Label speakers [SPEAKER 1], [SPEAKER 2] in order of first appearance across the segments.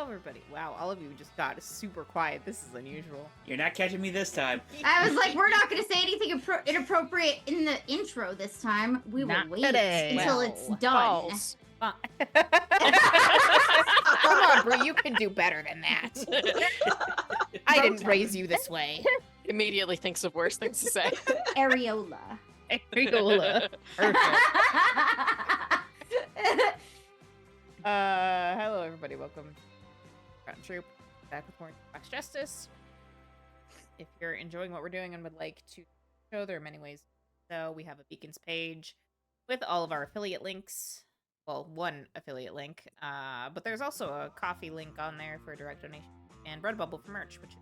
[SPEAKER 1] everybody. Wow, all of you just got super quiet. This is unusual.
[SPEAKER 2] You're not catching me this time.
[SPEAKER 3] I was like, we're not going to say anything inappropriate in the intro this time. We will
[SPEAKER 4] Not
[SPEAKER 3] wait
[SPEAKER 4] today.
[SPEAKER 3] until
[SPEAKER 1] Well,
[SPEAKER 3] it's done.
[SPEAKER 4] False.
[SPEAKER 1] Come on, Brie, you can do better than that. I didn't raise you this way.
[SPEAKER 5] Immediately thinks of worse things to say.
[SPEAKER 3] Areola.
[SPEAKER 4] Areola. Perfect.
[SPEAKER 1] Hello everybody, welcome to Rotten Troop, back with more Jukebox Justice. If you're enjoying what we're doing and would like to show, there are many ways. So we have a Beacons page with all of our affiliate links. Well, one affiliate link, but there's also a coffee link on there for a direct donation, and Redbubble for merch, which is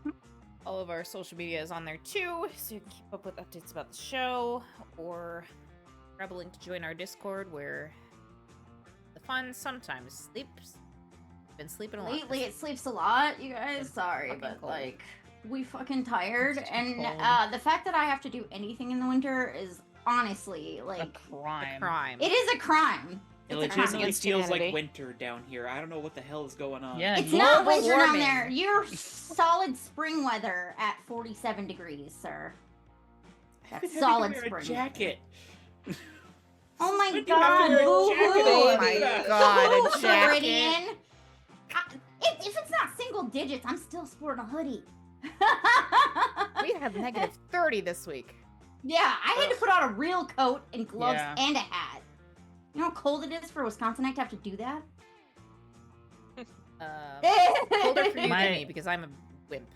[SPEAKER 1] fun. All of our social media is on there too, so you can keep up with updates about the show, or grab a link to join our Discord, where the fun sometimes sleeps. Been sleeping a lot.
[SPEAKER 3] Lately, it sleeps a lot, you guys. Sorry,
[SPEAKER 1] fucking
[SPEAKER 3] but
[SPEAKER 1] cold.
[SPEAKER 3] like, we fucking tired,
[SPEAKER 4] It's too
[SPEAKER 3] and
[SPEAKER 4] cold.
[SPEAKER 3] the fact that I have to do anything in the winter is honestly
[SPEAKER 4] A
[SPEAKER 3] like,
[SPEAKER 4] crime.
[SPEAKER 1] Crime.
[SPEAKER 3] it is a crime.
[SPEAKER 2] It
[SPEAKER 3] It's a crime.
[SPEAKER 2] legitimately
[SPEAKER 5] Against
[SPEAKER 2] feels
[SPEAKER 5] humanity.
[SPEAKER 2] like winter down here. I don't know what the hell is going on.
[SPEAKER 4] Yeah,
[SPEAKER 3] It's not
[SPEAKER 4] global
[SPEAKER 3] winter down
[SPEAKER 4] warming.
[SPEAKER 3] there. You're solid spring weather at 47 degrees, sir.
[SPEAKER 2] I've
[SPEAKER 3] That's
[SPEAKER 2] been having to
[SPEAKER 3] solid
[SPEAKER 2] wear
[SPEAKER 3] spring.
[SPEAKER 2] A jacket.
[SPEAKER 3] Oh my
[SPEAKER 2] When do you have
[SPEAKER 3] god,
[SPEAKER 2] to wear a
[SPEAKER 3] boo-hoo.
[SPEAKER 2] jacket?
[SPEAKER 1] Oh
[SPEAKER 2] Baby.
[SPEAKER 1] my god, a
[SPEAKER 3] Boo-hoo,
[SPEAKER 1] jacket.
[SPEAKER 3] Floridian. If it's not single digits, I'm still sporting a hoodie.
[SPEAKER 1] We had negative 30 this week.
[SPEAKER 3] Yeah, I had to put on a real coat and gloves
[SPEAKER 4] Yeah.
[SPEAKER 3] and a hat. You know how cold it is for a Wisconsinite to have to do that?
[SPEAKER 1] Colder for you
[SPEAKER 4] My-
[SPEAKER 1] than me because I'm a wimp.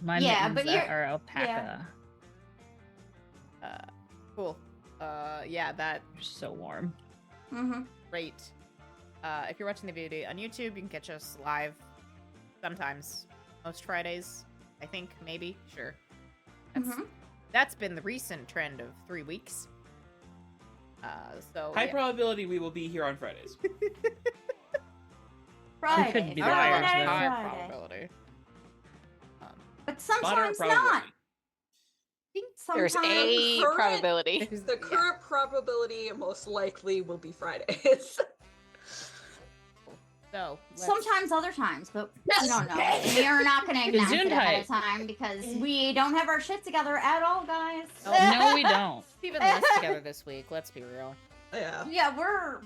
[SPEAKER 4] My
[SPEAKER 3] Yeah,
[SPEAKER 4] mittens
[SPEAKER 3] but you're-
[SPEAKER 4] are alpaca.
[SPEAKER 1] Cool. Yeah, that
[SPEAKER 4] They're so warm.
[SPEAKER 3] Mm-hmm.
[SPEAKER 1] great. If you're watching the video on YouTube, you can catch us live sometimes. Most Fridays, I think, maybe, sure. That's been the recent trend of 3 weeks. So
[SPEAKER 2] High
[SPEAKER 1] yeah.
[SPEAKER 2] probability we will be here on Fridays.
[SPEAKER 3] Friday.
[SPEAKER 4] could be
[SPEAKER 3] Friday,
[SPEAKER 4] liars,
[SPEAKER 3] Friday,
[SPEAKER 4] though.
[SPEAKER 1] High
[SPEAKER 3] Friday.
[SPEAKER 1] probability.
[SPEAKER 3] But
[SPEAKER 2] Moderate
[SPEAKER 3] sometimes not.
[SPEAKER 2] probability.
[SPEAKER 5] There's
[SPEAKER 3] Sometimes.
[SPEAKER 5] a
[SPEAKER 6] Current-
[SPEAKER 5] probability.
[SPEAKER 6] The current probability most likely will be Fridays.
[SPEAKER 1] So let's-
[SPEAKER 3] Sometimes other times, but we don't know. We are not going to announce it ahead of time because we don't have our shit together at all, guys.
[SPEAKER 4] No, we don't.
[SPEAKER 1] Let's even less together this week. Let's be real.
[SPEAKER 6] Yeah.
[SPEAKER 3] Yeah, we're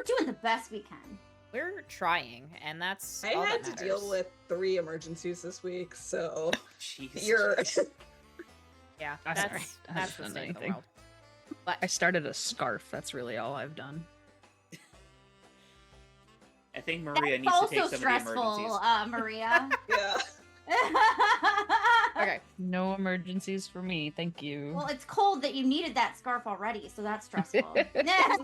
[SPEAKER 3] doing the best we can.
[SPEAKER 1] We're trying, and that's
[SPEAKER 6] I
[SPEAKER 1] all
[SPEAKER 6] had
[SPEAKER 1] that
[SPEAKER 6] to deal
[SPEAKER 1] matters.
[SPEAKER 6] with 3 emergencies this week, so
[SPEAKER 2] Jeez.
[SPEAKER 6] you're.
[SPEAKER 1] Yeah,
[SPEAKER 4] I'm
[SPEAKER 1] that's
[SPEAKER 4] sorry. I
[SPEAKER 1] that's
[SPEAKER 4] haven't
[SPEAKER 1] the
[SPEAKER 4] done
[SPEAKER 1] state of the
[SPEAKER 4] anything.
[SPEAKER 1] world. But
[SPEAKER 4] I started a scarf. That's really all I've done.
[SPEAKER 2] I think Maria
[SPEAKER 3] That's
[SPEAKER 2] needs to take
[SPEAKER 3] also
[SPEAKER 2] some of the
[SPEAKER 3] stressful,
[SPEAKER 2] emergencies.
[SPEAKER 3] Maria.
[SPEAKER 6] Yeah.
[SPEAKER 1] okay,
[SPEAKER 4] No emergencies for me. Thank you.
[SPEAKER 3] Well, it's cold that you needed that scarf already, so that's stressful.
[SPEAKER 1] yeah.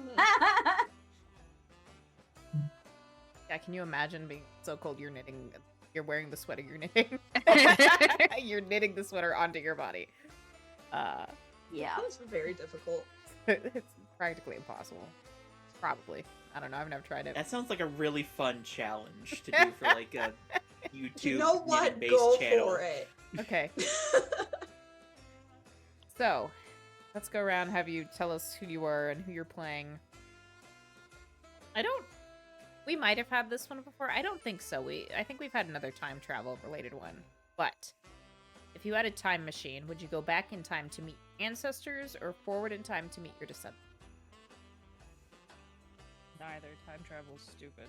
[SPEAKER 1] Can you imagine being so cold you're knitting? You're wearing the sweater you're knitting. You're knitting the sweater onto your body.
[SPEAKER 3] Yeah.
[SPEAKER 6] That was very difficult.
[SPEAKER 1] It's practically impossible. Probably. I don't know. I've never tried it.
[SPEAKER 2] That sounds like a really fun challenge to do for like a YouTube
[SPEAKER 6] You know what?
[SPEAKER 2] knitting-based
[SPEAKER 6] Go
[SPEAKER 2] channel.
[SPEAKER 6] for it.
[SPEAKER 1] Okay. So, let's go around. Have you tell us who you are and who you're playing. We might have had this one before. I don't think so. I think we've had another time travel related one. But if you had a time machine, would you go back in time to meet ancestors or forward in time to meet your descendants?
[SPEAKER 4] Neither. Time travel's stupid.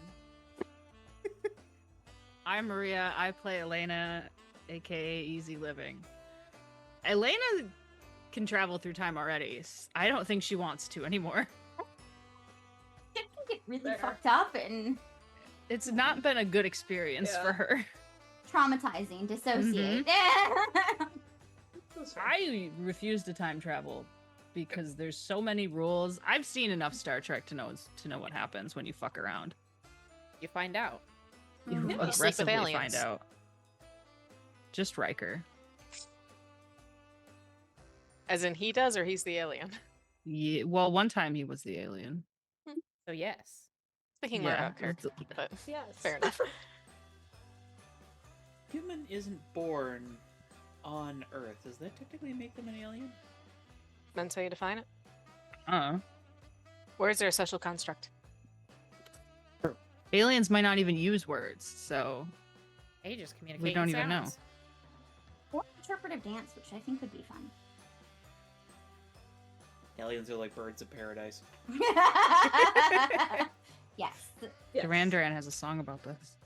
[SPEAKER 4] I'm Maria. I play Elena, aka Easy Living. Elena can travel through time already. I don't think she wants to anymore.
[SPEAKER 3] It can get really
[SPEAKER 6] Fair.
[SPEAKER 3] fucked up and
[SPEAKER 4] It's not been a good experience
[SPEAKER 6] Yeah.
[SPEAKER 4] for her.
[SPEAKER 3] traumatizing. Dissociate.
[SPEAKER 6] That's fine.
[SPEAKER 4] I refuse to time travel because there's so many rules. I've seen enough Star Trek to know what happens when you fuck around.
[SPEAKER 1] You find out.
[SPEAKER 4] You
[SPEAKER 3] Mhm.
[SPEAKER 5] sleep with
[SPEAKER 4] aggressively
[SPEAKER 5] aliens.
[SPEAKER 4] find out. Just Riker.
[SPEAKER 5] As in he does, or he's the alien?
[SPEAKER 4] Yeah, well, one time he was the alien.
[SPEAKER 1] So yes.
[SPEAKER 5] Thinking more
[SPEAKER 4] Yeah,
[SPEAKER 5] about character, but
[SPEAKER 6] Yes.
[SPEAKER 5] fair enough.
[SPEAKER 2] Human isn't born on Earth. Does that technically make them an alien?
[SPEAKER 5] Depends how you define it.
[SPEAKER 4] Uh,
[SPEAKER 5] Or is there a social construct?
[SPEAKER 4] Aliens might not even use words, so
[SPEAKER 1] They just communicate.
[SPEAKER 4] we don't
[SPEAKER 1] in
[SPEAKER 4] even know.
[SPEAKER 1] sounds.
[SPEAKER 3] Or interpretive dance, which I think would be fun.
[SPEAKER 2] Aliens are like birds of paradise.
[SPEAKER 3] Yes.
[SPEAKER 6] Yes.
[SPEAKER 4] Duran Duran has a song about this.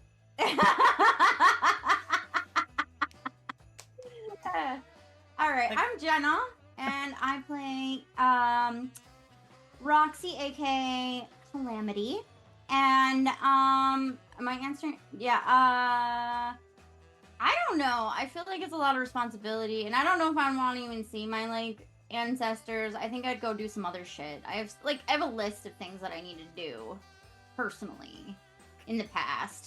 [SPEAKER 3] All right, I'm Jenna, and I play Roxy, aka Calamity. And am I answering? Yeah. I don't know. I feel like it's a lot of responsibility, and I don't know if I want to even see my like ancestors. I think I'd go do some other shit. I have a list of things that I need to do personally in the past.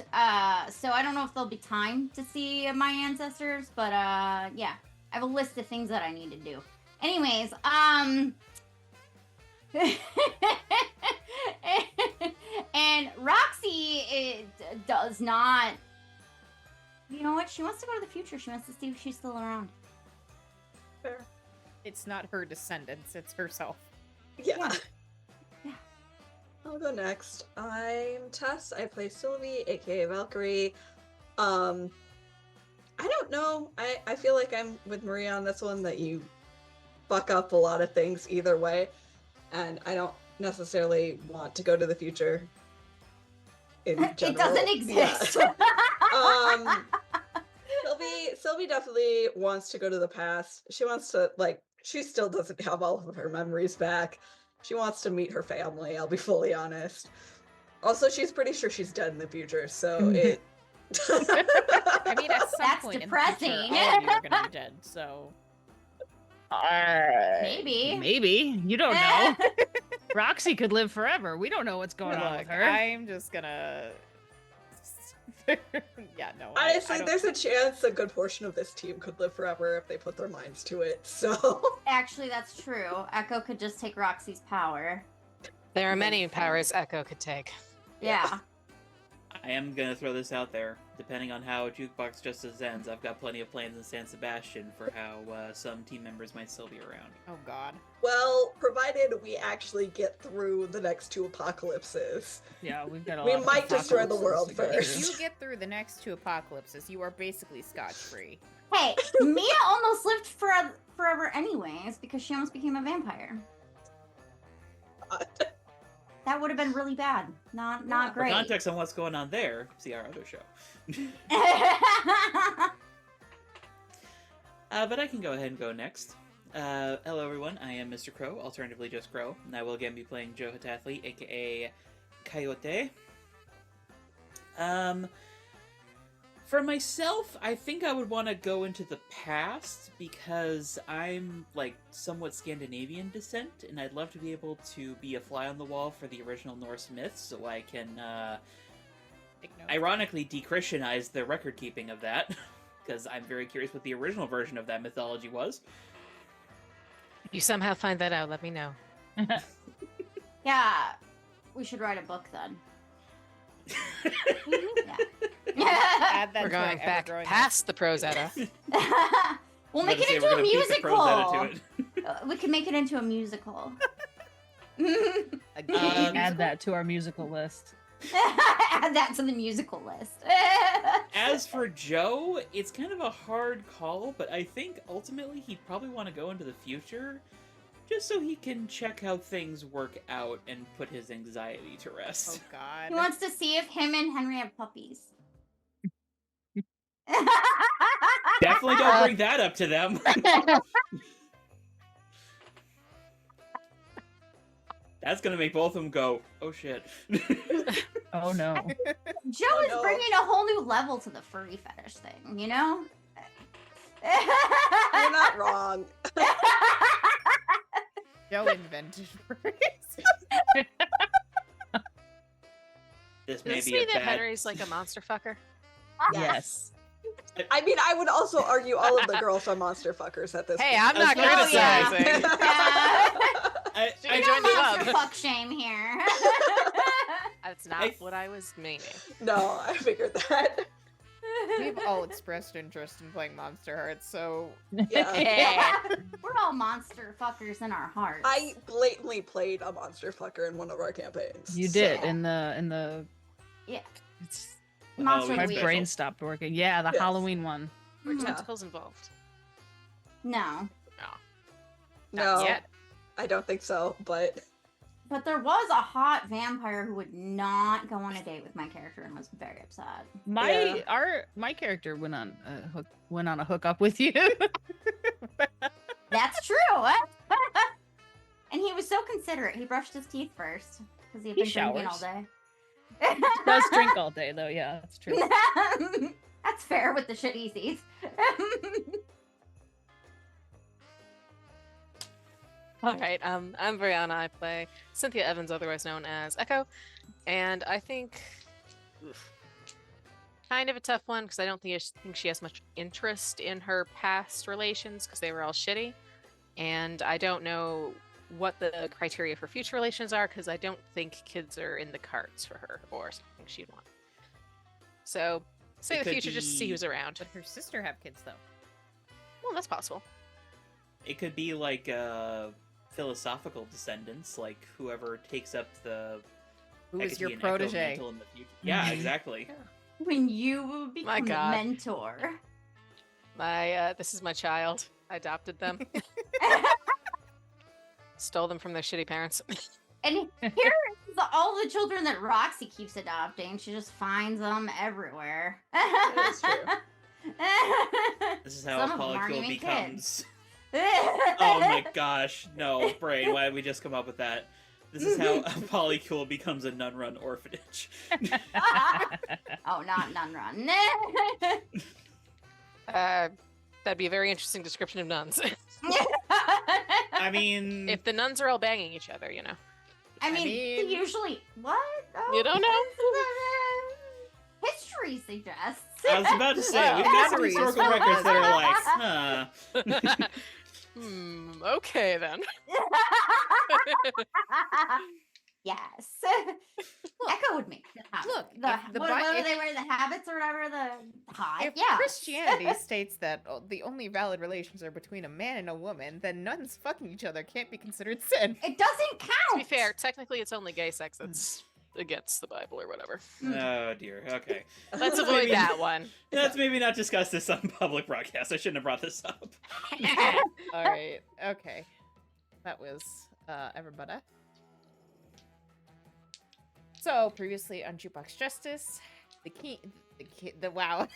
[SPEAKER 3] So I don't know if there'll be time to see my ancestors, but yeah, I have a list of things that I need to do. Anyways, and Roxy does not. You know what? She wants to go to the future. She wants to see if she's still around.
[SPEAKER 6] Fair.
[SPEAKER 1] It's not her descendants, it's herself.
[SPEAKER 6] Yeah.
[SPEAKER 3] Yeah.
[SPEAKER 6] I'll go next. I'm Tess. I play Sylvie, aka Valkyrie. I don't know. I feel like I'm with Maria on this one, that you fuck up a lot of things either way. And I don't necessarily want to go to the future in general.
[SPEAKER 3] It doesn't exist.
[SPEAKER 6] Yeah. Sylvie definitely wants to go to the past. She wants to, like, she still doesn't have all of her memories back. She wants to meet her family, I'll be fully honest. Also, she's pretty sure she's dead in the future, so it...
[SPEAKER 1] I mean, at some
[SPEAKER 3] That's
[SPEAKER 1] point
[SPEAKER 3] depressing.
[SPEAKER 1] in the future, all of you are gonna be dead, so...
[SPEAKER 3] Maybe.
[SPEAKER 4] Maybe. You don't know. Roxy could live forever. We don't know what's going on with
[SPEAKER 1] Look,
[SPEAKER 4] her.
[SPEAKER 1] I'm just gonna... yeah, no.
[SPEAKER 6] Honestly,
[SPEAKER 1] I don't...
[SPEAKER 6] there's a chance a good portion of this team could live forever if they put their minds to it, so...
[SPEAKER 3] Actually, that's true. Echo could just take Roxy's power.
[SPEAKER 5] There are many powers Echo could take.
[SPEAKER 3] Yeah.
[SPEAKER 2] I am gonna throw this out there. Depending on how Jukebox Justice ends, I've got plenty of plans in San Sebastian for how some team members might still be around.
[SPEAKER 1] Oh, God.
[SPEAKER 6] Well, provided we actually get through the next two apocalypses.
[SPEAKER 4] Yeah, we've got a
[SPEAKER 6] We
[SPEAKER 4] lot of
[SPEAKER 6] might destroy the
[SPEAKER 4] apocalypses
[SPEAKER 6] world
[SPEAKER 4] to go
[SPEAKER 6] first.
[SPEAKER 4] through.
[SPEAKER 1] If you get through the next two apocalypses, you are basically scotch-free.
[SPEAKER 3] Hey, Mia almost lived forever anyways because she almost became a vampire. That would have been really bad. Not
[SPEAKER 2] For
[SPEAKER 3] great.
[SPEAKER 2] context on what's going on there, see our other show. But I can go ahead and go next. Hello everyone, I am Mr. Crow, alternatively just Crow, and I will again be playing Joe Hatathley, aka Coyote. For myself, I think I would want to go into the past because I'm, like, somewhat Scandinavian descent, and I'd love to be able to be a fly on the wall for the original Norse myths, so I can, ironically de-Christianize the record-keeping of that, because I'm very curious what the original version of that mythology was.
[SPEAKER 5] If you somehow find that out, let me know.
[SPEAKER 3] Yeah, we should write a book then. Yeah.
[SPEAKER 1] Add that
[SPEAKER 5] We're
[SPEAKER 1] to our
[SPEAKER 5] going back
[SPEAKER 1] ever-growing
[SPEAKER 5] past the Prosetta.
[SPEAKER 3] We'll make it into a musical. We can make it into a musical.
[SPEAKER 4] Add that to our musical list.
[SPEAKER 3] Add that to the musical list.
[SPEAKER 2] As for Joe, it's kind of a hard call, but I think ultimately he'd probably want to go into the future just so he can check how things work out and put his anxiety to rest.
[SPEAKER 1] Oh, God.
[SPEAKER 3] He wants to see if him and Henry have puppies.
[SPEAKER 2] Definitely don't bring that up to them. That's gonna make both of them go, oh shit.
[SPEAKER 4] Oh no.
[SPEAKER 3] Joe
[SPEAKER 6] Oh,
[SPEAKER 3] is
[SPEAKER 6] no.
[SPEAKER 3] bringing a whole new level to the furry fetish thing, you know?
[SPEAKER 6] You're not wrong.
[SPEAKER 1] Joe invented phrase.
[SPEAKER 2] This
[SPEAKER 5] Does
[SPEAKER 2] may
[SPEAKER 5] this
[SPEAKER 2] be
[SPEAKER 5] mean
[SPEAKER 2] a
[SPEAKER 5] that
[SPEAKER 2] bad...
[SPEAKER 5] Henry's like a monster fucker?
[SPEAKER 4] Yes.
[SPEAKER 6] I mean, I would also argue all of the girls are monster fuckers at this
[SPEAKER 5] Hey,
[SPEAKER 6] point.
[SPEAKER 5] I'm not
[SPEAKER 2] I was gonna
[SPEAKER 5] criticizing.
[SPEAKER 2] I,
[SPEAKER 5] She
[SPEAKER 2] I,
[SPEAKER 5] joined the
[SPEAKER 3] Monster
[SPEAKER 5] club.
[SPEAKER 3] fuck shame here.
[SPEAKER 5] That's not what I was meaning.
[SPEAKER 6] No, I figured that.
[SPEAKER 1] We've all expressed interest in playing Monster Hearts, so
[SPEAKER 6] Yeah.
[SPEAKER 3] Yeah. We're all monster fuckers in our hearts.
[SPEAKER 6] I blatantly played a monster fucker in one of our campaigns.
[SPEAKER 4] You did
[SPEAKER 6] so-
[SPEAKER 4] in the
[SPEAKER 3] Yeah.
[SPEAKER 4] It's,
[SPEAKER 3] Monster of
[SPEAKER 2] Halloween
[SPEAKER 4] my
[SPEAKER 3] the Week.
[SPEAKER 2] special.
[SPEAKER 4] brain stopped working. Yeah, the
[SPEAKER 6] Yes.
[SPEAKER 4] Halloween one.
[SPEAKER 5] Were
[SPEAKER 3] Mhm.
[SPEAKER 5] tentacles involved?
[SPEAKER 3] No.
[SPEAKER 6] No,
[SPEAKER 1] yet.
[SPEAKER 6] I don't think so, but
[SPEAKER 3] But there was a hot vampire who would not go on a date with my character and was very upset.
[SPEAKER 4] My character went on a hookup with you.
[SPEAKER 3] That's true. And he was so considerate. He brushed his teeth first because he had
[SPEAKER 4] He
[SPEAKER 3] been drinking all
[SPEAKER 4] showers.
[SPEAKER 3] day.
[SPEAKER 4] Does drink all day though. Yeah, that's true.
[SPEAKER 3] That's fair with the shit he sees.
[SPEAKER 5] All right. I'm Brianna. I play Cynthia Evans, otherwise known as Echo, and I think kind of a tough one because I don't think she has much interest in her past relations because they were all shitty, and I don't know what the criteria for future relations are because I don't think kids are in the cards for her or something she'd want. So say
[SPEAKER 2] It
[SPEAKER 5] the
[SPEAKER 2] could
[SPEAKER 5] future just to see
[SPEAKER 2] be-
[SPEAKER 5] who's around.
[SPEAKER 1] But her sister have kids though.
[SPEAKER 5] Well, that's possible.
[SPEAKER 2] It could be like philosophical descendants, like whoever takes up the.
[SPEAKER 1] Who
[SPEAKER 2] that
[SPEAKER 1] is
[SPEAKER 2] could
[SPEAKER 1] your
[SPEAKER 2] be an Echo
[SPEAKER 1] protege?
[SPEAKER 2] mantle in the future. Yeah,
[SPEAKER 4] Mhm.
[SPEAKER 2] exactly.
[SPEAKER 3] When you become the
[SPEAKER 5] God.
[SPEAKER 3] mentor.
[SPEAKER 5] This is my child. I adopted them. Stole them from their shitty parents.
[SPEAKER 3] And here is all the children that Roxy keeps adopting. She just finds them everywhere.
[SPEAKER 6] That's true.
[SPEAKER 2] This is how
[SPEAKER 3] Some
[SPEAKER 2] a
[SPEAKER 3] of them aren't
[SPEAKER 2] polycule
[SPEAKER 3] even
[SPEAKER 2] becomes.
[SPEAKER 3] kids.
[SPEAKER 2] Oh my gosh, no, Brain, why did we just come up with that? This is how a polycule becomes a nun-run orphanage.
[SPEAKER 3] Oh, not Nun Run.
[SPEAKER 5] That'd be a very interesting description of nuns.
[SPEAKER 2] I mean,
[SPEAKER 5] If the nuns are all banging each other, you know.
[SPEAKER 3] I mean,
[SPEAKER 1] mean-
[SPEAKER 3] they usually what? Oh,
[SPEAKER 5] You don't know?
[SPEAKER 3] History suggests.
[SPEAKER 2] I was about to say,
[SPEAKER 1] Well,
[SPEAKER 2] we've got some
[SPEAKER 1] history is
[SPEAKER 2] historical
[SPEAKER 1] full of
[SPEAKER 2] records that are like, huh.
[SPEAKER 5] Okay then.
[SPEAKER 3] Yes. Echo would make the habit.
[SPEAKER 1] look,
[SPEAKER 3] the,
[SPEAKER 1] if the
[SPEAKER 3] what,
[SPEAKER 1] Bi-
[SPEAKER 3] what do
[SPEAKER 1] if-
[SPEAKER 3] they wear? The habits or whatever. The hot.
[SPEAKER 1] If
[SPEAKER 3] Yeah.
[SPEAKER 1] Christianity states that the only valid relations are between a man and a woman, then nuns fucking each other can't be considered sin.
[SPEAKER 3] It doesn't count.
[SPEAKER 5] To be fair, technically it's only gay sex that's against the Bible or whatever.
[SPEAKER 2] Oh dear, okay.
[SPEAKER 5] Let's avoid
[SPEAKER 2] Maybe-
[SPEAKER 5] that one.
[SPEAKER 2] Let's maybe not discuss this on public broadcast. I shouldn't have brought this up.
[SPEAKER 1] All right, okay. That was everybody. So previously on Jukebox Justice, the wow,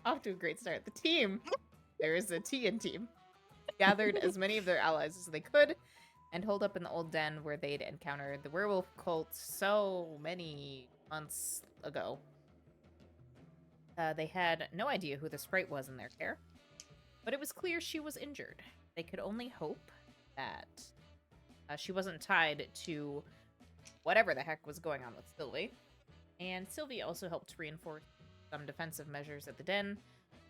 [SPEAKER 1] off to a great start. The team, there is a TN team, gathered as many of their allies as they could, and holed up in the old den where they'd encountered the werewolf cult so many months ago. They had no idea who the sprite was in their care, but it was clear she was injured. They could only hope that she wasn't tied to whatever the heck was going on with Sylvie. And Sylvie also helped reinforce some defensive measures at the den,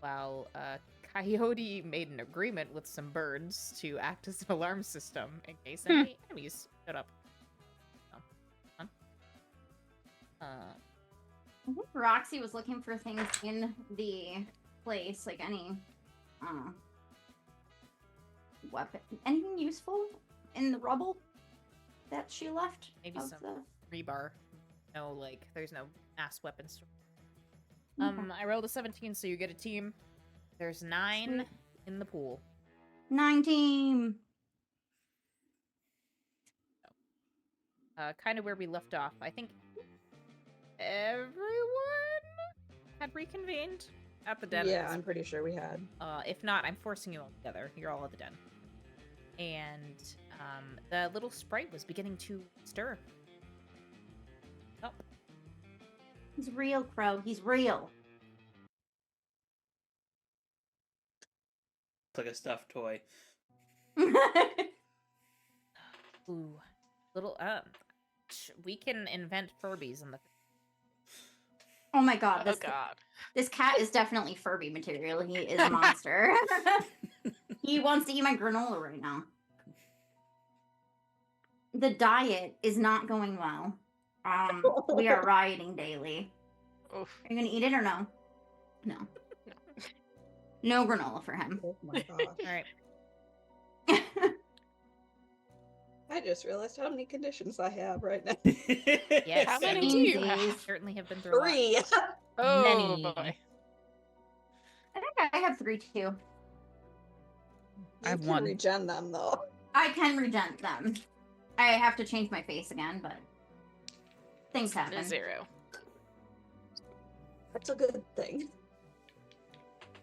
[SPEAKER 1] while Coyote made an agreement with some birds to act as an alarm system in case any enemies showed up. So, fun.
[SPEAKER 3] I think Roxy was looking for things in the place, like any weapon, anything useful in the rubble that she left.
[SPEAKER 1] Maybe
[SPEAKER 3] of
[SPEAKER 1] some
[SPEAKER 3] the-
[SPEAKER 1] rebar. No, like, there's no mass weapons.
[SPEAKER 3] Okay.
[SPEAKER 1] I rolled a 17, so you get a team. There's 9
[SPEAKER 3] Sweet.
[SPEAKER 1] in the pool.
[SPEAKER 3] 9 team.
[SPEAKER 1] Kind of where we left off. I think everyone had reconvened at the den.
[SPEAKER 6] Yeah, I'm pretty sure we had.
[SPEAKER 1] If not, I'm forcing you all together. You're all at the den. And the little sprite was beginning to stir. Oh,
[SPEAKER 3] He's real, Crow. He's real.
[SPEAKER 2] It's like a stuffed toy.
[SPEAKER 1] ooh. Little, we can invent Furbies in the...
[SPEAKER 3] Oh my god,
[SPEAKER 5] Oh
[SPEAKER 3] this
[SPEAKER 5] god.
[SPEAKER 3] this cat is definitely Furby material. He is a monster. He wants to eat my granola right now. The diet is not going well. We are rioting daily.
[SPEAKER 5] Oof.
[SPEAKER 3] Are you gonna eat it or no? No. No granola for him.
[SPEAKER 6] Oh my gosh.
[SPEAKER 1] All right.
[SPEAKER 6] I just realized how many conditions I have right now.
[SPEAKER 1] Yes,
[SPEAKER 5] How many do you
[SPEAKER 3] Samesies.
[SPEAKER 5] have?
[SPEAKER 1] certainly have been through a lot.
[SPEAKER 6] 3.
[SPEAKER 5] Oh
[SPEAKER 3] Many.
[SPEAKER 5] boy.
[SPEAKER 3] I think I have 3 too.
[SPEAKER 4] I have
[SPEAKER 6] You can
[SPEAKER 4] one.
[SPEAKER 6] regen them though.
[SPEAKER 3] I can regen them. I have to change my face again, but things
[SPEAKER 5] And
[SPEAKER 3] happen.
[SPEAKER 5] a 0.
[SPEAKER 6] That's a good thing.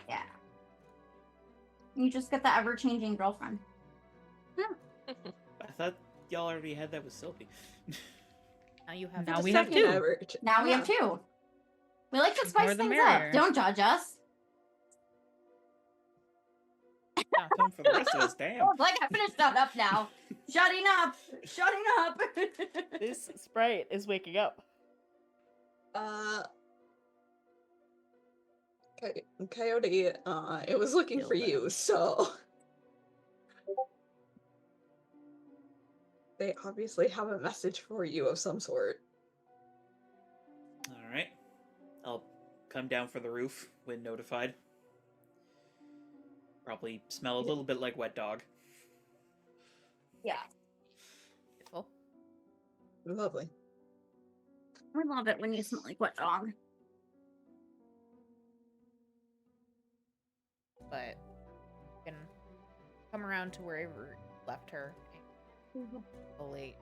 [SPEAKER 3] Yeah. You just get the ever-changing girlfriend.
[SPEAKER 2] I thought y'all already had that with Sylvie.
[SPEAKER 1] Now you have
[SPEAKER 4] Now
[SPEAKER 6] The
[SPEAKER 4] we have
[SPEAKER 6] second
[SPEAKER 4] 2.
[SPEAKER 6] average.
[SPEAKER 3] Now we have
[SPEAKER 6] Yeah.
[SPEAKER 3] 2. We like to
[SPEAKER 4] More
[SPEAKER 3] spice
[SPEAKER 4] the
[SPEAKER 3] things
[SPEAKER 4] merrier.
[SPEAKER 3] up. Don't judge us.
[SPEAKER 2] Come for the rest of us, damn.
[SPEAKER 3] Oh, like I finished that up now. Shutting up. Shutting up.
[SPEAKER 1] This sprite is waking up.
[SPEAKER 6] Coyote, it was looking
[SPEAKER 1] Feel
[SPEAKER 6] for
[SPEAKER 1] that.
[SPEAKER 6] you, so they obviously have a message for you of some sort.
[SPEAKER 2] Alright. I'll come down for the roof when notified. Probably smell a little bit like wet dog.
[SPEAKER 3] Yeah.
[SPEAKER 1] Beautiful.
[SPEAKER 6] Lovely.
[SPEAKER 3] I love it when you smell like wet dog.
[SPEAKER 1] But you can come around to wherever you left her. Slowly.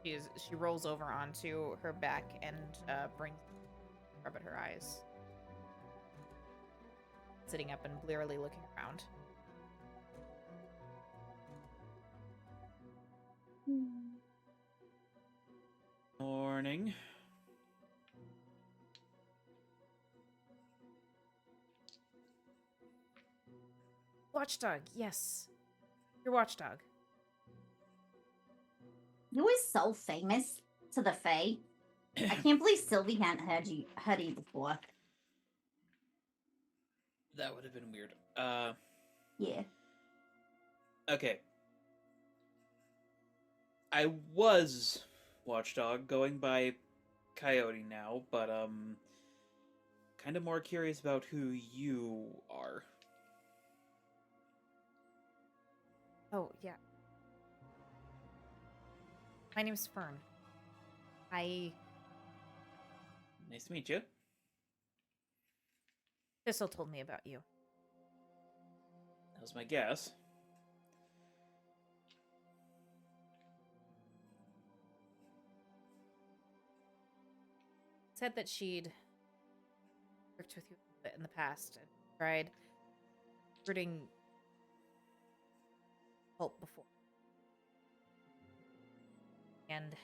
[SPEAKER 1] She rolls over onto her back and brings rub at her eyes. Sitting up and blearily looking around.
[SPEAKER 2] Morning.
[SPEAKER 1] Watchdog, yes. Your watchdog.
[SPEAKER 3] You was so famous to the Fae. I can't believe Sylvie hadn't heard you before.
[SPEAKER 2] That would have been weird.
[SPEAKER 3] Yeah.
[SPEAKER 2] Okay. I was Watchdog, going by Coyote now, but kind of more curious about who you are.
[SPEAKER 1] Oh, yeah. My name's Fern.
[SPEAKER 2] Nice to meet you.
[SPEAKER 1] Thistle told me about you.
[SPEAKER 2] That was my guess.
[SPEAKER 1] Said that she'd worked with you a bit in the past and tried recruiting help before. And I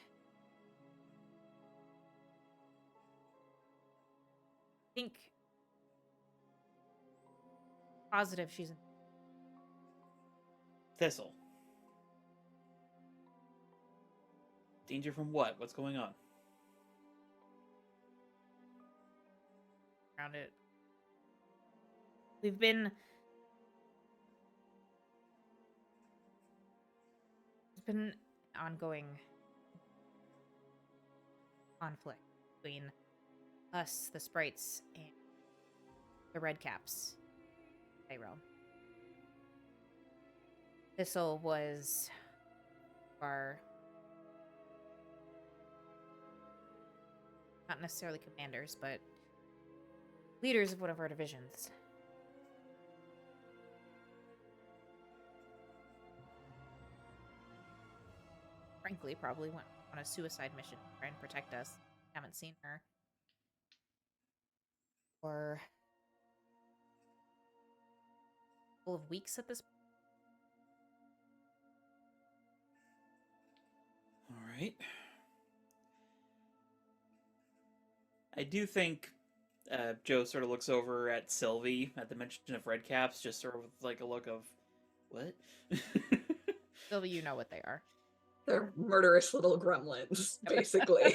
[SPEAKER 1] think positive she's in.
[SPEAKER 2] Thistle. Danger from what? What's going on?
[SPEAKER 1] Around it. We've been there's been ongoing conflict between us, the sprites, and the redcaps. Realm. Thistle was our not necessarily commanders, but leaders of one of our divisions. Frankly, probably went on a suicide mission to try and protect us. Haven't seen her for a couple of weeks at this point.
[SPEAKER 2] All right. I do think Joe sort of looks over at Sylvie at the mention of redcaps, just sort of with like a look of, what?
[SPEAKER 1] Sylvie, you know what they are.
[SPEAKER 6] They're murderous little gremlins, basically.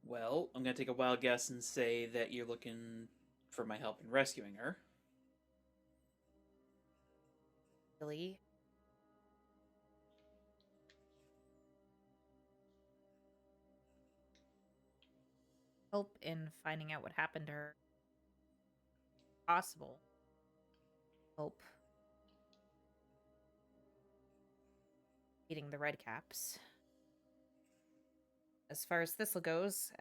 [SPEAKER 2] Well, I'm gonna take a wild guess and say that you're looking for my help in rescuing her.
[SPEAKER 1] Really? help in finding out what happened to her. Possible. Help eating the red caps. As far as Thistle goes,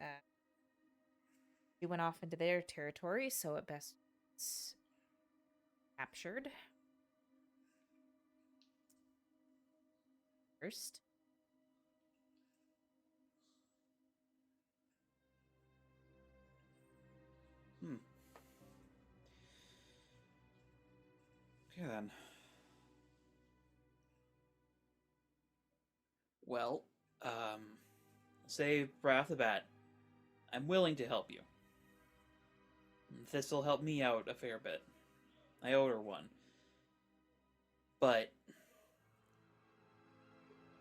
[SPEAKER 1] she went off into their territory, so at best it's captured. First.
[SPEAKER 2] Okay then. Well, say right off the bat, I'm willing to help you. This'll help me out a fair bit. I owe her one. But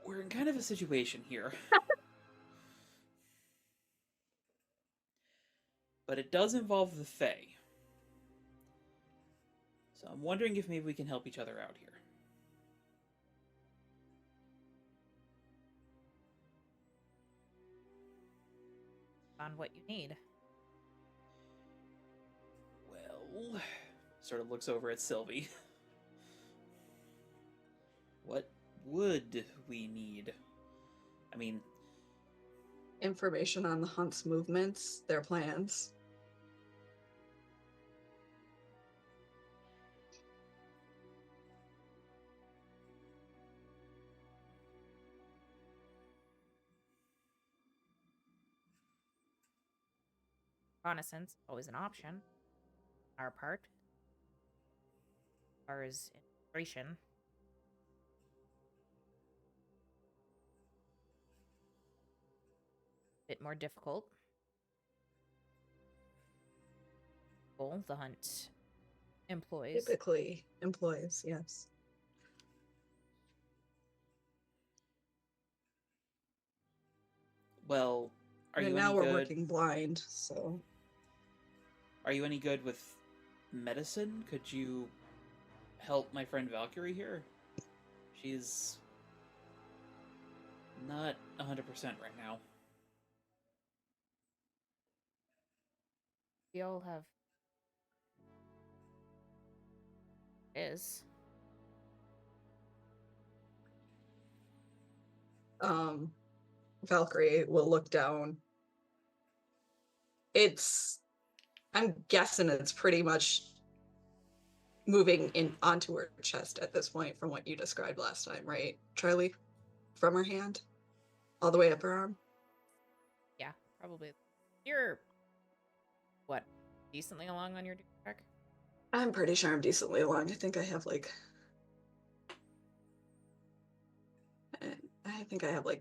[SPEAKER 2] we're in kind of a situation here. But it does involve the Fae. So I'm wondering if maybe we can help each other out here.
[SPEAKER 1] On what you need.
[SPEAKER 2] Well, sort of looks over at Sylvie. What would we need? I mean,
[SPEAKER 6] Information on the Hunt's movements, their plans.
[SPEAKER 1] Reconnaissance is always an option. On our part. As far as infiltration. Bit more difficult. The Hunt employs.
[SPEAKER 6] Typically employs, yes.
[SPEAKER 2] well, are
[SPEAKER 6] And
[SPEAKER 2] you
[SPEAKER 6] now
[SPEAKER 2] any
[SPEAKER 6] we're
[SPEAKER 2] good?
[SPEAKER 6] working blind, so
[SPEAKER 2] Are you any good with medicine? Could you help my friend Valkyrie here? She's not 100% right now.
[SPEAKER 1] We all have. Is.
[SPEAKER 6] Valkyrie will look down. I'm guessing it's pretty much moving in onto her chest at this point from what you described last time, right, Charlie? From her hand all the way up her arm.
[SPEAKER 1] Yeah, probably. You're what? Decently along on your track?
[SPEAKER 6] I'm pretty sure I'm decently along. I think I have like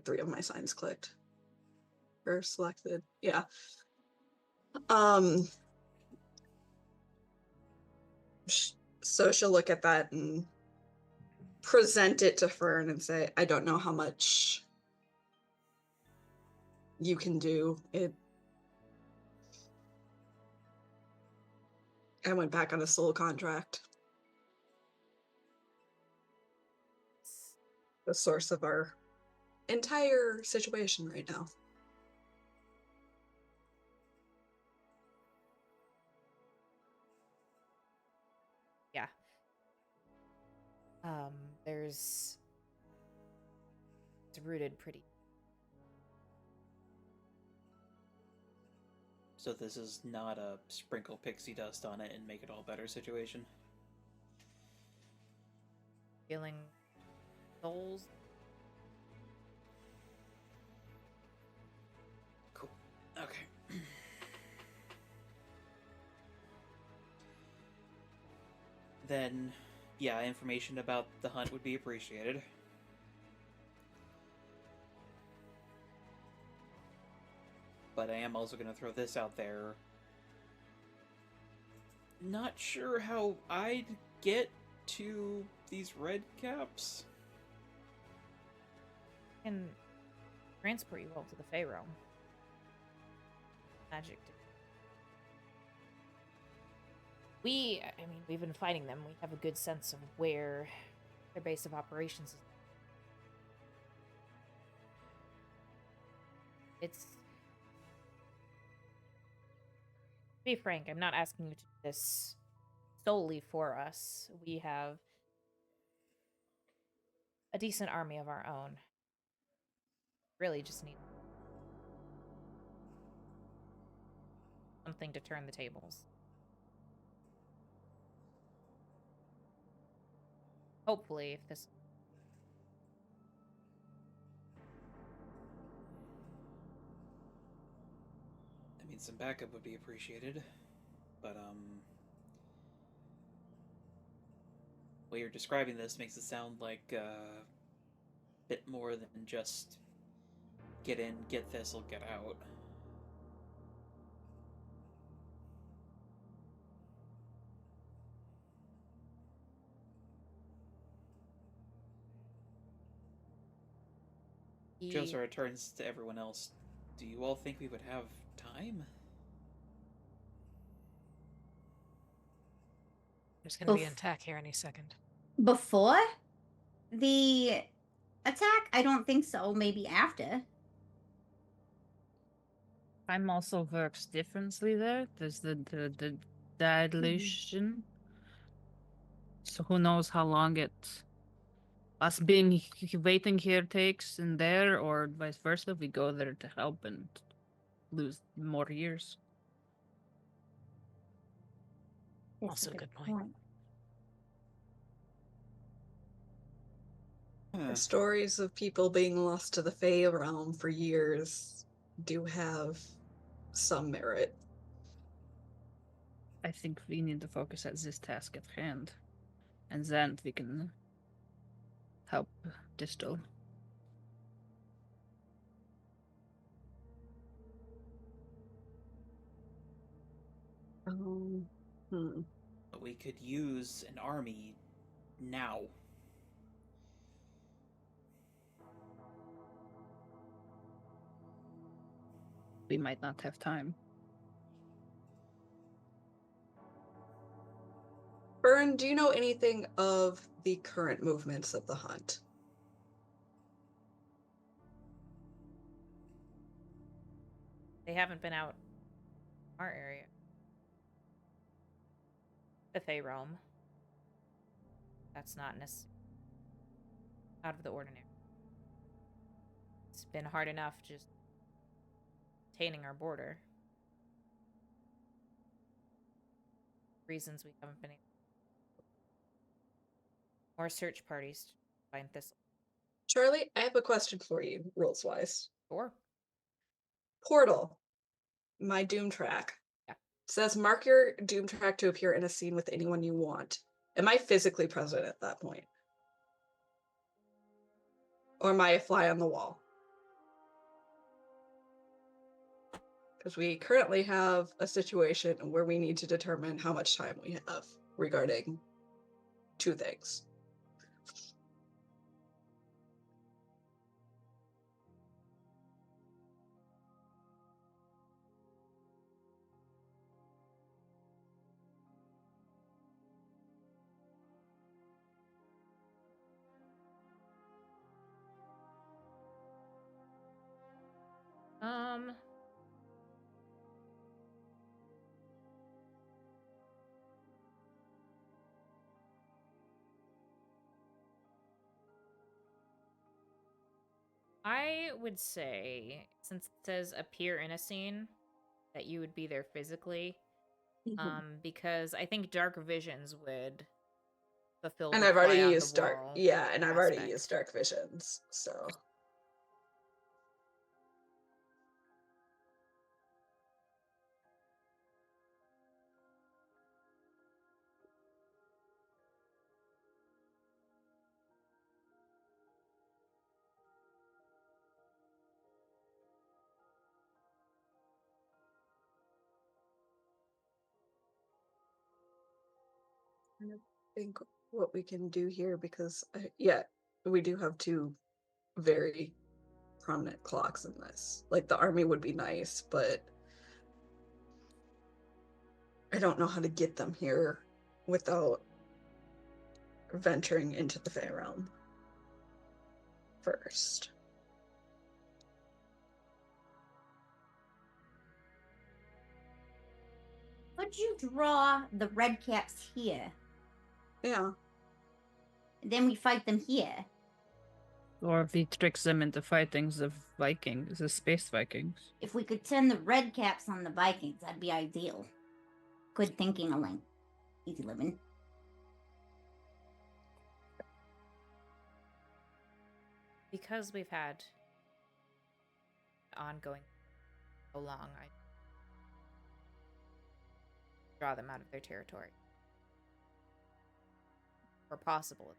[SPEAKER 6] 3 of my signs clicked or selected. Yeah. So she'll look at that and present it to Fern and say, I don't know how much you can do. I went back on a soul contract. The source of our entire situation right now.
[SPEAKER 1] Yeah. It's rooted pretty.
[SPEAKER 2] So this is not a sprinkle pixie dust on it and make it all better situation?
[SPEAKER 1] Feeling souls.
[SPEAKER 2] Cool. Okay. Then, yeah, information about the hunt would be appreciated. But I am also going to throw this out there. Not sure how I'd get to these red caps.
[SPEAKER 1] I can transport you all to the Fey realm. Magic. We've been fighting them. We have a good sense of where their base of operations is. It's be frank, I'm not asking you to do this solely for us. We have a decent army of our own. Really just need something to turn the tables. Hopefully, if this...
[SPEAKER 2] I mean, some backup would be appreciated, but way you're describing this makes it sound like a bit more than just get in, get Thistle, get out. Josa returns to everyone else. Do you all think we would have time?
[SPEAKER 5] There's going to be an attack here any second.
[SPEAKER 3] Before the attack, I don't think so. Maybe after.
[SPEAKER 4] Time also works differently there. There's the dilation. So who knows how long us being waiting here takes in there, or vice versa. We go there to help and lose more years.
[SPEAKER 5] Also a good point.
[SPEAKER 6] The stories of people being lost to the Fae realm for years do have some merit.
[SPEAKER 4] I think we need to focus at this task at hand, and then we can help Distal.
[SPEAKER 2] But we could use an army now.
[SPEAKER 4] We might not have time.
[SPEAKER 6] Byrne, do you know anything of the current movements of the hunt?
[SPEAKER 1] They haven't been out in our area. The Fae realm. That's not necessarily out of the ordinary. It's been hard enough just maintaining our border. Reasons we haven't been able. More search parties to find Thistle.
[SPEAKER 6] Charlie, I have a question for you, rules-wise.
[SPEAKER 1] Sure.
[SPEAKER 6] Portal, my Doom track.
[SPEAKER 1] Yeah.
[SPEAKER 6] Says mark your Doom track to appear in a scene with anyone you want. Am I physically present at that point? Or am I a fly on the wall? Because we currently have a situation where we need to determine how much time we have regarding two things.
[SPEAKER 1] I would say, since it says appear in a scene, that you would be there physically. Because I think dark visions would fulfill
[SPEAKER 6] And
[SPEAKER 1] the
[SPEAKER 6] I've already
[SPEAKER 1] fly on
[SPEAKER 6] used
[SPEAKER 1] the
[SPEAKER 6] dark,
[SPEAKER 1] wall
[SPEAKER 6] yeah, and I've already
[SPEAKER 1] aspect.
[SPEAKER 6] used dark visions, so. I think what we can do here, because yeah, we do have two very prominent clocks in this. Like the army would be nice, but I don't know how to get them here without venturing into the Fae realm first.
[SPEAKER 3] could you draw the red caps here?
[SPEAKER 6] Yeah.
[SPEAKER 3] Then we fight them here.
[SPEAKER 4] Or if he tricks them into fighting the Vikings, the space Vikings.
[SPEAKER 3] If we could send the red caps on the Vikings, that'd be ideal. Good thinking, Elaine. Easy living.
[SPEAKER 1] Because we've had ongoing so long, I draw them out of their territory. Or possible.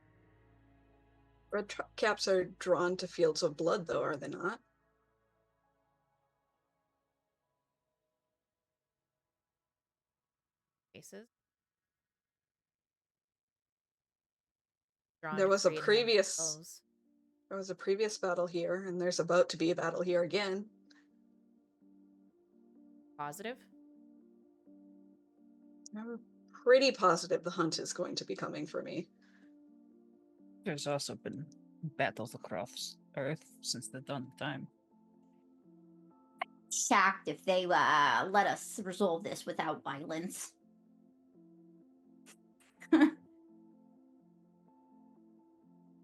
[SPEAKER 6] Red caps are drawn to fields of blood, though, are they not?
[SPEAKER 1] Cases. Drawn
[SPEAKER 6] There
[SPEAKER 1] to
[SPEAKER 6] was a
[SPEAKER 1] create and then
[SPEAKER 6] previous
[SPEAKER 1] themselves.
[SPEAKER 6] there was a previous battle here, and there's about to be a battle here again.
[SPEAKER 1] Positive.
[SPEAKER 6] I'm pretty positive the hunt is going to be coming for me.
[SPEAKER 4] There's also been battles across Earth since the dawn of time.
[SPEAKER 3] Shocked if they let us resolve this without violence.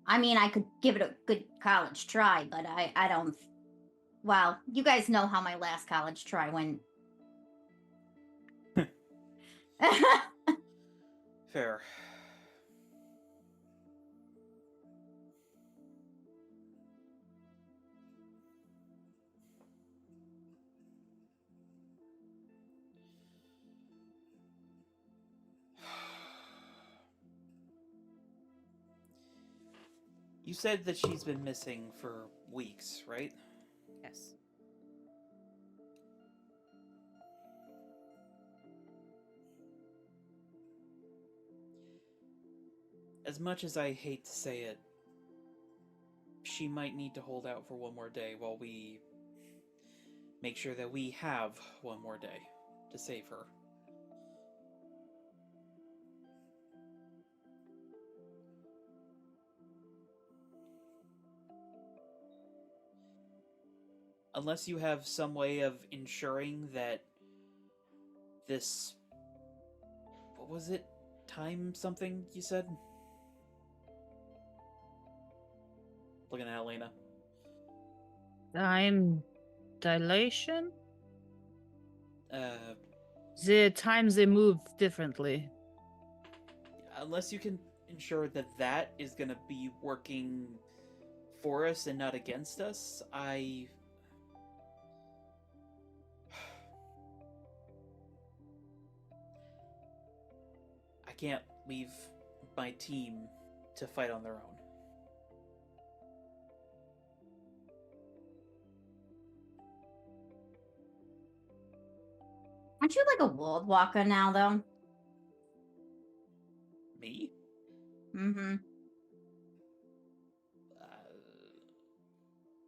[SPEAKER 3] I mean, I could give it a good college try, but I don't. Well, you guys know how my last college try went.
[SPEAKER 2] Fair. You said that she's been missing for weeks, right?
[SPEAKER 1] Yes.
[SPEAKER 2] As much as I hate to say it, she might need to hold out for one more day while we make sure that we have one more day to save her. Unless you have some way of ensuring that this... What was it? Time something, you said? Looking at Elena.
[SPEAKER 4] Time dilation?
[SPEAKER 2] Uh,
[SPEAKER 4] The times they move differently.
[SPEAKER 2] unless you can ensure that that is going to be working for us and not against us, I can't leave my team to fight on their own.
[SPEAKER 3] Aren't you like a world walker now, though?
[SPEAKER 2] Me?
[SPEAKER 3] Mm-hmm.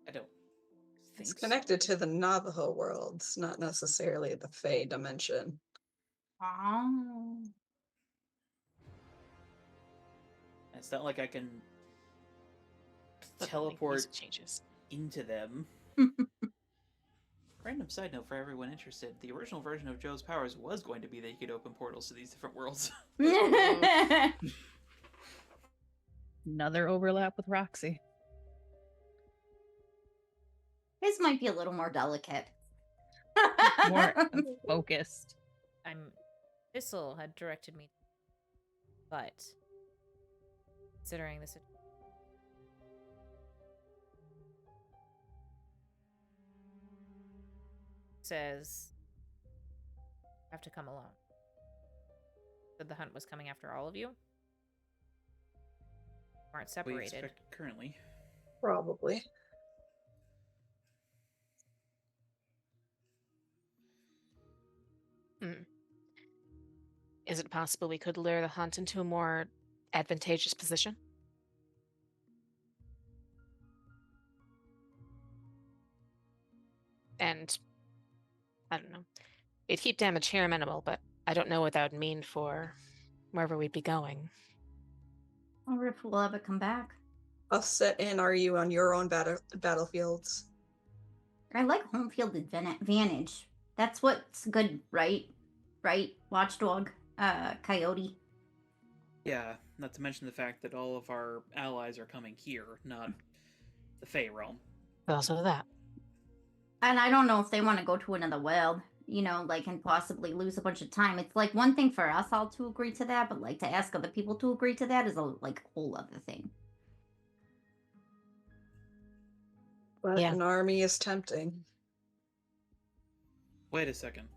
[SPEAKER 2] I don't
[SPEAKER 6] It's
[SPEAKER 2] think so.
[SPEAKER 6] connected to the Navajo worlds, not necessarily the Fey dimension.
[SPEAKER 3] Oh.
[SPEAKER 2] It's not like I can
[SPEAKER 5] But
[SPEAKER 2] teleport
[SPEAKER 5] music changes.
[SPEAKER 2] into them. Random side note for everyone interested, the original version of Joe's powers was going to be that he could open portals to these different worlds.
[SPEAKER 4] Another overlap with Roxy.
[SPEAKER 3] His might be a little more delicate.
[SPEAKER 4] More focused.
[SPEAKER 1] Thistle had directed me, but considering the situation, says you have to come alone. Said the hunt was coming after all of you. Aren't
[SPEAKER 2] We
[SPEAKER 1] separated.
[SPEAKER 2] expect currently.
[SPEAKER 6] Probably.
[SPEAKER 5] Is it possible we could lure the hunt into a more advantageous position? And I don't know. It'd keep damage here minimal, but I don't know what that would mean for wherever we'd be going.
[SPEAKER 3] Or if we'll ever come back.
[SPEAKER 6] How set in are you on your own battlefields?
[SPEAKER 3] I like home field advantage. That's what's good, right? right? Watchdog, coyote.
[SPEAKER 2] Yeah, not to mention the fact that all of our allies are coming here, not the Fey realm.
[SPEAKER 5] Also that.
[SPEAKER 3] And I don't know if they want to go to another world, you know, like, and possibly lose a bunch of time. It's like one thing for us all to agree to that, but like to ask other people to agree to that is a like whole other thing.
[SPEAKER 6] But
[SPEAKER 5] Yeah.
[SPEAKER 6] an army is tempting.
[SPEAKER 2] Wait a second.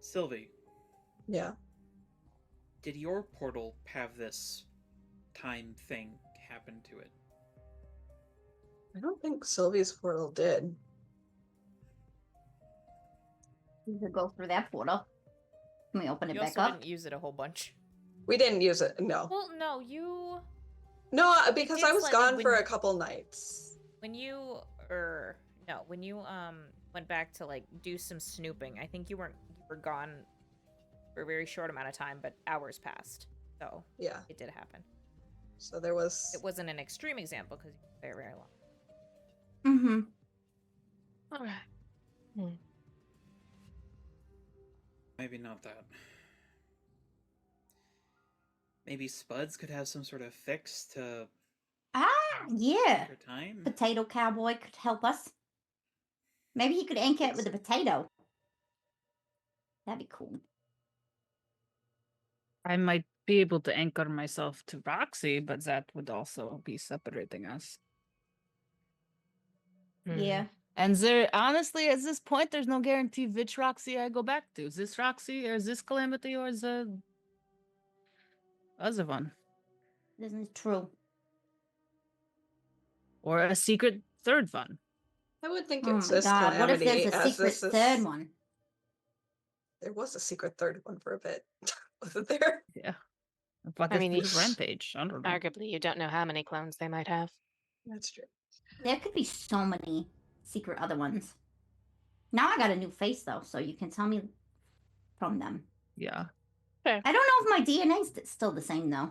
[SPEAKER 2] Sylvie,
[SPEAKER 6] Yeah.
[SPEAKER 2] did your portal have this time thing happen to it?
[SPEAKER 6] I don't think Sylvie's portal did.
[SPEAKER 3] We could go through that portal. Can we open it
[SPEAKER 1] You
[SPEAKER 3] back
[SPEAKER 1] also
[SPEAKER 3] up?
[SPEAKER 1] didn't use it a whole bunch.
[SPEAKER 6] We didn't use it, no.
[SPEAKER 1] Well, no, you
[SPEAKER 6] No, because
[SPEAKER 1] did
[SPEAKER 6] I was
[SPEAKER 1] slightly
[SPEAKER 6] gone
[SPEAKER 1] when
[SPEAKER 6] for
[SPEAKER 1] you-
[SPEAKER 6] a couple nights.
[SPEAKER 1] when you went back to like do some snooping. I think you were gone for a very short amount of time, but hours passed. So
[SPEAKER 6] Yeah,
[SPEAKER 1] it did happen.
[SPEAKER 6] so there was...
[SPEAKER 1] It wasn't an extreme example because you were there very long.
[SPEAKER 3] Mm-hmm.
[SPEAKER 5] Okay.
[SPEAKER 2] Maybe not that. Maybe Spuds could have some sort of fix to
[SPEAKER 3] Yeah.
[SPEAKER 2] her time?
[SPEAKER 3] Potato Cowboy could help us. Maybe he could anchor it with a potato. That'd be cool.
[SPEAKER 4] I might be able to anchor myself to Roxy, but that would also be separating us.
[SPEAKER 3] Yeah.
[SPEAKER 4] And there, honestly, at this point, there's no guarantee which Roxy I go back to. Is this Roxy, or is this Calamity, or is the other one?
[SPEAKER 3] Isn't it true?
[SPEAKER 4] Or a secret third one?
[SPEAKER 6] I would think
[SPEAKER 3] Oh
[SPEAKER 6] it's
[SPEAKER 3] my
[SPEAKER 6] this
[SPEAKER 3] god, what if
[SPEAKER 6] Calamity,
[SPEAKER 3] there's a
[SPEAKER 6] as
[SPEAKER 3] secret
[SPEAKER 6] this is...
[SPEAKER 3] third one?
[SPEAKER 6] There was a secret third one for a bit, wasn't there?
[SPEAKER 4] Yeah. What
[SPEAKER 5] I
[SPEAKER 4] if
[SPEAKER 5] mean,
[SPEAKER 4] it's
[SPEAKER 5] you-
[SPEAKER 4] Rampage? I don't know.
[SPEAKER 5] Arguably, you don't know how many clones they might have.
[SPEAKER 6] That's true.
[SPEAKER 3] There could be so many secret other ones. Now I got a new face though, so you can tell me from them.
[SPEAKER 4] Yeah.
[SPEAKER 3] I don't know if my DNA's still the same though.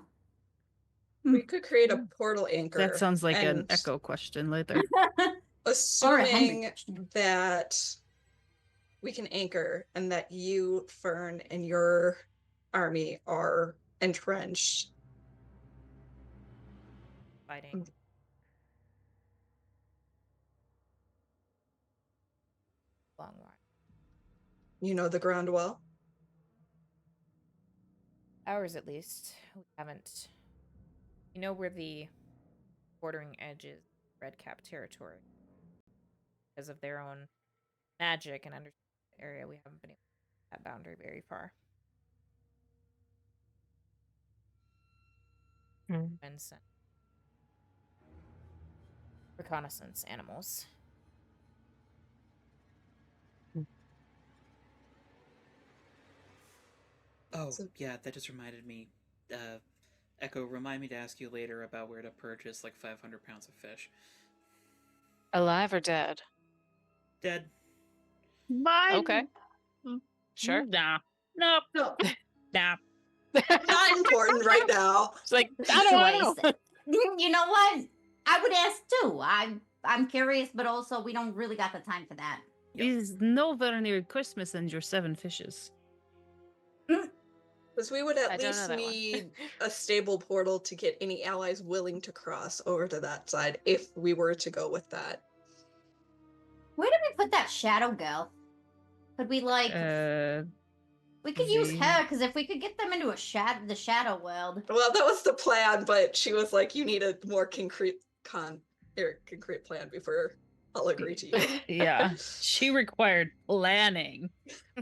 [SPEAKER 6] We could create a portal anchor.
[SPEAKER 4] That sounds like an
[SPEAKER 6] and
[SPEAKER 4] echo question later.
[SPEAKER 3] Or a Henry
[SPEAKER 6] assuming
[SPEAKER 3] question.
[SPEAKER 6] that we can anchor and that you, Fern, and your army are entrenched.
[SPEAKER 1] Fighting. Long run.
[SPEAKER 6] You know the ground well?
[SPEAKER 1] Ours at least. We haven't. You know where the bordering edge is, Red Cap territory. Because of their own magic and understanding the area, we haven't been able to get that boundary very far. And sent reconnaissance animals.
[SPEAKER 2] Oh,
[SPEAKER 6] So-
[SPEAKER 2] yeah, that just reminded me. Echo, remind me to ask you later about where to purchase like 500 pounds of fish.
[SPEAKER 5] Alive or dead?
[SPEAKER 2] Dead.
[SPEAKER 4] Bye.
[SPEAKER 5] Okay. Sure.
[SPEAKER 4] Nah. Nope.
[SPEAKER 6] No,
[SPEAKER 4] Nah.
[SPEAKER 6] not important right now.
[SPEAKER 5] It's like, I don't know.
[SPEAKER 3] Anyways, you know what? I would ask too. I'm curious, but also we don't really got the time for that.
[SPEAKER 2] Yep.
[SPEAKER 4] Is nowhere near Christmas and your 7 fishes.
[SPEAKER 6] Because we would
[SPEAKER 5] I
[SPEAKER 6] at
[SPEAKER 5] don't know
[SPEAKER 6] least
[SPEAKER 5] that one.
[SPEAKER 6] need a stable portal to get any allies willing to cross over to that side if we were to go with that.
[SPEAKER 3] Where did we put that shadow girl? Could we like we could use
[SPEAKER 4] the-
[SPEAKER 3] her because if we could get them into the shadow world.
[SPEAKER 6] Well, that was the plan, but she was like, "You need a more concrete plan before I'll agree to you."
[SPEAKER 4] Yeah. She required planning.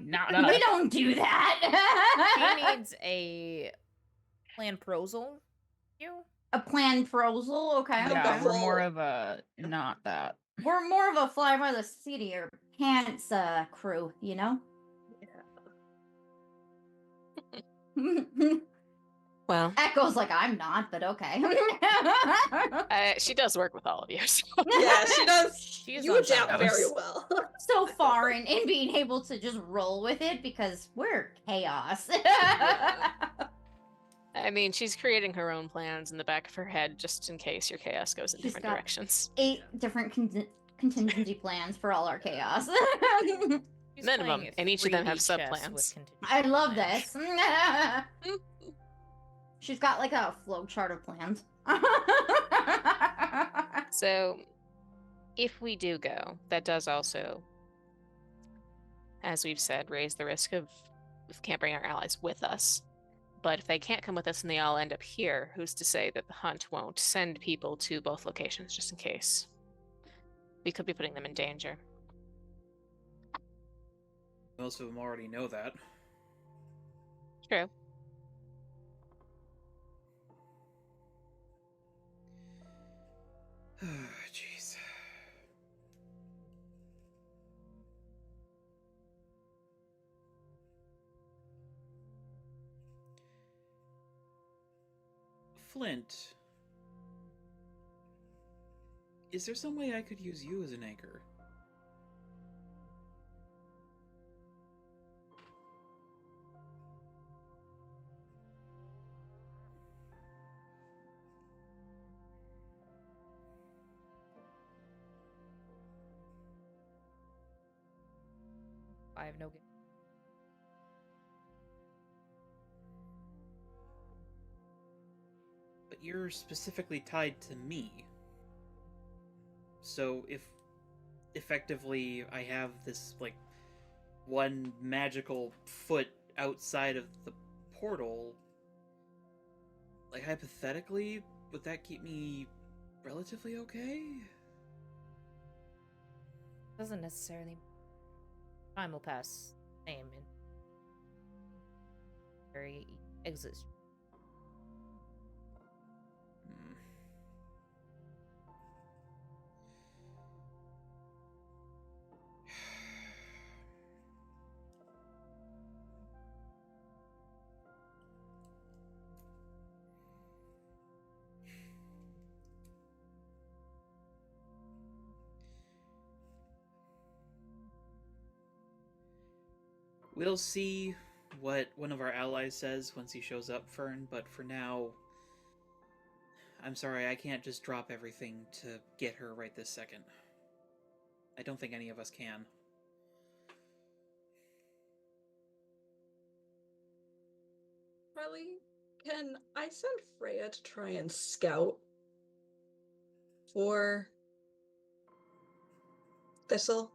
[SPEAKER 4] Not us.
[SPEAKER 3] We don't do
[SPEAKER 1] He
[SPEAKER 3] that.
[SPEAKER 1] needs a plan proposal. You?
[SPEAKER 3] A planned proposal, okay.
[SPEAKER 6] Like
[SPEAKER 4] Yeah,
[SPEAKER 6] a
[SPEAKER 4] we're more
[SPEAKER 6] full-
[SPEAKER 4] of a not that.
[SPEAKER 3] We're more of a fly by the seat of your pants crew, you know?
[SPEAKER 5] Well,
[SPEAKER 3] Echo's like, I'm not, but okay.
[SPEAKER 5] she does work with all of you. So.
[SPEAKER 6] Yeah, she does.
[SPEAKER 1] She is
[SPEAKER 6] You
[SPEAKER 1] on
[SPEAKER 6] adapt
[SPEAKER 1] Shadows.
[SPEAKER 6] very well.
[SPEAKER 3] So far in being able to just roll with it because we're chaos.
[SPEAKER 5] I mean, she's creating her own plans in the back of her head just in case your chaos goes in
[SPEAKER 3] She's
[SPEAKER 5] different
[SPEAKER 3] got-
[SPEAKER 5] directions.
[SPEAKER 3] 8 different contingency plans for all our chaos.
[SPEAKER 1] You She's
[SPEAKER 5] Minimum,
[SPEAKER 1] playing
[SPEAKER 5] and each of them have
[SPEAKER 1] 3D chess
[SPEAKER 5] subplans.
[SPEAKER 1] with contingency
[SPEAKER 3] I love
[SPEAKER 1] plans.
[SPEAKER 3] this. She's got like a flow chart of plans.
[SPEAKER 5] So, if we do go, that does also, as we've said, raise the risk of we can't bring our allies with us. But if they can't come with us and they all end up here, who's to say that the hunt won't send people to both locations just in case? We could be putting them in danger.
[SPEAKER 2] Most of them already know that.
[SPEAKER 5] True.
[SPEAKER 2] Jeez. Flint. Is there some way I could use you as an anchor?
[SPEAKER 1] I have no.
[SPEAKER 2] But you're specifically tied to me. So if effectively I have this, like, one magical foot outside of the portal, like, hypothetically, would that keep me relatively okay?
[SPEAKER 1] Doesn't necessarily. Time will pass. Same in very exit.
[SPEAKER 2] Hmm. We'll see what one of our allies says once he shows up, Fern, but for now, I'm sorry, I can't just drop everything to get her right this second. I don't think any of us can.
[SPEAKER 6] Harley, can I send Freya to try and scout for Thistle?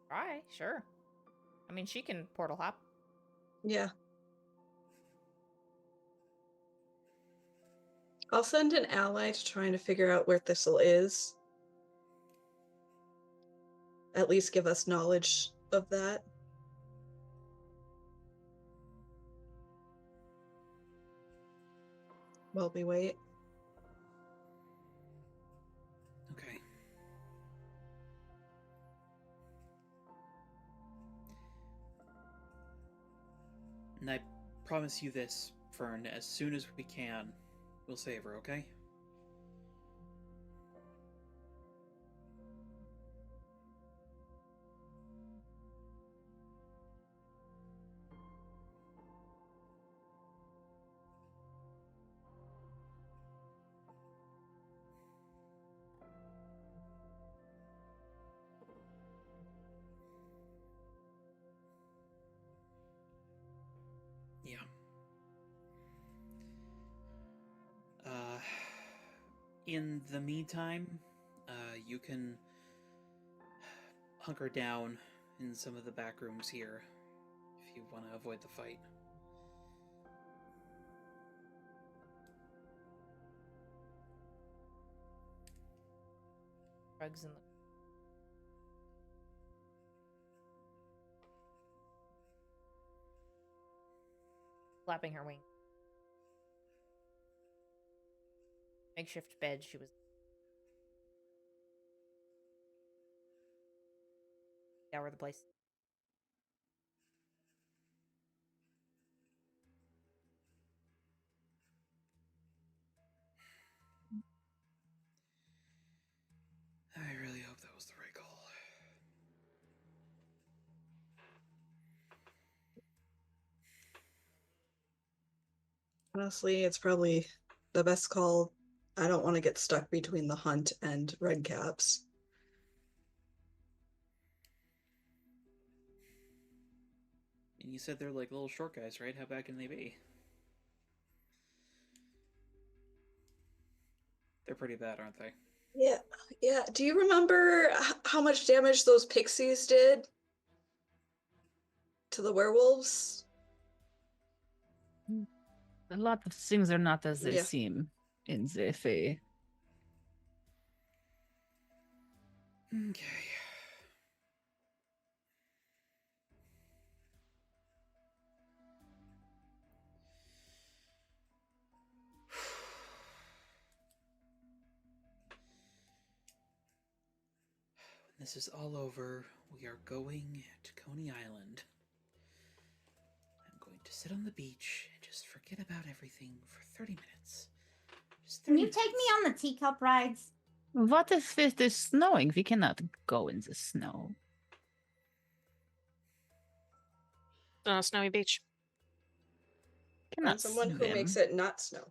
[SPEAKER 1] Try, sure. I mean, she can portal hop.
[SPEAKER 6] Yeah. I'll send an ally to try and figure out where Thistle is. At least give us knowledge of that. While we wait.
[SPEAKER 2] Okay. And I promise you this, Fern, as soon as we can, we'll save her, okay? Yeah. In the meantime, you can hunker down in some of the back rooms here if you want to avoid the fight.
[SPEAKER 1] Drugs in the. Flapping her wing. Makeshift bed she was. Yeah, we're the place.
[SPEAKER 2] I really hope that was the right call.
[SPEAKER 6] Honestly, it's probably the best call. I don't want to get stuck between the hunt and red caps.
[SPEAKER 2] And you said they're like little short guys, right? How bad can they be? They're pretty bad, aren't they?
[SPEAKER 6] Yeah, yeah. Do you remember how much damage those pixies did to the werewolves?
[SPEAKER 4] A lot of things are not as they
[SPEAKER 6] Yeah.
[SPEAKER 4] seem in the Fae.
[SPEAKER 2] Okay. When this is all over, we are going to Coney Island. I'm going to sit on the beach and just forget about everything for 30 minutes. Just
[SPEAKER 3] Can
[SPEAKER 2] 30
[SPEAKER 3] you take me
[SPEAKER 2] minutes.
[SPEAKER 3] on the teacup rides?
[SPEAKER 4] What if it is snowing? We cannot go in the snow.
[SPEAKER 5] Snowy beach.
[SPEAKER 4] Cannot
[SPEAKER 6] Find someone who makes
[SPEAKER 4] swim.
[SPEAKER 6] it not snow.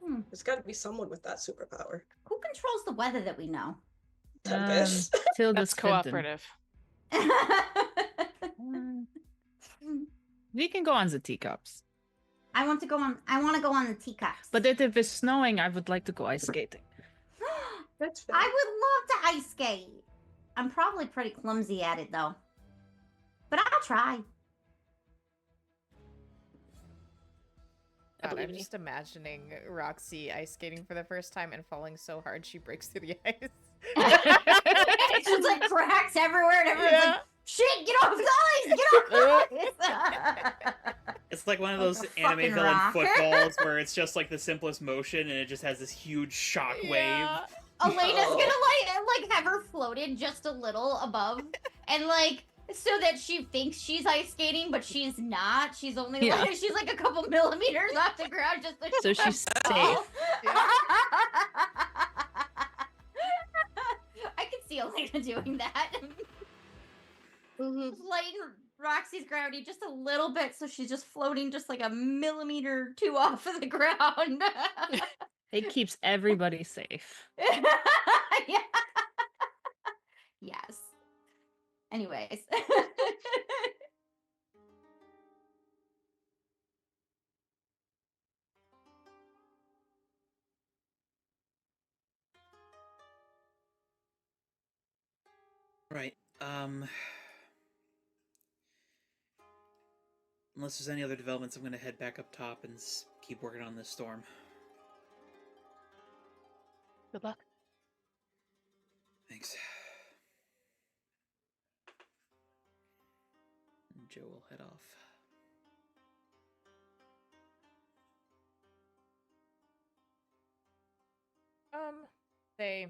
[SPEAKER 3] Hmm.
[SPEAKER 6] There's got to be someone with that superpower.
[SPEAKER 3] Who controls the weather that we know?
[SPEAKER 6] Tempest.
[SPEAKER 4] Tilda
[SPEAKER 5] That's
[SPEAKER 4] Swinton.
[SPEAKER 5] cooperative.
[SPEAKER 4] Mm, we can go on the teacups.
[SPEAKER 3] I want to go on the teacups.
[SPEAKER 4] But if it's snowing, I would like to go ice skating.
[SPEAKER 6] That's fair.
[SPEAKER 3] I would love to ice skate. I'm probably pretty clumsy at it though. But I'll try.
[SPEAKER 5] I
[SPEAKER 1] God,
[SPEAKER 5] believe
[SPEAKER 1] I'm
[SPEAKER 5] in you.
[SPEAKER 1] just imagining Roxy ice skating for the first time and falling so hard she breaks through the ice.
[SPEAKER 3] It's just like cracks everywhere and everyone's like, shit, get off the ice! Get off the ice!
[SPEAKER 2] It's like one of
[SPEAKER 3] Like
[SPEAKER 2] those
[SPEAKER 3] a
[SPEAKER 2] anime
[SPEAKER 3] fucking
[SPEAKER 2] villain
[SPEAKER 3] rock.
[SPEAKER 2] footballs where it's just like the simplest motion and it just has this huge shock wave.
[SPEAKER 1] Yeah.
[SPEAKER 3] Elena's
[SPEAKER 6] No.
[SPEAKER 3] gonna like have her floated just a little above and like so that she thinks she's ice skating, but she's not. She's only
[SPEAKER 4] Yeah.
[SPEAKER 3] like she's like a couple millimeters off the ground just
[SPEAKER 4] So she's
[SPEAKER 3] fall.
[SPEAKER 4] safe.
[SPEAKER 1] Yeah.
[SPEAKER 3] I could see Elena doing that. Just lighten Roxy's gravity just a little bit so she's just floating just like a millimeter or two off of the ground.
[SPEAKER 4] It keeps everybody safe.
[SPEAKER 3] Yeah. Yes. Anyways.
[SPEAKER 2] Right. Unless there's any other developments, I'm going to head back up top and keep working on this storm.
[SPEAKER 5] Good luck.
[SPEAKER 2] Thanks. And Joe will head off.
[SPEAKER 1] Say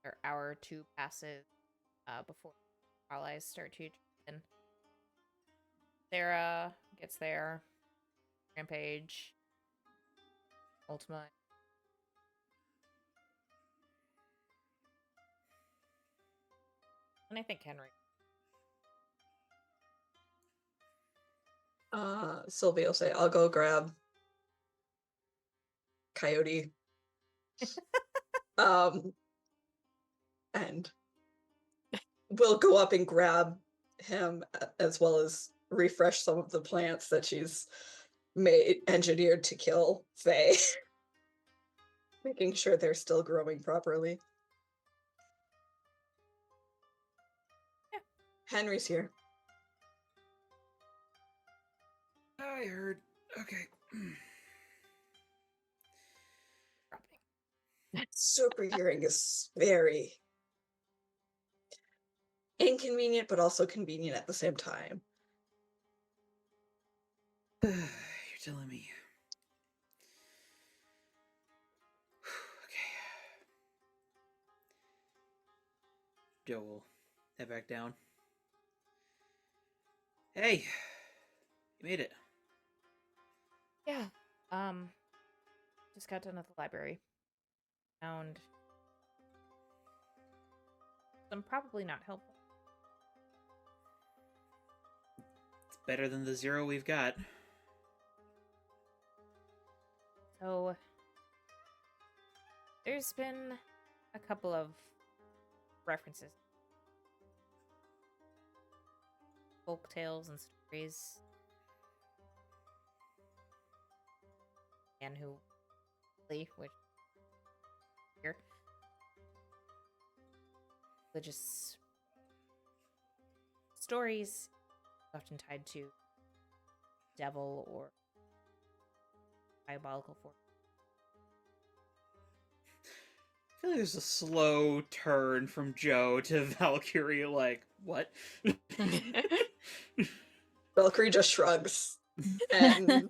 [SPEAKER 1] an hour or two passes before allies start to in. Sarah gets there. Rampage. Ultima. And I think Henry.
[SPEAKER 6] Sylvia will say, I'll go grab Coyote. And we'll go up and grab him as well as refresh some of the plants that she's engineered to kill Faye. Making sure they're still growing properly.
[SPEAKER 1] Yeah.
[SPEAKER 6] Henry's here.
[SPEAKER 2] I heard. Okay.
[SPEAKER 6] Super hearing is very inconvenient, but also convenient at the same time.
[SPEAKER 2] You're telling me. Okay. Joe will head back down. Hey! You made it.
[SPEAKER 1] Yeah. Just got done at the library. Found some probably not helpful.
[SPEAKER 2] It's better than the 0 we've got.
[SPEAKER 1] So there's been a couple of references. folk tales and stories. And who, which here, religious stories, often tied to devil or diabolical force.
[SPEAKER 2] I feel like there's a slow turn from Joe to Valkyrie, like, what?
[SPEAKER 6] Valkyrie just shrugs. And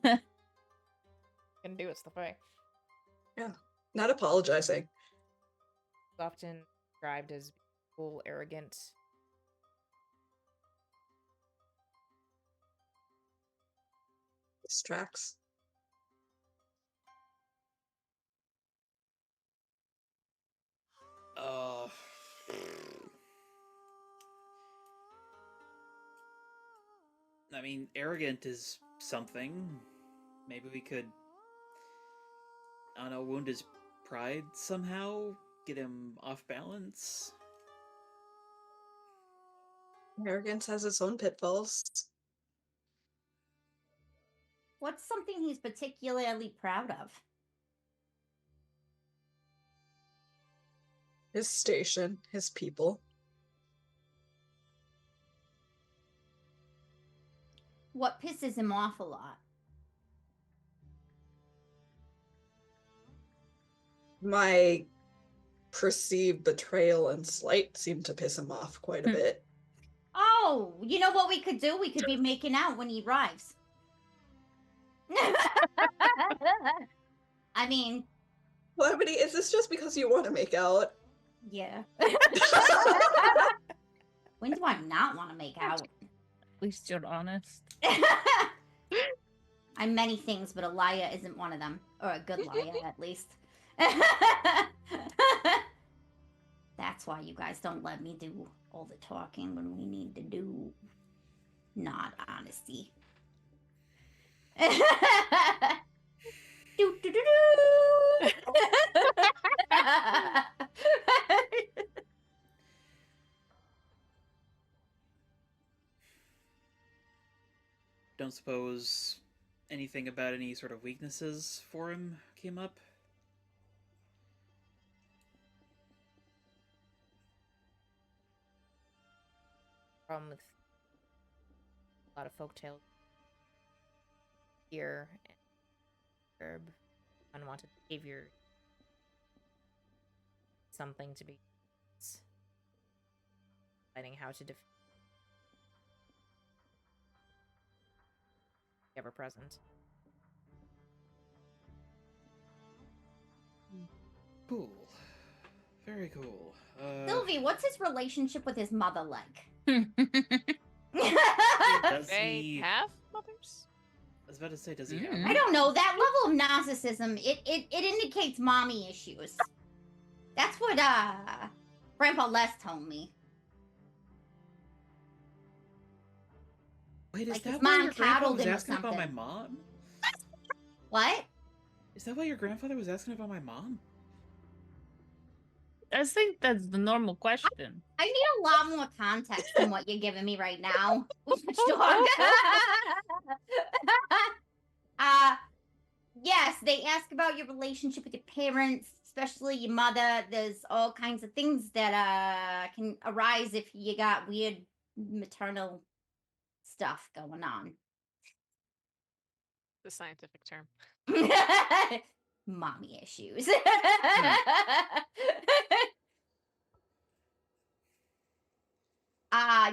[SPEAKER 1] Can do it's the way.
[SPEAKER 6] not apologizing.
[SPEAKER 1] Often described as cool, arrogant.
[SPEAKER 6] This tracks.
[SPEAKER 2] I mean, arrogant is something. Maybe we could, I don't know, wound his pride somehow? Get him off balance?
[SPEAKER 6] Arrogance has its own pitfalls.
[SPEAKER 3] What's something he's particularly proud of?
[SPEAKER 6] His station, his people.
[SPEAKER 3] What pisses him off a lot?
[SPEAKER 6] My perceived betrayal and slight seem to piss him off quite a bit.
[SPEAKER 3] Oh, you know what we could do? We could be making out when he arrives. I mean,
[SPEAKER 6] Calamity, is this just because you want to make out?
[SPEAKER 3] yeah. When do I not want to make out?
[SPEAKER 4] At least you're honest.
[SPEAKER 3] I'm many things, but a liar isn't one of them. Or a good liar, at least. That's why you guys don't let me do all the talking when we need to do not honesty. Do, do, do, do.
[SPEAKER 2] Don't suppose anything about any sort of weaknesses for him came up?
[SPEAKER 1] Problem with a lot of folktales here and herb, unwanted behavior, something to be deciding how to defeat ever present.
[SPEAKER 2] Cool. Very cool.
[SPEAKER 3] Sylvie, what's his relationship with his mother like?
[SPEAKER 2] Does
[SPEAKER 5] They
[SPEAKER 2] he...
[SPEAKER 5] have mothers?
[SPEAKER 2] I was about to say, does he
[SPEAKER 3] I
[SPEAKER 2] have...
[SPEAKER 3] don't know. That level of narcissism, it indicates mommy issues. That's what Grandpa Les told me.
[SPEAKER 2] Wait, is
[SPEAKER 3] Like, his
[SPEAKER 2] that why
[SPEAKER 3] mom
[SPEAKER 2] your grandpa
[SPEAKER 3] coddled
[SPEAKER 2] was
[SPEAKER 3] him or
[SPEAKER 2] asking about my
[SPEAKER 3] something.
[SPEAKER 2] mom?
[SPEAKER 3] What?
[SPEAKER 2] Is that why your grandfather was asking about my mom?
[SPEAKER 4] I think that's the normal question.
[SPEAKER 3] I need a lot more context than what you're giving me right now. Dog. Yes, they ask about your relationship with your parents, especially your mother. There's all kinds of things that can arise if you got weird maternal stuff going on.
[SPEAKER 5] The scientific term.
[SPEAKER 3] Mommy issues.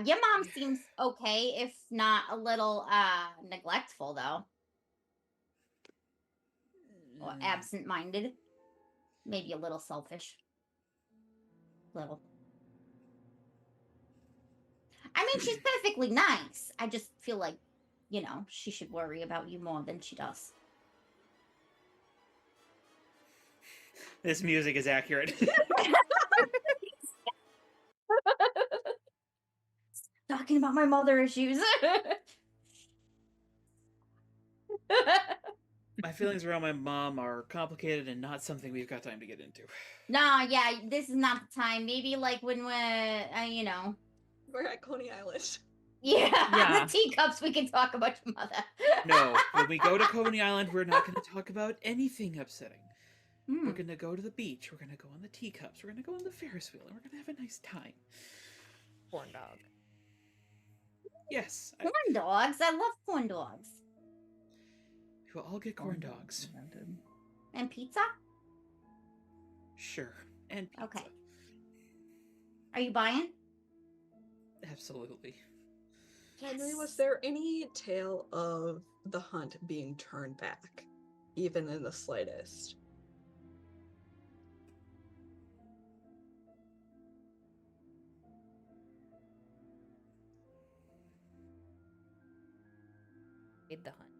[SPEAKER 3] Your mom seems okay, if not a little neglectful though. Or absent-minded. Maybe a little selfish. Little. I mean, she's perfectly nice. I just feel like, you know, she should worry about you more than she does.
[SPEAKER 2] This music is accurate.
[SPEAKER 3] Talking about my mother issues.
[SPEAKER 2] My feelings around my mom are complicated and not something we've got time to get into.
[SPEAKER 3] Nah, yeah, this is not the time. Maybe like when we're, you know.
[SPEAKER 6] We're at Coney Island.
[SPEAKER 3] Yeah,
[SPEAKER 4] Yeah.
[SPEAKER 3] the teacups. We can talk about your mother.
[SPEAKER 2] No, when we go to Coney Island, we're not going to talk about anything upsetting.
[SPEAKER 3] Hmm.
[SPEAKER 2] We're going to go to the beach. We're going to go on the teacups. We're going to go on the Ferris wheel, and we're going to have a nice time.
[SPEAKER 1] Corn dog.
[SPEAKER 2] Yes,
[SPEAKER 3] Corn dogs. I love corn dogs.
[SPEAKER 2] we'll all get corn dogs.
[SPEAKER 4] Invented.
[SPEAKER 3] And pizza.
[SPEAKER 2] Sure, and pizza.
[SPEAKER 3] Okay. Are you buying?
[SPEAKER 2] Absolutely.
[SPEAKER 6] Henry, was there any tale of the hunt being turned back, even in the slightest?
[SPEAKER 1] Made the hunt.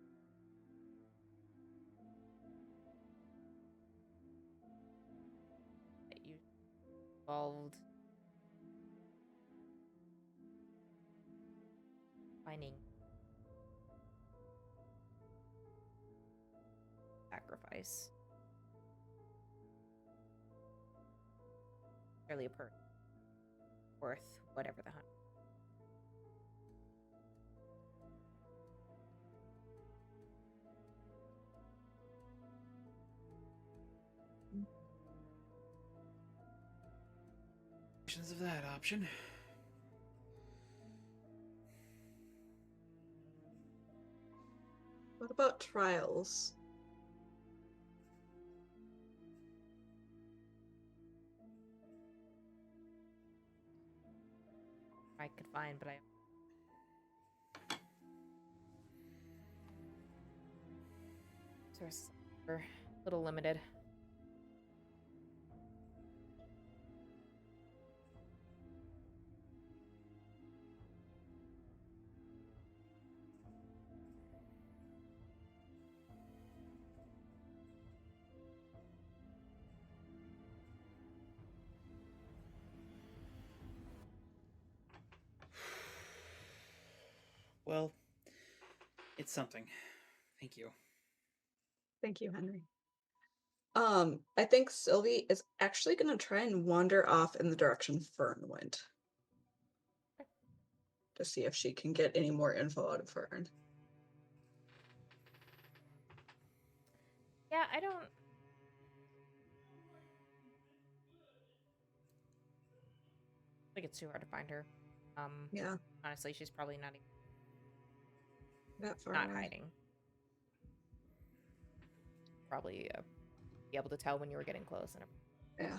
[SPEAKER 1] That you involved finding sacrifice. Fairly a person worth whatever the hunt.
[SPEAKER 2] Of that option.
[SPEAKER 6] What about trials?
[SPEAKER 1] I could find, but I sources are a little limited.
[SPEAKER 2] Well, it's something. Thank you.
[SPEAKER 6] Thank you, Henry. I think Sylvie is actually going to try and wander off in the direction Fern went. To see if she can get any more info out of Fern.
[SPEAKER 1] Yeah, I don't think it's too hard to find her.
[SPEAKER 6] Yeah,
[SPEAKER 1] Honestly, she's probably not
[SPEAKER 6] that far
[SPEAKER 1] not
[SPEAKER 6] away.
[SPEAKER 1] hiding. Probably be able to tell when you were getting close and everything.
[SPEAKER 6] Yeah.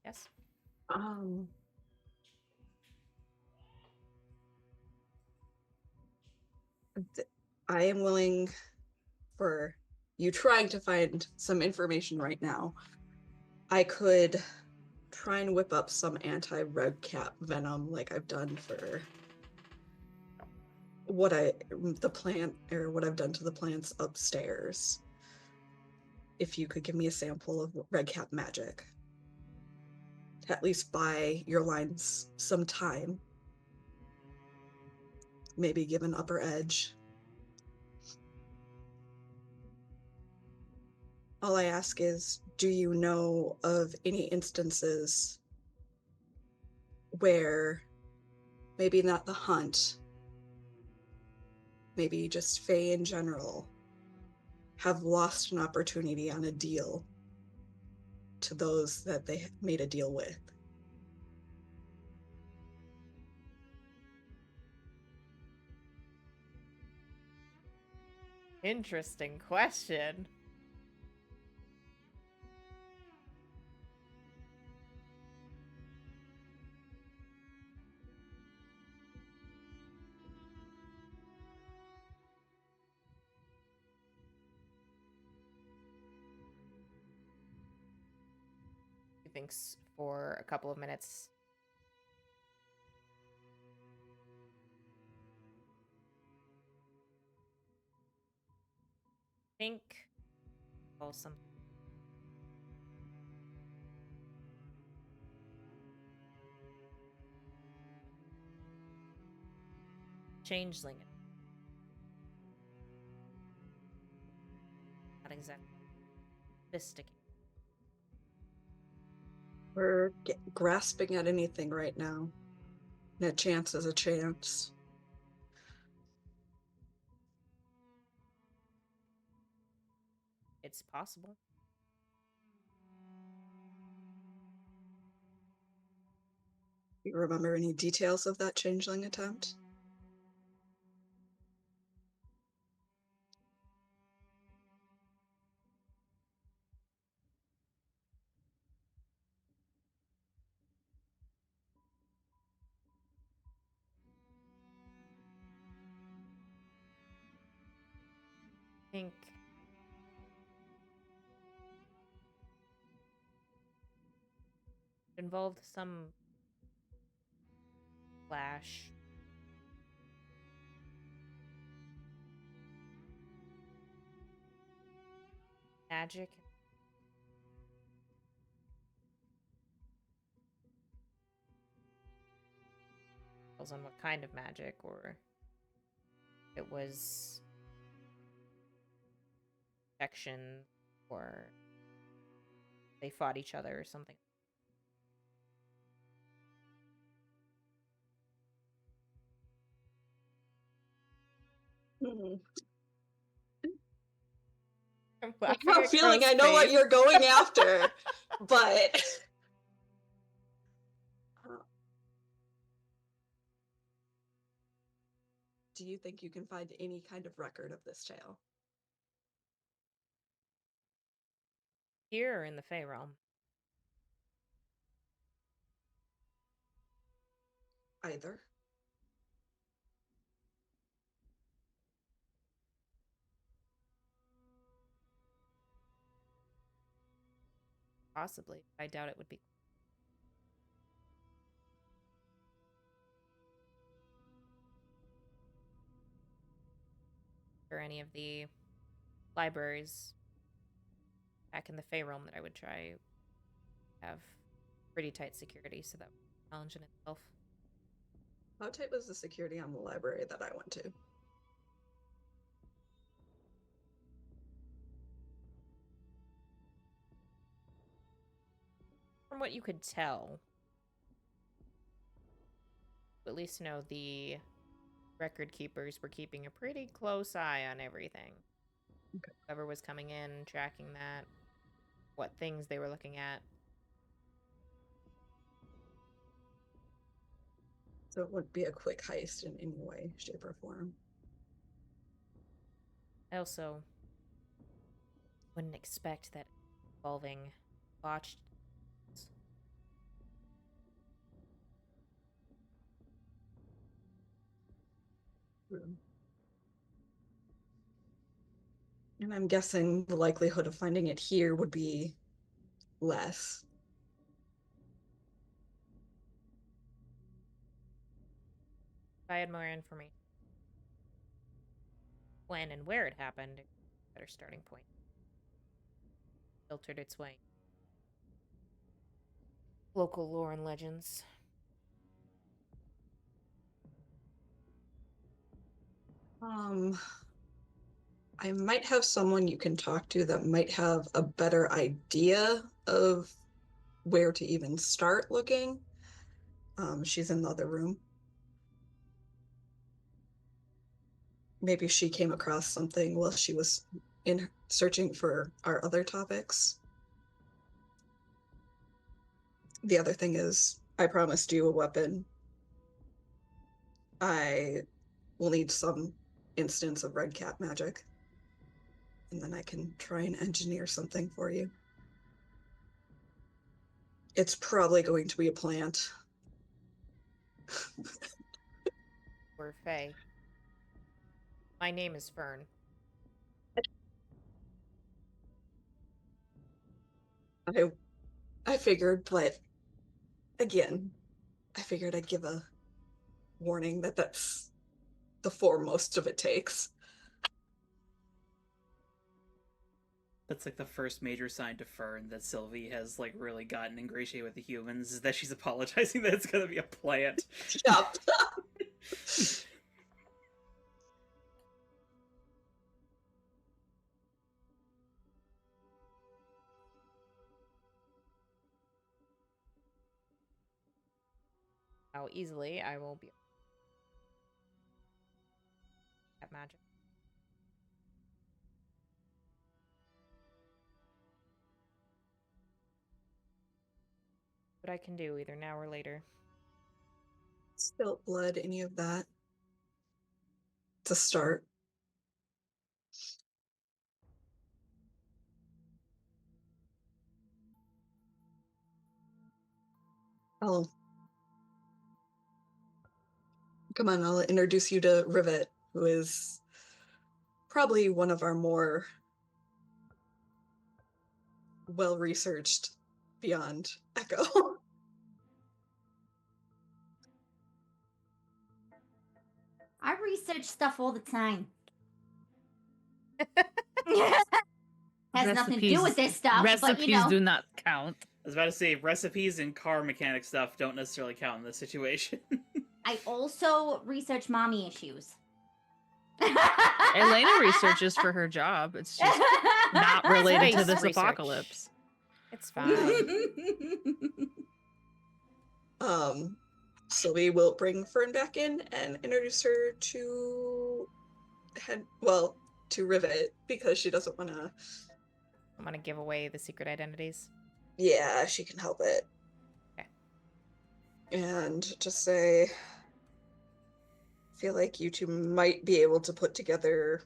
[SPEAKER 1] Yes.
[SPEAKER 6] I am willing for you trying to find some information right now. I could try and whip up some anti-red cap venom like I've done for what I've done to the plants upstairs. If you could give me a sample of red cap magic. To at least buy your lines some time. Maybe give an upper edge. All I ask is, do you know of any instances where maybe not the hunt, maybe just Fae in general, have lost an opportunity on a deal to those that they made a deal with?
[SPEAKER 1] Interesting question. He thinks for a couple of minutes. Think. Oh, some. Changeling. Not exactly sophisticated.
[SPEAKER 6] We're grasping at anything right now. And a chance is a chance.
[SPEAKER 1] It's possible.
[SPEAKER 6] Do you remember any details of that changeling attempt?
[SPEAKER 1] I think it involved some flash. Magic. Depends on what kind of magic, or it was protection, or they fought each other or something.
[SPEAKER 6] Hmm.
[SPEAKER 1] I'm
[SPEAKER 6] I
[SPEAKER 1] laughing
[SPEAKER 6] have a
[SPEAKER 1] at
[SPEAKER 6] feeling I
[SPEAKER 1] Crow's
[SPEAKER 6] know what
[SPEAKER 1] face.
[SPEAKER 6] you're going after, but do you think you can find any kind of record of this tale?
[SPEAKER 1] Here in the Fey realm.
[SPEAKER 6] Either.
[SPEAKER 1] Possibly. I doubt it would be. Or any of the libraries back in the Fey realm that I would try have pretty tight security, so that was a challenge in itself.
[SPEAKER 6] How tight was the security on the library that I went to?
[SPEAKER 1] From what you could tell, at least know the record keepers were keeping a pretty close eye on everything.
[SPEAKER 6] Okay.
[SPEAKER 1] Whoever was coming in, tracking that, what things they were looking at.
[SPEAKER 6] So it wouldn't be a quick heist in any way, shape, or form.
[SPEAKER 1] I also wouldn't expect that involving botched.
[SPEAKER 6] And I'm guessing the likelihood of finding it here would be less.
[SPEAKER 1] If I had more information, when and where it happened, a better starting point. Filtered its way. Local lore and legends.
[SPEAKER 6] I might have someone you can talk to that might have a better idea of where to even start looking. She's in the other room. Maybe she came across something while she was in searching for our other topics. The other thing is, I promised you a weapon. I will need some instance of red cap magic. And then I can try and engineer something for you. It's probably going to be a plant.
[SPEAKER 1] We're Fae. My name is Fern.
[SPEAKER 6] I figured, but again, I figured I'd give a warning that that's the foremost of it takes.
[SPEAKER 2] That's like the first major sign to Fern that Sylvie has like really gotten ingratiated with the humans is that she's apologizing that it's gonna be a plant.
[SPEAKER 6] Yep.
[SPEAKER 1] how easily I will be at magic. What I can do either now or later.
[SPEAKER 6] Spilt blood, any of that. To start. I'll come on, I'll introduce you to Rivet, who is probably one of our more well-researched beyond Echo.
[SPEAKER 3] I research stuff all the time. Has nothing to do with this stuff, but you
[SPEAKER 4] Recipes
[SPEAKER 3] know.
[SPEAKER 4] do not count.
[SPEAKER 2] I was about to say, recipes and car mechanic stuff don't necessarily count in this situation.
[SPEAKER 3] I also research mommy issues.
[SPEAKER 4] Elena researches for her job. It's just not related to
[SPEAKER 1] Space
[SPEAKER 4] this
[SPEAKER 1] research.
[SPEAKER 4] apocalypse.
[SPEAKER 1] It's fine.
[SPEAKER 6] So we will bring Fern back in and introduce her to to Rivet, because she doesn't want to.
[SPEAKER 1] I'm gonna give away the secret identities.
[SPEAKER 6] Yeah, she can help it.
[SPEAKER 1] Okay.
[SPEAKER 6] And just say, I feel like you two might be able to put together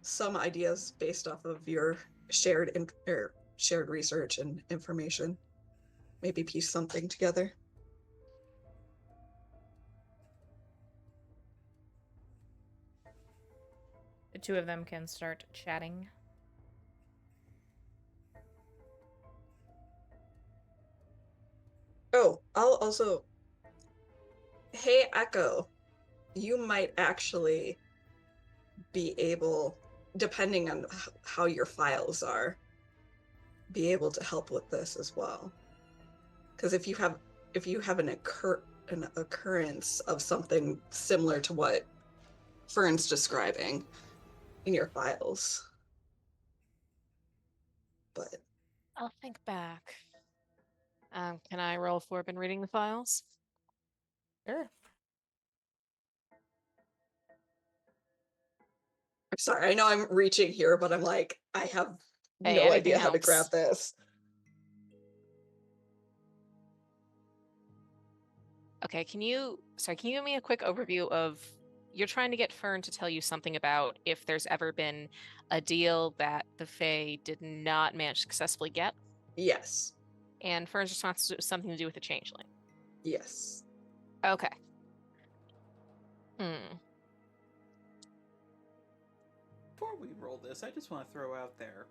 [SPEAKER 6] some ideas based off of your shared research and information. Maybe piece something together.
[SPEAKER 1] The two of them can start chatting.
[SPEAKER 6] Oh, I'll also. Hey, Echo, you might actually be able, depending on how your files are, be able to help with this as well. Because if you have an occurrence of something similar to what Fern's describing in your files. But
[SPEAKER 5] I'll think back. Can I roll for been reading the files?
[SPEAKER 1] Sure.
[SPEAKER 6] I'm sorry, I know I'm reaching here, but I'm like, I have
[SPEAKER 5] Hey,
[SPEAKER 6] no
[SPEAKER 5] anything
[SPEAKER 6] idea how to
[SPEAKER 5] helps.
[SPEAKER 6] grab this.
[SPEAKER 5] Okay, can you give me a quick overview of, you're trying to get Fern to tell you something about if there's ever been a deal that the Fae did not manage to successfully get?
[SPEAKER 6] Yes.
[SPEAKER 5] And Fern's response is something to do with the changeling.
[SPEAKER 6] Yes.
[SPEAKER 5] Okay.
[SPEAKER 2] Before we roll this, I just want to throw out there,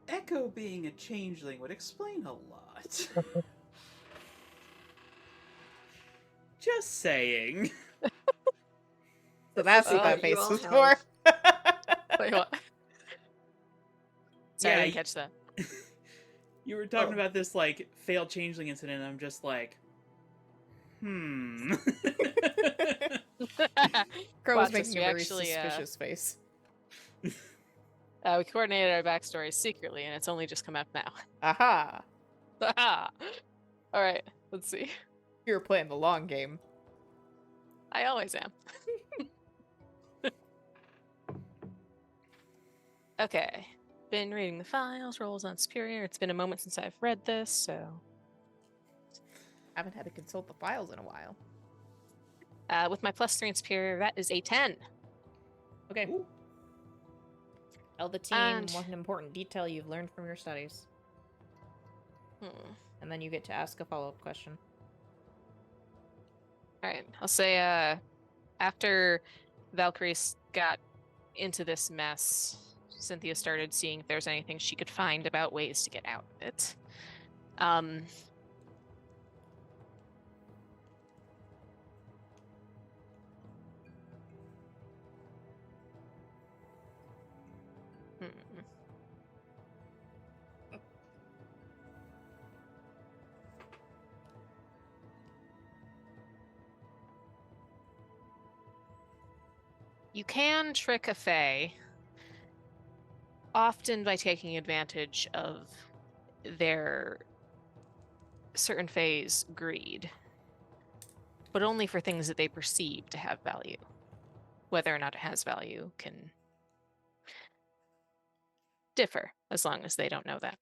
[SPEAKER 2] Echo being a changeling would explain a lot. Just saying.
[SPEAKER 1] So that's what
[SPEAKER 5] Oh,
[SPEAKER 1] that
[SPEAKER 6] you
[SPEAKER 1] face
[SPEAKER 6] all
[SPEAKER 1] was
[SPEAKER 6] have-
[SPEAKER 1] for.
[SPEAKER 5] Wait, what? Sorry, I
[SPEAKER 2] Yeah,
[SPEAKER 5] didn't catch that.
[SPEAKER 2] You were talking
[SPEAKER 6] Oh.
[SPEAKER 2] about this, like, failed changeling incident, and I'm just like,
[SPEAKER 1] Crow was
[SPEAKER 5] Watch
[SPEAKER 1] making
[SPEAKER 5] this,
[SPEAKER 1] a
[SPEAKER 5] we
[SPEAKER 1] very
[SPEAKER 5] actually,
[SPEAKER 1] suspicious face.
[SPEAKER 5] we coordinated our backstories secretly, and it's only just come out now.
[SPEAKER 1] Aha!
[SPEAKER 5] All right, let's see.
[SPEAKER 1] You were playing the long game.
[SPEAKER 5] I always am. Okay. Been reading the files, rolls on Superior. It's been a moment since I've read this, so.
[SPEAKER 1] Haven't had to consult the files in a while.
[SPEAKER 5] With my +3 in Superior, that is a 10.
[SPEAKER 1] Okay.
[SPEAKER 2] Ooh.
[SPEAKER 1] Tell the team
[SPEAKER 5] And-
[SPEAKER 1] what an important detail you've learned from your studies. And then you get to ask a follow-up question.
[SPEAKER 5] Alright, I'll say, after Valkyrie got into this mess, Cynthia started seeing if there's anything she could find about ways to get out of it. You can trick a Fae, often by taking advantage of their certain Fae's greed, but only for things that they perceive to have value. Whether or not it has value can differ, as long as they don't know that.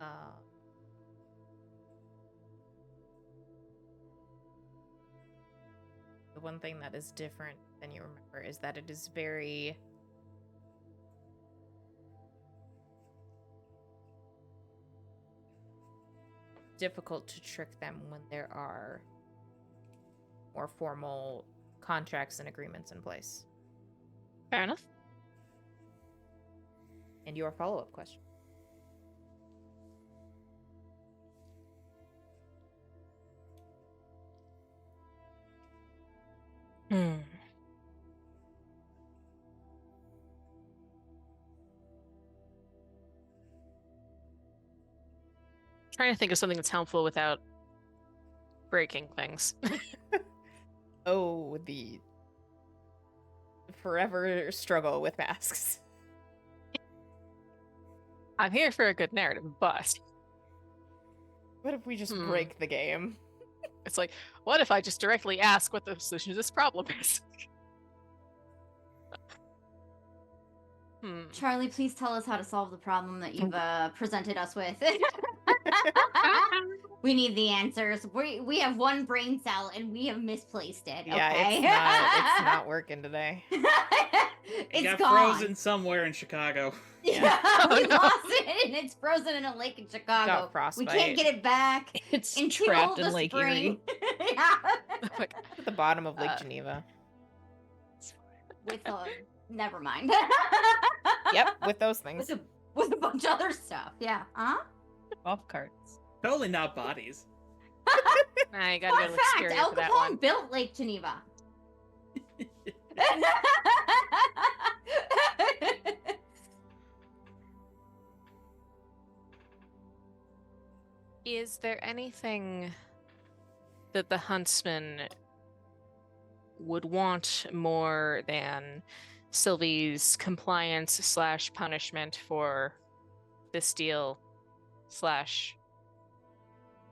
[SPEAKER 1] Uh, the one thing that is different than you remember is that it is very difficult to trick them when there are more formal contracts and agreements in place.
[SPEAKER 5] Fair enough.
[SPEAKER 1] And your follow-up question.
[SPEAKER 5] Trying to think of something that's helpful without breaking things.
[SPEAKER 1] Oh, the forever struggle with masks.
[SPEAKER 5] I'm here for a good narrative, but
[SPEAKER 1] What if we just break the game?
[SPEAKER 5] it's like, what if I just directly ask what the solution to this problem is?
[SPEAKER 3] Charlie, please tell us how to solve the problem that you've presented us with. We need the answers. We have one brain cell and we have misplaced it.
[SPEAKER 1] Yeah,
[SPEAKER 3] okay?
[SPEAKER 1] it's not working today.
[SPEAKER 3] It's
[SPEAKER 2] got
[SPEAKER 3] gone.
[SPEAKER 2] frozen somewhere in Chicago.
[SPEAKER 3] Yeah,
[SPEAKER 5] Oh,
[SPEAKER 3] we
[SPEAKER 5] no.
[SPEAKER 3] lost it, and it's frozen in a lake in Chicago.
[SPEAKER 1] Got frostbite.
[SPEAKER 3] We can't get it back.
[SPEAKER 4] It's
[SPEAKER 3] until
[SPEAKER 4] trapped in
[SPEAKER 3] the
[SPEAKER 4] Lake
[SPEAKER 3] spring.
[SPEAKER 4] Erie.
[SPEAKER 3] Yeah.
[SPEAKER 5] Like,
[SPEAKER 1] At the bottom of Lake Geneva.
[SPEAKER 3] With never mind.
[SPEAKER 1] Yep, with those things.
[SPEAKER 3] With a bunch of other stuff. Yeah. Huh?
[SPEAKER 4] Golf carts.
[SPEAKER 2] Totally not bodies.
[SPEAKER 5] I gotta go
[SPEAKER 3] Fun
[SPEAKER 5] to
[SPEAKER 3] fact:
[SPEAKER 5] Experia
[SPEAKER 3] Al
[SPEAKER 5] for that
[SPEAKER 3] Capone
[SPEAKER 5] one.
[SPEAKER 3] built Lake Geneva.
[SPEAKER 5] Is there anything that the huntsman would want more than Sylvie's compliance / punishment for this deal /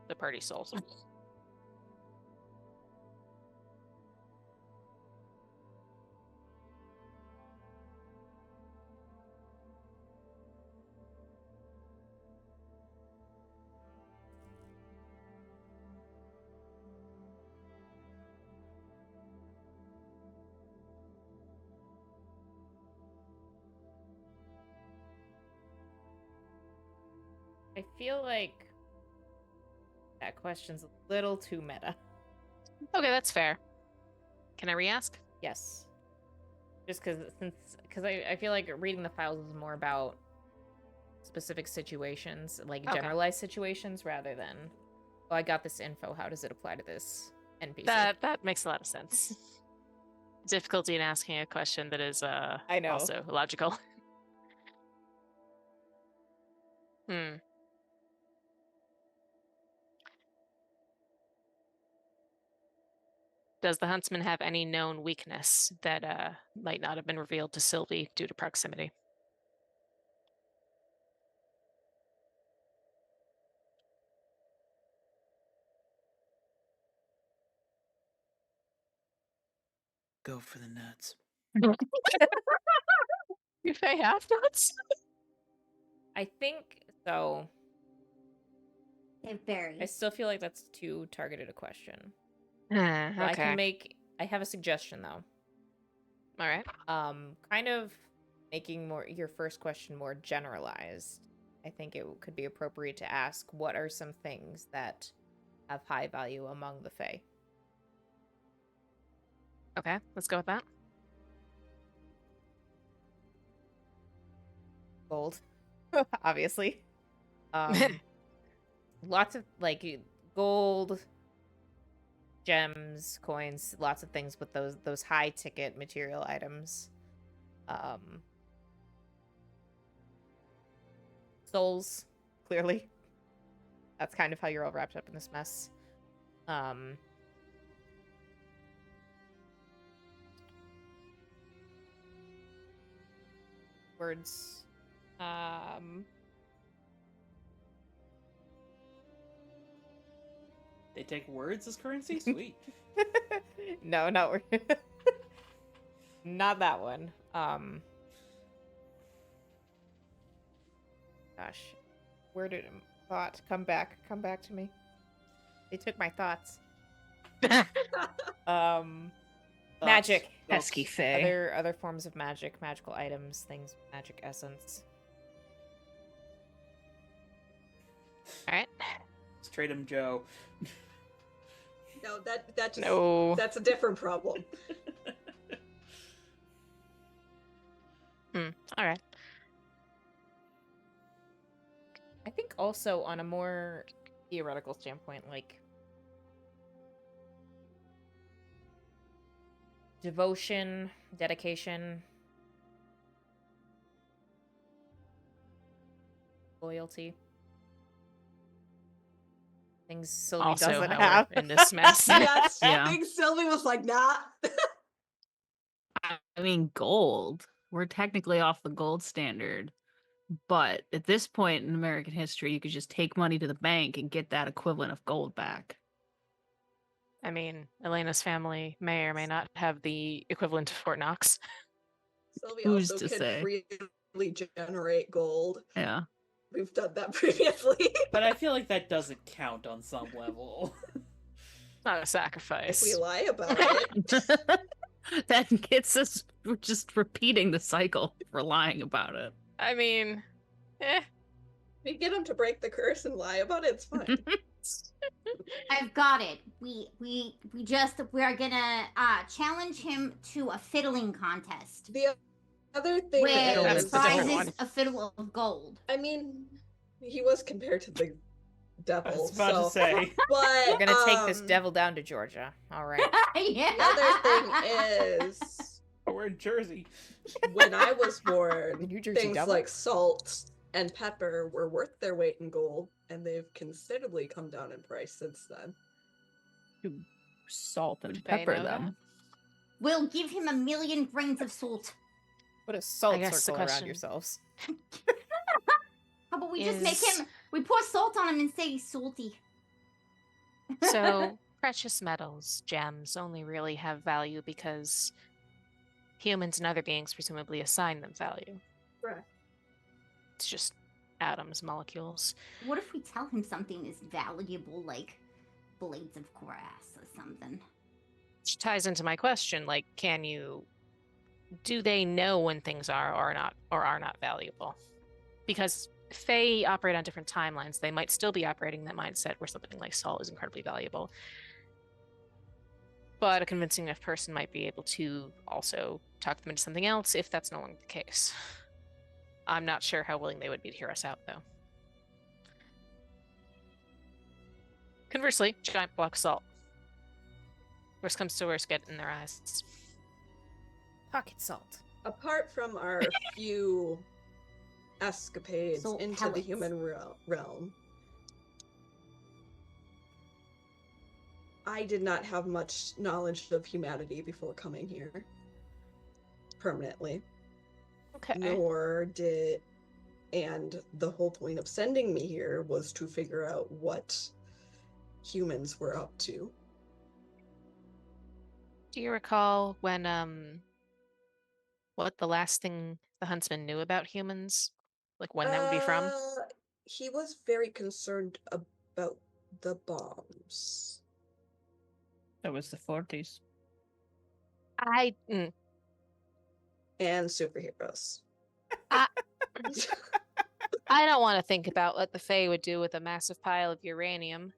[SPEAKER 5] the party souls?
[SPEAKER 1] I feel like that question's a little too meta.
[SPEAKER 5] Okay, that's fair. Can I re-ask?
[SPEAKER 1] Yes. Just because I feel like reading the files is more about specific situations, like
[SPEAKER 5] Okay.
[SPEAKER 1] generalized situations, rather than, oh, I got this info, how does it apply to this NPC?
[SPEAKER 5] That makes a lot of sense. Difficulty in asking a question that is
[SPEAKER 1] I know.
[SPEAKER 5] also logical. Does the huntsman have any known weakness that might not have been revealed to Sylvie due to proximity?
[SPEAKER 2] Go for the nuts.
[SPEAKER 5] You may have nuts.
[SPEAKER 1] I think so.
[SPEAKER 3] It varies.
[SPEAKER 1] I still feel like that's too targeted a question.
[SPEAKER 5] Okay.
[SPEAKER 1] So I have a suggestion though.
[SPEAKER 5] All right.
[SPEAKER 1] Kind of making your first question more generalized. I think it could be appropriate to ask, what are some things that have high value among the Fae?
[SPEAKER 5] Okay, let's go with that.
[SPEAKER 1] Gold, obviously. Lots of gold, gems, coins, lots of things with those high ticket material items. Souls, clearly. That's kind of how you're all wrapped up in this mess. Um, words.
[SPEAKER 2] They take words as currency? Sweet.
[SPEAKER 1] No, not not that one. Gosh, where did thought come back? Come back to me. They took my thoughts. Magic.
[SPEAKER 4] Pesky fae.
[SPEAKER 1] Other forms of magic, magical items, things, magic essence.
[SPEAKER 5] All right.
[SPEAKER 2] Let's trade him Joe.
[SPEAKER 6] No, that just,
[SPEAKER 5] No.
[SPEAKER 6] that's a different problem.
[SPEAKER 5] All right.
[SPEAKER 1] I think also on a more theoretical standpoint, like devotion, dedication, loyalty. Things Sylvie
[SPEAKER 5] Also,
[SPEAKER 1] doesn't
[SPEAKER 5] how
[SPEAKER 1] have.
[SPEAKER 5] we're in this mess.
[SPEAKER 6] That's
[SPEAKER 4] Yeah.
[SPEAKER 6] I think Sylvie was like, nah.
[SPEAKER 4] I mean, gold. We're technically off the gold standard. But at this point in American history, you could just take money to the bank and get that equivalent of gold back.
[SPEAKER 5] I mean, Elena's family may or may not have the equivalent of Fort Knox.
[SPEAKER 6] Sylvie
[SPEAKER 4] Who's
[SPEAKER 6] also
[SPEAKER 4] to
[SPEAKER 6] could
[SPEAKER 4] say?
[SPEAKER 6] freely generate gold.
[SPEAKER 4] Yeah.
[SPEAKER 6] We've done that previously.
[SPEAKER 2] But I feel like that doesn't count on some level.
[SPEAKER 5] Not a
[SPEAKER 6] If
[SPEAKER 5] sacrifice.
[SPEAKER 6] we lie about it.
[SPEAKER 4] That gets us we're just repeating the cycle for lying about it.
[SPEAKER 5] I mean,
[SPEAKER 6] We get him to break the curse and lie about it, it's fine.
[SPEAKER 3] I've got it. We are gonna challenge him to a fiddling contest
[SPEAKER 6] The other thing
[SPEAKER 3] where
[SPEAKER 5] That's
[SPEAKER 3] the
[SPEAKER 5] the
[SPEAKER 3] prize
[SPEAKER 5] different
[SPEAKER 3] is
[SPEAKER 5] one.
[SPEAKER 3] a fiddle of gold.
[SPEAKER 6] I mean, he was compared to the
[SPEAKER 2] I
[SPEAKER 6] devil,
[SPEAKER 2] was about
[SPEAKER 6] so.
[SPEAKER 2] to say.
[SPEAKER 6] But
[SPEAKER 1] We're gonna take this devil down to Georgia. All right.
[SPEAKER 3] Yeah.
[SPEAKER 6] The other thing is,
[SPEAKER 2] We're in Jersey.
[SPEAKER 6] when I was born,
[SPEAKER 1] New Jersey
[SPEAKER 6] things
[SPEAKER 1] devil?
[SPEAKER 6] like salt and pepper were worth their weight in gold, and they've considerably come down in price since then.
[SPEAKER 4] Salt and
[SPEAKER 5] Would they
[SPEAKER 4] pepper
[SPEAKER 5] know
[SPEAKER 4] them.
[SPEAKER 3] We'll give him 1,000,000 grains of salt.
[SPEAKER 1] Put a salt
[SPEAKER 5] guess the
[SPEAKER 1] circle around
[SPEAKER 5] question-
[SPEAKER 1] yourselves.
[SPEAKER 3] How about we just make
[SPEAKER 5] Is-
[SPEAKER 3] him? We pour salt on him and say he's salty.
[SPEAKER 5] so precious metals, gems, only really have value because humans and other beings presumably assign them value.
[SPEAKER 6] Correct.
[SPEAKER 5] It's just atoms, molecules.
[SPEAKER 3] What if we tell him something is valuable, like blades of grass or something?
[SPEAKER 5] Which ties into my question, like, do they know when things are or are not valuable? Because Fae operate on different timelines. They might still be operating that mindset where something like salt is incredibly valuable. But a convincing enough person might be able to also talk them into something else if that's no longer the case. I'm not sure how willing they would be to hear us out, though. Conversely, giant block of salt. Worst comes to worst, get it in their eyes.
[SPEAKER 1] Pocket salt.
[SPEAKER 6] Apart from our few escapades
[SPEAKER 3] Salt
[SPEAKER 6] into
[SPEAKER 3] pellets.
[SPEAKER 6] the human realm, I did not have much knowledge of humanity before coming here permanently.
[SPEAKER 5] Okay.
[SPEAKER 6] Nor did, and the whole point of sending me here was to figure out what humans were up to.
[SPEAKER 5] Do you recall when what the last thing the huntsman knew about humans? Like when that would be from?
[SPEAKER 6] He was very concerned about the bombs.
[SPEAKER 4] That was the 40s.
[SPEAKER 6] And superheroes.
[SPEAKER 5] I don't want to think about what the Fae would do with a massive pile of uranium.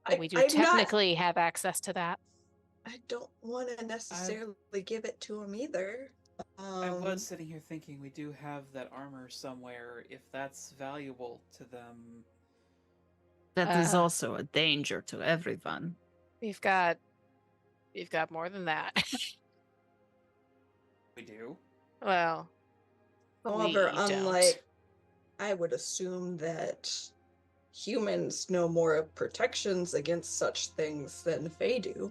[SPEAKER 5] But we do
[SPEAKER 6] I'm not-
[SPEAKER 5] technically have access to that.
[SPEAKER 6] I don't want to necessarily give it to him either.
[SPEAKER 2] I was sitting here thinking we do have that armor somewhere. If that's valuable to them,
[SPEAKER 4] That is also a danger to everyone.
[SPEAKER 5] We've got more than that.
[SPEAKER 2] we do.
[SPEAKER 5] Well,
[SPEAKER 6] However,
[SPEAKER 5] we don't.
[SPEAKER 6] unlike, I would assume that humans know more of protections against such things than Fae do.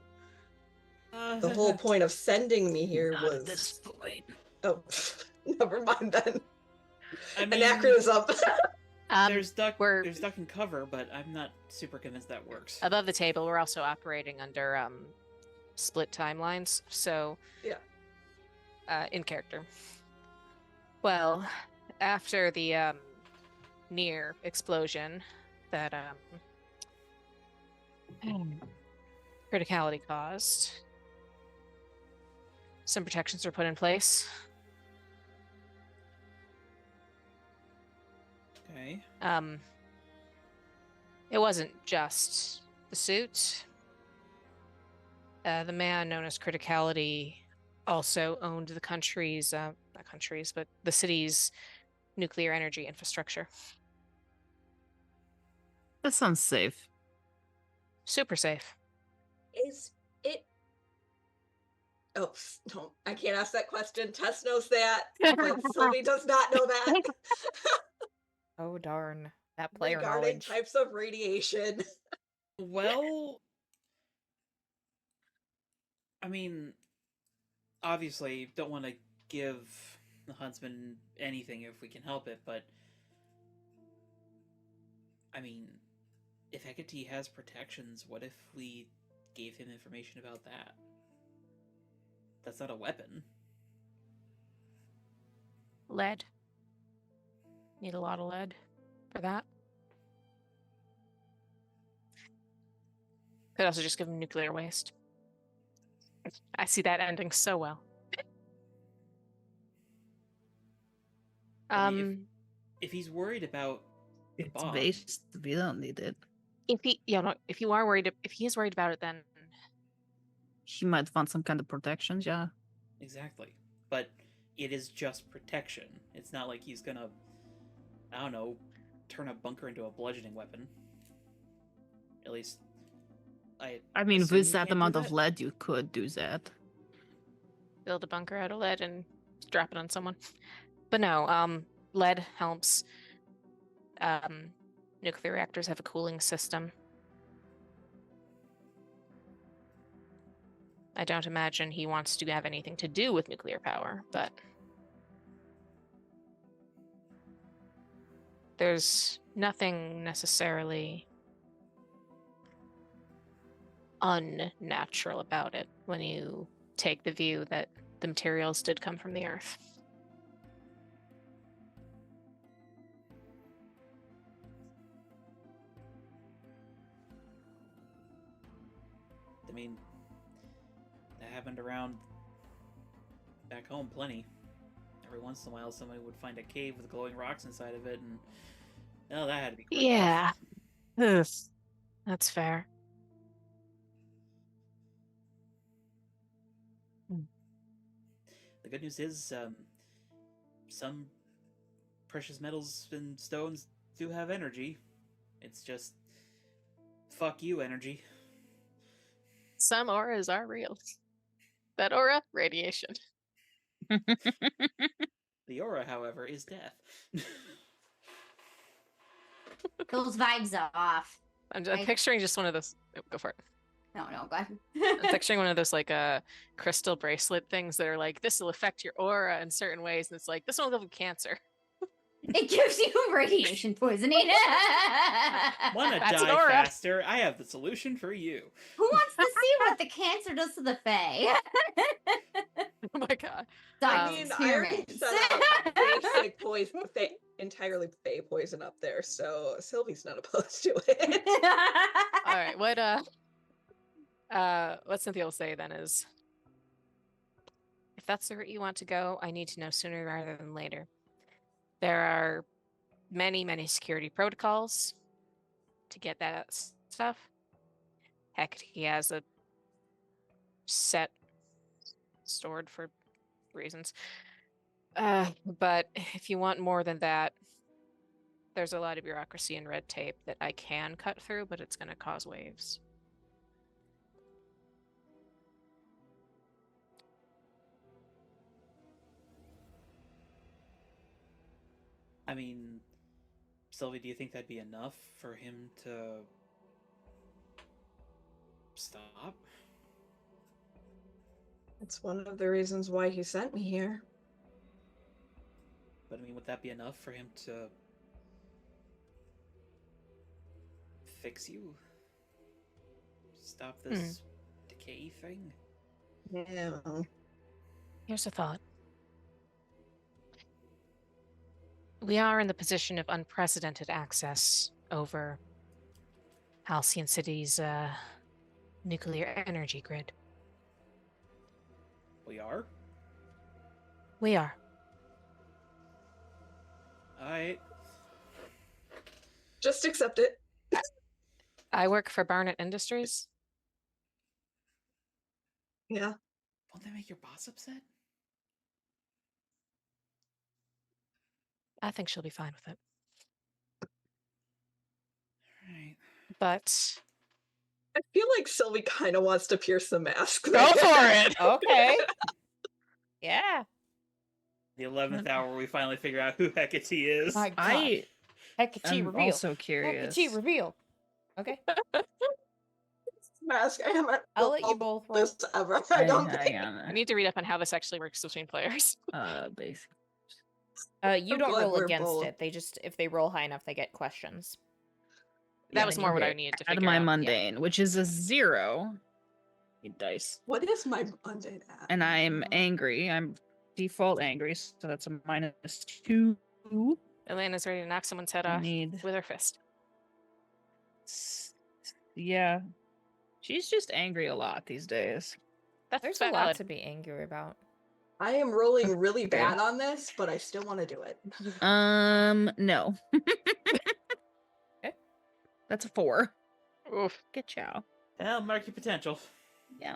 [SPEAKER 6] The whole point of sending me here
[SPEAKER 4] Not
[SPEAKER 6] was...
[SPEAKER 4] this point.
[SPEAKER 6] Oh, never mind then.
[SPEAKER 2] I mean,
[SPEAKER 6] Anachronism.
[SPEAKER 2] there's duck
[SPEAKER 5] we're
[SPEAKER 2] and cover, but I'm not super convinced that works.
[SPEAKER 5] above the table. We're also operating under split timelines, so
[SPEAKER 6] Yeah.
[SPEAKER 5] In character. Well, after the near explosion that criticality caused, some protections were put in place.
[SPEAKER 2] Okay.
[SPEAKER 5] It wasn't just the suit. The man known as Criticality also owned the country's, not country's, but the city's nuclear energy infrastructure.
[SPEAKER 4] That sounds safe.
[SPEAKER 5] Super safe.
[SPEAKER 6] Is it... Oh, no, I can't ask that question. Tess knows that, but Sylvie does not know that.
[SPEAKER 1] Oh darn. That player
[SPEAKER 6] Regarding
[SPEAKER 1] knowledge.
[SPEAKER 6] types of radiation.
[SPEAKER 2] Well, I mean, obviously, don't want to give the huntsman anything if we can help it, but I mean, if Hecate has protections, what if we gave him information about that? That's not a weapon.
[SPEAKER 5] Lead. Need a lot of lead for that. Could also just give him nuclear waste. I see that ending so well.
[SPEAKER 2] I mean, if he's worried about the
[SPEAKER 4] It's
[SPEAKER 2] bomb,
[SPEAKER 4] waste. We don't need it.
[SPEAKER 5] if he is worried about it, then
[SPEAKER 4] He might want some kind of protections, yeah.
[SPEAKER 2] exactly. But it is just protection. It's not like he's gonna, I don't know, turn a bunker into a bludgeoning weapon. At least,
[SPEAKER 4] I mean,
[SPEAKER 2] assume
[SPEAKER 4] with
[SPEAKER 2] you
[SPEAKER 4] that
[SPEAKER 2] can't do
[SPEAKER 4] amount of
[SPEAKER 2] that.
[SPEAKER 4] lead, you could do that.
[SPEAKER 5] build a bunker out of lead and drop it on someone. But no, lead helps. Nuclear reactors have a cooling system. I don't imagine he wants to have anything to do with nuclear power, but there's nothing necessarily unnatural about it when you take the view that the materials did come from the Earth.
[SPEAKER 2] I mean, that happened around back home plenty. Every once in a while, somebody would find a cave with glowing rocks inside of it, and oh, that had to be quite
[SPEAKER 5] Yeah.
[SPEAKER 2] rough.
[SPEAKER 5] Ugh. That's fair.
[SPEAKER 2] The good news is, some precious metals and stones do have energy. It's just fuck you, energy.
[SPEAKER 5] Some auras are real. That aura, radiation.
[SPEAKER 2] The aura, however, is death.
[SPEAKER 3] Those vibes are off.
[SPEAKER 5] I'm
[SPEAKER 3] I-
[SPEAKER 5] picturing just one of those. Oh, go for it.
[SPEAKER 3] No, go ahead.
[SPEAKER 5] I'm picturing one of those like crystal bracelet things that are like, this will affect your aura in certain ways, and it's like, this one will give you cancer.
[SPEAKER 3] It gives you radiation poisoning.
[SPEAKER 2] Wanna
[SPEAKER 5] That's an
[SPEAKER 2] die
[SPEAKER 5] aura.
[SPEAKER 2] faster? I have the solution for you.
[SPEAKER 3] Who wants to see what the cancer does to the Fae?
[SPEAKER 5] Oh my god.
[SPEAKER 6] I mean, I already
[SPEAKER 3] Experiments.
[SPEAKER 6] set up basic poison, entirely Fae poison up there, so Sylvie's not opposed to it.
[SPEAKER 5] All right, what Cynthia will say then is, if that's the route you want to go, I need to know sooner rather than later. There are many security protocols to get that stuff. Heck, he has a set stored for reasons. But if you want more than that, there's a lot of bureaucracy and red tape that I can cut through, but it's going to cause waves.
[SPEAKER 2] I mean, Sylvie, do you think that'd be enough for him to stop?
[SPEAKER 6] It's one of the reasons why he sent me here.
[SPEAKER 2] But I mean, would that be enough for him to fix you? Stop this decay thing?
[SPEAKER 6] Yeah.
[SPEAKER 5] Here's a thought. We are in the position of unprecedented access over Halcyon City's nuclear energy grid.
[SPEAKER 2] We are?
[SPEAKER 5] We are.
[SPEAKER 2] Alright.
[SPEAKER 6] Just accept it.
[SPEAKER 5] I work for Barnett Industries.
[SPEAKER 6] Yeah.
[SPEAKER 2] Won't that make your boss upset?
[SPEAKER 5] I think she'll be fine with it.
[SPEAKER 2] Alright.
[SPEAKER 5] But
[SPEAKER 6] I feel like Sylvie kind of wants to pierce the mask.
[SPEAKER 5] go for it.
[SPEAKER 1] Okay. Yeah.
[SPEAKER 2] The 11th hour, we finally figure out who Hecate is.
[SPEAKER 1] My God.
[SPEAKER 4] I
[SPEAKER 1] Hecate
[SPEAKER 4] am
[SPEAKER 1] reveal.
[SPEAKER 4] also curious.
[SPEAKER 1] Hecate reveal. Okay.
[SPEAKER 6] Mask. I haven't.
[SPEAKER 1] I'll let you
[SPEAKER 6] rolled
[SPEAKER 1] both roll.
[SPEAKER 6] this ever. I don't
[SPEAKER 4] hang
[SPEAKER 6] think.
[SPEAKER 4] on.
[SPEAKER 5] I need to read up on how this actually works between players.
[SPEAKER 4] Basic.
[SPEAKER 1] You
[SPEAKER 6] I'm
[SPEAKER 1] don't
[SPEAKER 6] glad
[SPEAKER 1] roll
[SPEAKER 6] we're
[SPEAKER 1] against
[SPEAKER 6] both-
[SPEAKER 1] it. They just, if they roll high enough, they get questions.
[SPEAKER 5] That
[SPEAKER 1] Yeah,
[SPEAKER 5] was
[SPEAKER 1] then
[SPEAKER 5] more
[SPEAKER 1] you
[SPEAKER 5] what I
[SPEAKER 1] hit.
[SPEAKER 5] needed to
[SPEAKER 4] Add
[SPEAKER 5] figure
[SPEAKER 4] my
[SPEAKER 5] out.
[SPEAKER 4] mundane, which is a 0. Need dice.
[SPEAKER 6] What is my mundane at?
[SPEAKER 4] And I'm angry. I'm default angry, so that's a -2.
[SPEAKER 5] Elena's ready to knock someone's head
[SPEAKER 4] I
[SPEAKER 5] off
[SPEAKER 4] need.
[SPEAKER 5] with her fist.
[SPEAKER 4] Yeah. She's just angry a lot these days.
[SPEAKER 5] That's
[SPEAKER 1] There's a lot
[SPEAKER 5] valid.
[SPEAKER 1] to be angry about.
[SPEAKER 6] I am rolling really bad on this, but I still want to do it.
[SPEAKER 4] No.
[SPEAKER 1] Okay.
[SPEAKER 4] That's a 4.
[SPEAKER 5] Oof.
[SPEAKER 4] Good chow.
[SPEAKER 2] Well, mark your potential.
[SPEAKER 4] Yeah.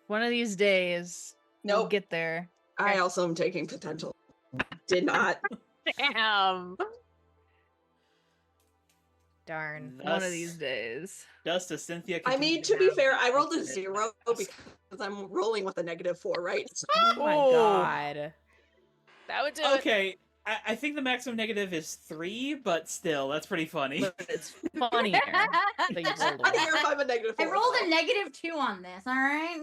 [SPEAKER 4] One of these days, we'll
[SPEAKER 6] Nope.
[SPEAKER 4] get there.
[SPEAKER 6] I also am taking potential. Did not.
[SPEAKER 5] Damn.
[SPEAKER 1] Darn.
[SPEAKER 4] One of these days.
[SPEAKER 2] Thus does Cynthia
[SPEAKER 6] I
[SPEAKER 2] continue
[SPEAKER 6] mean, to be
[SPEAKER 2] have
[SPEAKER 6] fair, I rolled a
[SPEAKER 2] ultimate
[SPEAKER 6] 0
[SPEAKER 2] mask.
[SPEAKER 6] because I'm rolling with a -4, right?
[SPEAKER 1] Oh my
[SPEAKER 5] Oh.
[SPEAKER 1] God.
[SPEAKER 5] That would do it.
[SPEAKER 2] Okay, I think the maximum negative is 3, but still, that's pretty funny.
[SPEAKER 4] But it's funnier. that you
[SPEAKER 6] It's
[SPEAKER 4] rolled
[SPEAKER 6] funnier
[SPEAKER 4] one.
[SPEAKER 6] if I'm a -4.
[SPEAKER 3] I rolled
[SPEAKER 6] though.
[SPEAKER 3] a -2 on this, all right?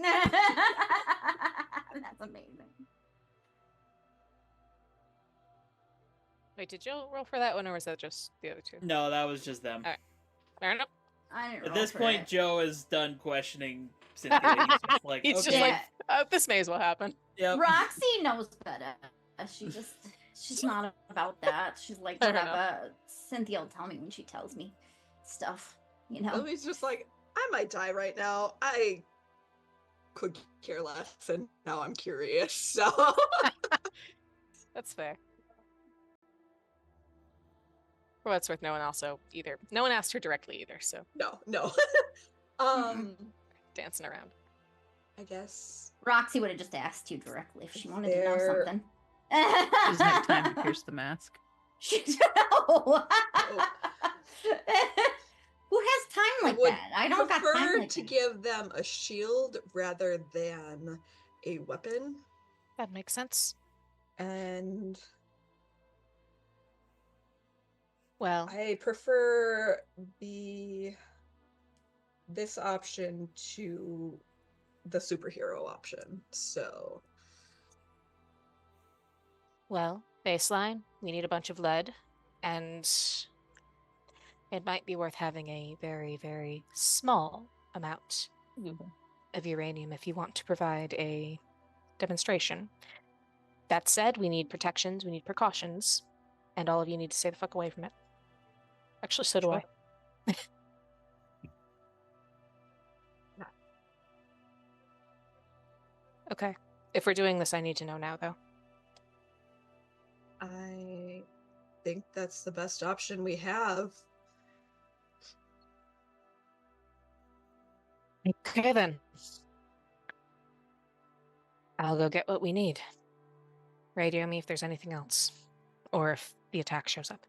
[SPEAKER 3] That's amazing.
[SPEAKER 5] Wait, did you roll for that one, or was that just the other two?
[SPEAKER 2] No, that was just them.
[SPEAKER 5] Alright. Fair enough.
[SPEAKER 3] I didn't
[SPEAKER 2] At
[SPEAKER 3] roll
[SPEAKER 2] this
[SPEAKER 3] for
[SPEAKER 2] point,
[SPEAKER 3] it.
[SPEAKER 2] Joe is done questioning Cynthia. He's just like,
[SPEAKER 5] He's
[SPEAKER 2] okay,
[SPEAKER 5] just like,
[SPEAKER 3] Yeah.
[SPEAKER 5] this may as well happen.
[SPEAKER 2] yep.
[SPEAKER 3] Roxy knows better. She's not about that. She's like,
[SPEAKER 5] Fair
[SPEAKER 3] whatever. Cynthia will tell me when she tells me stuff, you know?
[SPEAKER 6] Sylvie's just like, I might die right now. I could care less, and now I'm curious. So
[SPEAKER 5] That's fair. For what it's worth, no one asked her directly either, so
[SPEAKER 6] no.
[SPEAKER 5] dancing around.
[SPEAKER 6] I guess
[SPEAKER 3] Roxy would have just asked you directly if she wanted to know
[SPEAKER 6] There-
[SPEAKER 3] something.
[SPEAKER 4] Doesn't have time to pierce the mask.
[SPEAKER 3] No. Who has time
[SPEAKER 6] I
[SPEAKER 3] like
[SPEAKER 6] would
[SPEAKER 3] that? I don't got time
[SPEAKER 6] prefer
[SPEAKER 3] like
[SPEAKER 6] to
[SPEAKER 3] that.
[SPEAKER 6] give them a shield rather than a weapon,
[SPEAKER 5] That makes sense.
[SPEAKER 6] and
[SPEAKER 5] Well,
[SPEAKER 6] I prefer this option to the superhero option. So
[SPEAKER 5] baseline, we need a bunch of lead, and it might be worth having a very, very small amount of uranium if you want to provide a demonstration. That said, we need protections, we need precautions, and all of you need to stay the fuck away from it. Actually, so do I. Okay. If we're doing this, I need to know now, though.
[SPEAKER 6] I think that's the best option we have.
[SPEAKER 5] Okay, then. I'll go get what we need. Radio me if there's anything else. Or if the attack shows up.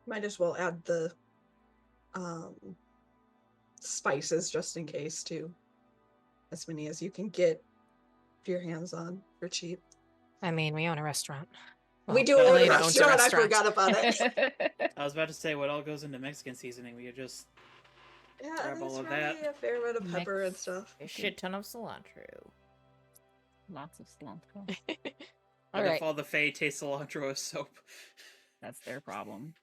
[SPEAKER 6] Might as well add the spices just in case too. As many as you can get your hands on for cheap.
[SPEAKER 5] I mean, we own a restaurant.
[SPEAKER 6] We do own a
[SPEAKER 5] Elena owns a
[SPEAKER 6] restaurant. I
[SPEAKER 5] restaurant.
[SPEAKER 6] forgot about it.
[SPEAKER 2] I was about to say what all goes into Mexican seasoning. We could just
[SPEAKER 6] Yeah,
[SPEAKER 2] grab
[SPEAKER 6] there's
[SPEAKER 2] all of
[SPEAKER 6] probably
[SPEAKER 2] that.
[SPEAKER 6] a fair bit of pepper and
[SPEAKER 4] Mix.
[SPEAKER 6] stuff.
[SPEAKER 1] A shit ton of cilantro.
[SPEAKER 4] Lots of cilantro.
[SPEAKER 2] What
[SPEAKER 5] All
[SPEAKER 2] if
[SPEAKER 5] right.
[SPEAKER 2] all the Fae taste cilantro as soap?
[SPEAKER 4] That's their problem.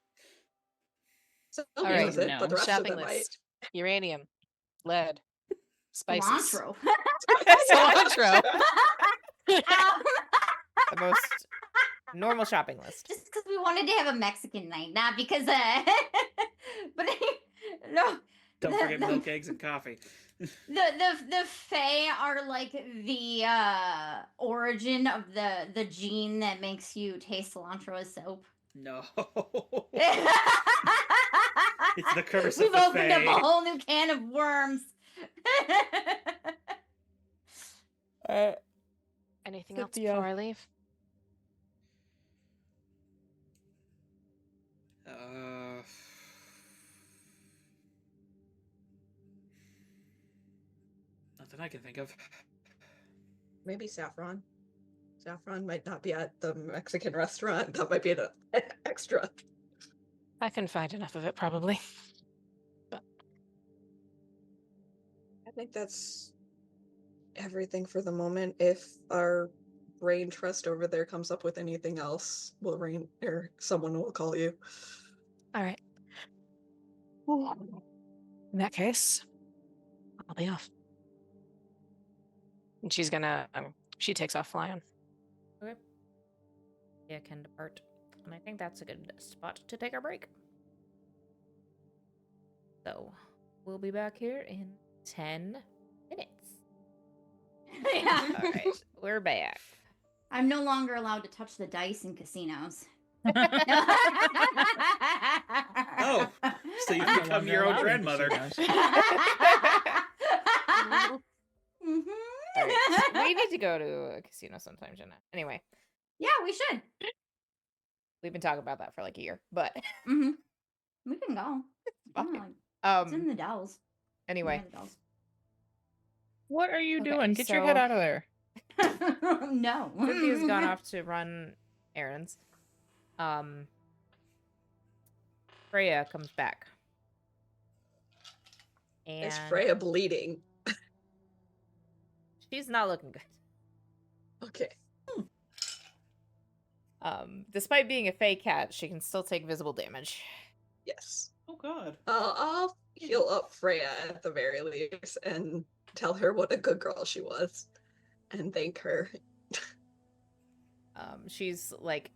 [SPEAKER 6] So
[SPEAKER 5] All
[SPEAKER 6] he
[SPEAKER 5] right.
[SPEAKER 6] doesn't, but the rest of
[SPEAKER 5] Shopping
[SPEAKER 6] them might.
[SPEAKER 5] list: uranium, lead, spices,
[SPEAKER 3] Cilantro.
[SPEAKER 5] cilantro.
[SPEAKER 1] The most normal shopping list.
[SPEAKER 3] Just because we wanted to have a Mexican night, not because but no.
[SPEAKER 2] Don't forget milk, eggs, and coffee.
[SPEAKER 3] The Fae are like the origin of the gene that makes you taste cilantro as soap.
[SPEAKER 2] No.
[SPEAKER 3] It's
[SPEAKER 2] the curse of
[SPEAKER 3] We've
[SPEAKER 2] the
[SPEAKER 3] opened up
[SPEAKER 2] Fae.
[SPEAKER 3] a whole new can of worms.
[SPEAKER 5] Anything else before I leave?
[SPEAKER 2] Nothing I can think of.
[SPEAKER 6] Maybe saffron. Saffron might not be at the Mexican restaurant. That might be an extra.
[SPEAKER 5] I can find enough of it, probably.
[SPEAKER 6] I think that's everything for the moment. If our brain trust over there comes up with anything else, someone will call you.
[SPEAKER 5] All right. In that case, I'll be off. And she's gonna. She takes off flying.
[SPEAKER 1] Okay. Yeah, can depart. And I think that's a good spot to take our break. So, we'll be back here in 10 minutes.
[SPEAKER 3] Yeah.
[SPEAKER 1] All right, we're back.
[SPEAKER 3] I'm no longer allowed to touch the dice in casinos.
[SPEAKER 2] Oh, so you
[SPEAKER 4] I'm no
[SPEAKER 2] become
[SPEAKER 4] longer
[SPEAKER 2] your own
[SPEAKER 4] allowed in
[SPEAKER 2] grandmother.
[SPEAKER 4] casinos.
[SPEAKER 3] Mhm.
[SPEAKER 1] All right, we need to go to a casino sometime, Jenna. Anyway,
[SPEAKER 3] Yeah, we should.
[SPEAKER 1] we've been talking about that for like a year, but
[SPEAKER 3] Mm-hmm. We can go.
[SPEAKER 1] fuck
[SPEAKER 3] Yeah,
[SPEAKER 1] it.
[SPEAKER 3] like, it's in the Dells.
[SPEAKER 1] Anyway,
[SPEAKER 3] Near the Dells.
[SPEAKER 4] What are you
[SPEAKER 1] Okay,
[SPEAKER 4] doing? Get your head
[SPEAKER 1] so-
[SPEAKER 4] out of there.
[SPEAKER 3] No.
[SPEAKER 1] Cynthia's gone off to run errands. Freya comes back. And
[SPEAKER 6] Is Freya bleeding?
[SPEAKER 1] she's not looking good.
[SPEAKER 6] Okay.
[SPEAKER 1] Despite being a fey cat, she can still take visible damage.
[SPEAKER 6] Yes.
[SPEAKER 2] Oh god.
[SPEAKER 6] I'll heal up Freya at the very least and tell her what a good girl she was and thank her.
[SPEAKER 1] She's like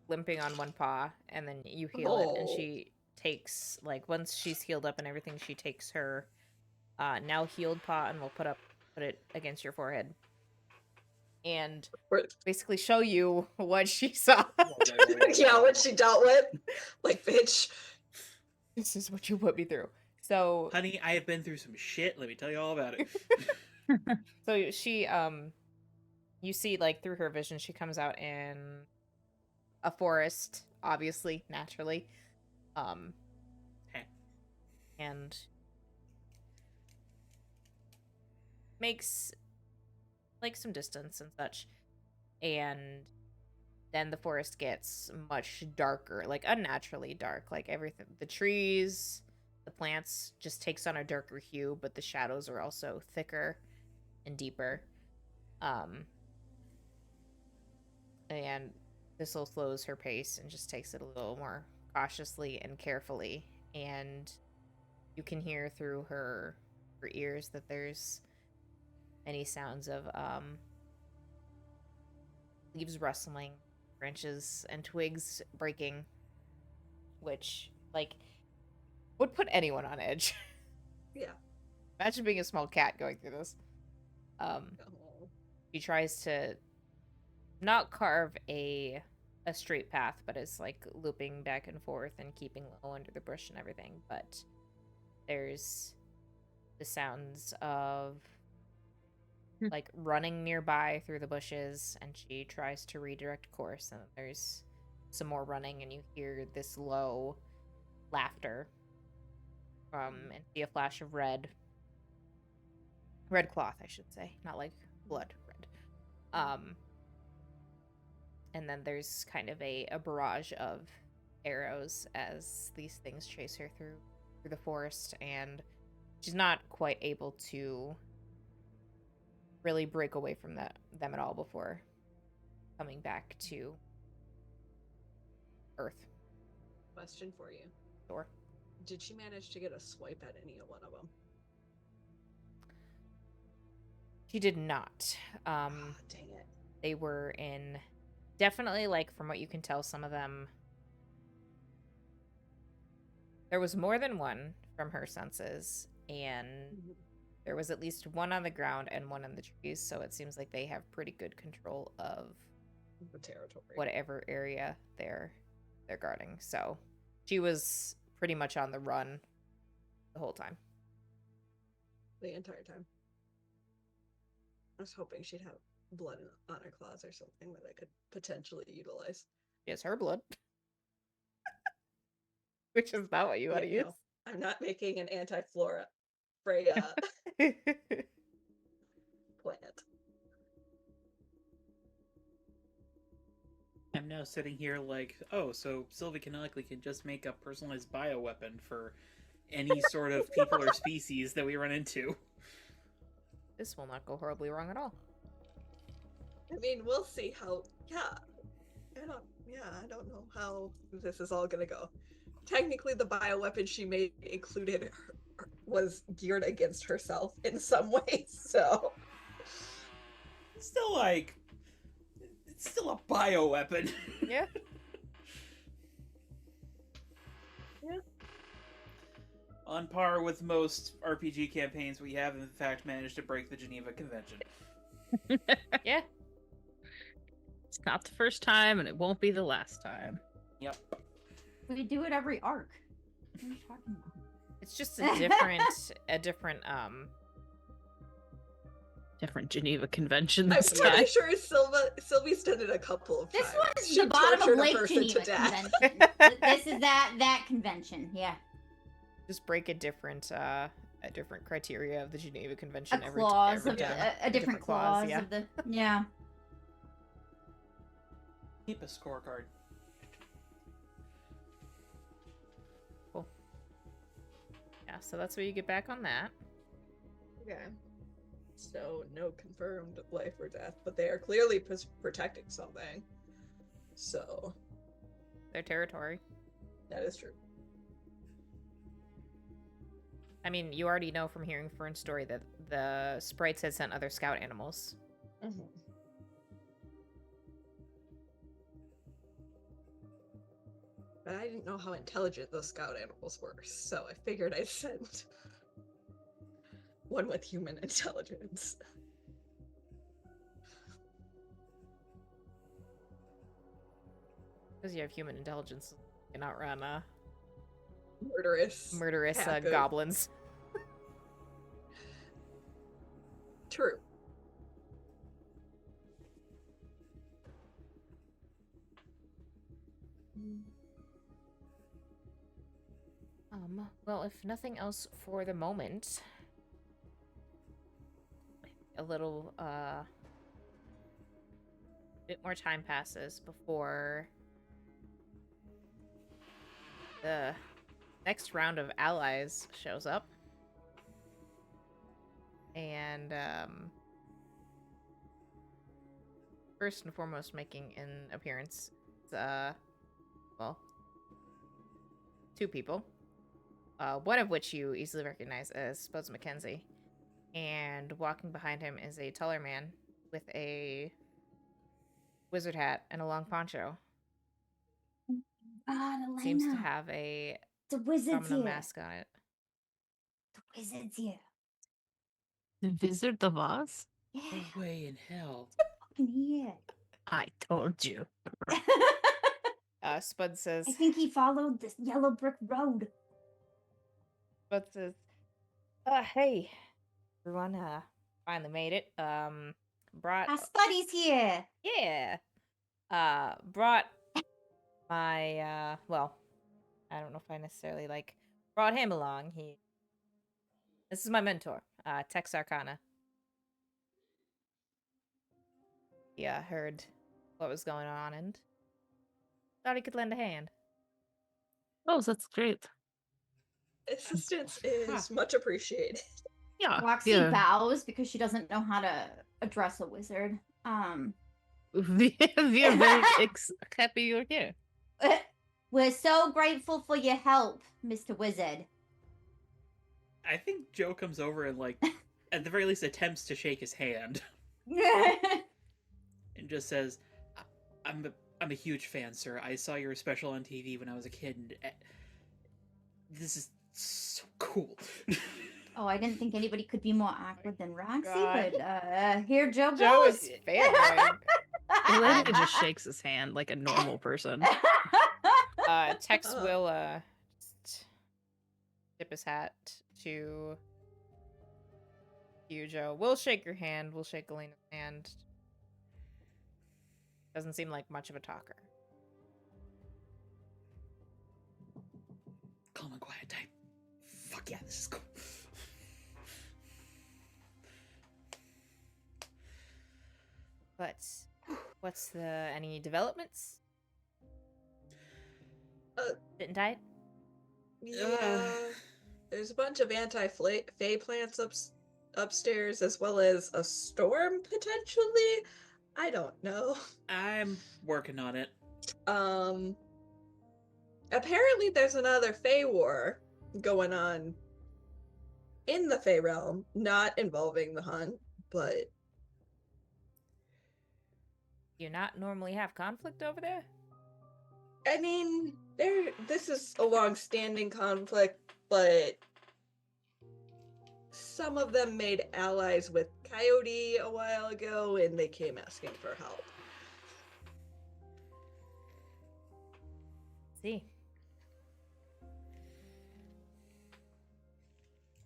[SPEAKER 1] limping on one paw, and then you heal it, and
[SPEAKER 6] Oh.
[SPEAKER 1] she takes like once she's healed up and everything, she takes her now healed paw and will put it against your forehead and basically show you what she saw.
[SPEAKER 6] Yeah, what she dealt with. Like, bitch.
[SPEAKER 1] This is what you put me through. So
[SPEAKER 2] Honey, I have been through some shit. Let me tell you all about it.
[SPEAKER 1] so she you see like through her vision she comes out in a forest, obviously, naturally. And makes like some distance and such. And then the forest gets much darker, like unnaturally dark. Like everything, the trees, the plants just takes on a darker hue, but the shadows are also thicker and deeper. And Thistle slows her pace and just takes it a little more cautiously and carefully. And you can hear through her ears that there's many sounds of leaves rustling, branches and twigs breaking, which like would put anyone on edge.
[SPEAKER 6] Yeah.
[SPEAKER 1] Imagine being a small cat going through this. She tries to not carve a straight path, but it's like looping back and forth and keeping low under the bush and everything. But there's the sounds of like running nearby through the bushes, and she tries to redirect course, and there's some more running, and you hear this low laughter and see a flash of red cloth, I should say, not like blood red. and then there's kind of a barrage of arrows as these things chase her through the forest, and she's not quite able to really break away from them at all before coming back to Earth.
[SPEAKER 6] Question for you.
[SPEAKER 1] Sure.
[SPEAKER 6] Did she manage to get a swipe at any one of them?
[SPEAKER 1] She did not.
[SPEAKER 6] Dang it.
[SPEAKER 1] They were in, definitely, like, from what you can tell, some of them, there was more than one from her senses, and there was at least one on the ground and one in the trees, so it seems like they have pretty good control of
[SPEAKER 6] The territory.
[SPEAKER 1] whatever area they're guarding. So she was pretty much on the run the whole time.
[SPEAKER 6] The entire time. I was hoping she'd have blood on her claws or something that I could potentially utilize.
[SPEAKER 1] She has her blood. Which is not what you want to use.
[SPEAKER 6] No, I'm not making an anti-flora Freya plant.
[SPEAKER 2] I'm now sitting here like, oh, so Sylvie canonically can just make a personalized bioweapon for any sort of people or species that we run into.
[SPEAKER 1] This will not go horribly wrong at all.
[SPEAKER 6] I mean, we'll see how. I don't know how this is all gonna go. Technically, the bioweapon she made included was geared against herself in some ways. So,
[SPEAKER 2] Still, like, it's still a bioweapon.
[SPEAKER 1] Yeah.
[SPEAKER 6] Yeah.
[SPEAKER 2] On par with most RPG campaigns, we have in fact managed to break the Geneva Convention.
[SPEAKER 1] Yeah.
[SPEAKER 4] It's not the first time, and it won't be the last time.
[SPEAKER 2] Yep.
[SPEAKER 3] We do it every arc. What are you talking about?
[SPEAKER 1] It's just a different
[SPEAKER 4] Different Geneva Convention
[SPEAKER 6] I'm
[SPEAKER 4] this
[SPEAKER 6] pretty
[SPEAKER 4] time.
[SPEAKER 6] sure Sylvie's done it a couple of
[SPEAKER 3] This
[SPEAKER 6] times.
[SPEAKER 3] one's
[SPEAKER 6] She
[SPEAKER 3] the bottom
[SPEAKER 6] tortured
[SPEAKER 3] of
[SPEAKER 6] a
[SPEAKER 3] Lake
[SPEAKER 6] person
[SPEAKER 3] Geneva
[SPEAKER 6] to death.
[SPEAKER 3] convention. This is that convention. Yeah.
[SPEAKER 1] just break a different criteria of the Geneva Convention
[SPEAKER 3] A
[SPEAKER 1] every
[SPEAKER 3] clause of
[SPEAKER 1] time.
[SPEAKER 3] a different clause
[SPEAKER 1] yeah.
[SPEAKER 3] of the yeah.
[SPEAKER 2] Keep a scorecard.
[SPEAKER 1] Yeah, so that's what you get back on that.
[SPEAKER 6] Okay. So, no confirmed life or death, but they are clearly protecting something. So,
[SPEAKER 1] Their territory.
[SPEAKER 6] that is true.
[SPEAKER 1] I mean, you already know from hearing Fern's story that the sprites had sent other scout animals.
[SPEAKER 6] Mm-hmm. But I didn't know how intelligent those scout animals were, so I figured I'd send one with human intelligence.
[SPEAKER 1] Because you have human intelligence, you cannot run
[SPEAKER 6] Murderous. pack of-
[SPEAKER 1] goblins.
[SPEAKER 6] True.
[SPEAKER 1] Well, if nothing else for the moment, a little, bit more time passes before the next round of allies shows up. And, first and foremost making an appearance, well, two people. One of which you easily recognize as Spuds Mackenzie. And walking behind him is a taller man with a wizard hat and a long poncho.
[SPEAKER 3] Elena.
[SPEAKER 1] Seems to have a
[SPEAKER 3] the wizard's
[SPEAKER 1] domino
[SPEAKER 3] here.
[SPEAKER 1] mask on it.
[SPEAKER 3] The wizard's here.
[SPEAKER 4] The Wizard of Oz?
[SPEAKER 3] Yeah.
[SPEAKER 2] No way in hell.
[SPEAKER 3] Fucking here.
[SPEAKER 4] I told you.
[SPEAKER 1] Spud says,
[SPEAKER 3] I think he followed this yellow brick road.
[SPEAKER 1] Spud says, hey, everyone, finally made it. Brought,
[SPEAKER 3] Our Spuddy's here.
[SPEAKER 1] yeah, brought my, well, I don't know if I necessarily, brought him along. This is my mentor, Tex Arcana. Yeah, heard what was going on and thought he could lend a hand.
[SPEAKER 4] Oh, that's great.
[SPEAKER 6] Assistance is much appreciated.
[SPEAKER 4] Yeah.
[SPEAKER 3] Roxy
[SPEAKER 4] yeah.
[SPEAKER 3] bows because she doesn't know how to address a wizard.
[SPEAKER 4] We are very happy you're here.
[SPEAKER 3] We're so grateful for your help, Mr. Wizard.
[SPEAKER 2] I think Joe comes over and, like, at the very least attempts to shake his hand and just says, I'm a huge fan, sir. I saw your special on TV when I was a kid, and this is so cool.
[SPEAKER 3] Oh, I didn't think anybody could be more awkward than Roxy,
[SPEAKER 1] God.
[SPEAKER 3] but here Joe goes.
[SPEAKER 1] Joe is fanboying.
[SPEAKER 4] Elena just shakes his hand like a normal person.
[SPEAKER 1] Tex will just tip his hat to you, Joe. We'll shake your hand. We'll shake Elena's hand. Doesn't seem like much of a talker.
[SPEAKER 2] Calm and quiet type. Fuck yeah, this is cool.
[SPEAKER 1] But what's the any developments? Didn't die?
[SPEAKER 6] Yeah. There's a bunch of anti-fey plants upstairs, as well as a storm, potentially? I don't know.
[SPEAKER 2] I'm working on it.
[SPEAKER 6] Apparently there's another Fey war going on in the Fey realm, not involving the hunt, but
[SPEAKER 1] You not normally have conflict over there?
[SPEAKER 6] I mean, this is a long-standing conflict, but some of them made allies with Coyote a while ago, and they came asking for help.
[SPEAKER 1] See.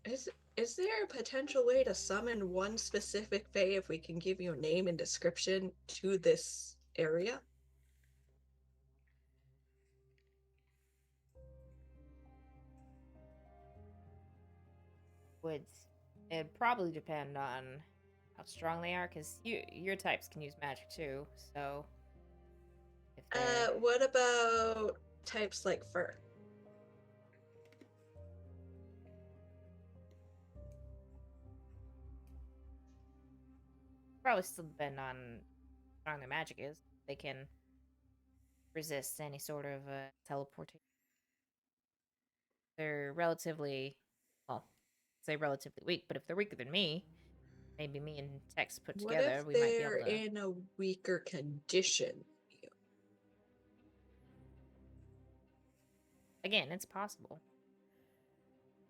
[SPEAKER 6] Is there a potential way to summon one specific Fae if we can give you a name and description to this area?
[SPEAKER 1] It'd probably depend on how strong they are, because your types can use magic too, so if
[SPEAKER 6] What about types like fur?
[SPEAKER 1] probably still depend on how strong their magic is. They can resist any sort of teleportation. They're relatively, well, say relatively weak, but if they're weaker than me, maybe me and Tex put
[SPEAKER 6] What
[SPEAKER 1] together,
[SPEAKER 6] if
[SPEAKER 1] we might be
[SPEAKER 6] they're
[SPEAKER 1] able to.
[SPEAKER 6] in a weaker condition?
[SPEAKER 1] Again, it's possible.